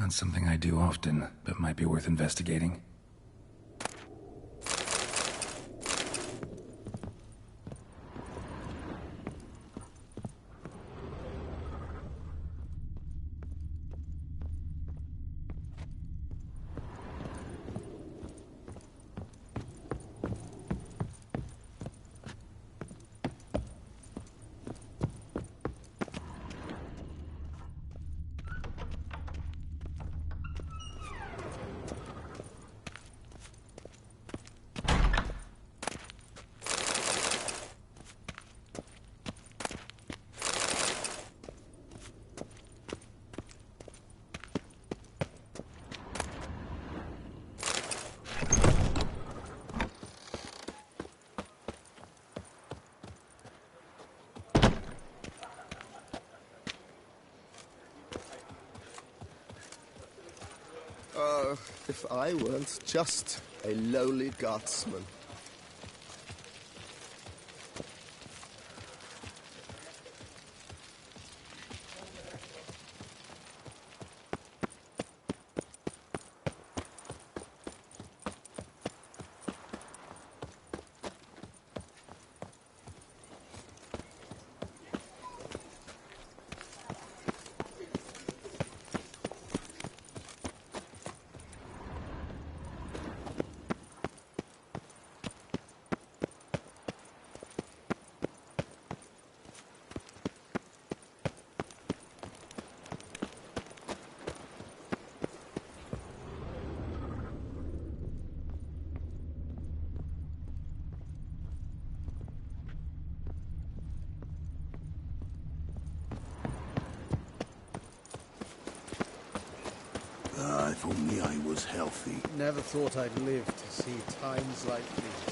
Not something I do often, but might be worth investigating. If I weren't just a lowly guardsman. If only I was healthy. Never thought I'd live to see times like these.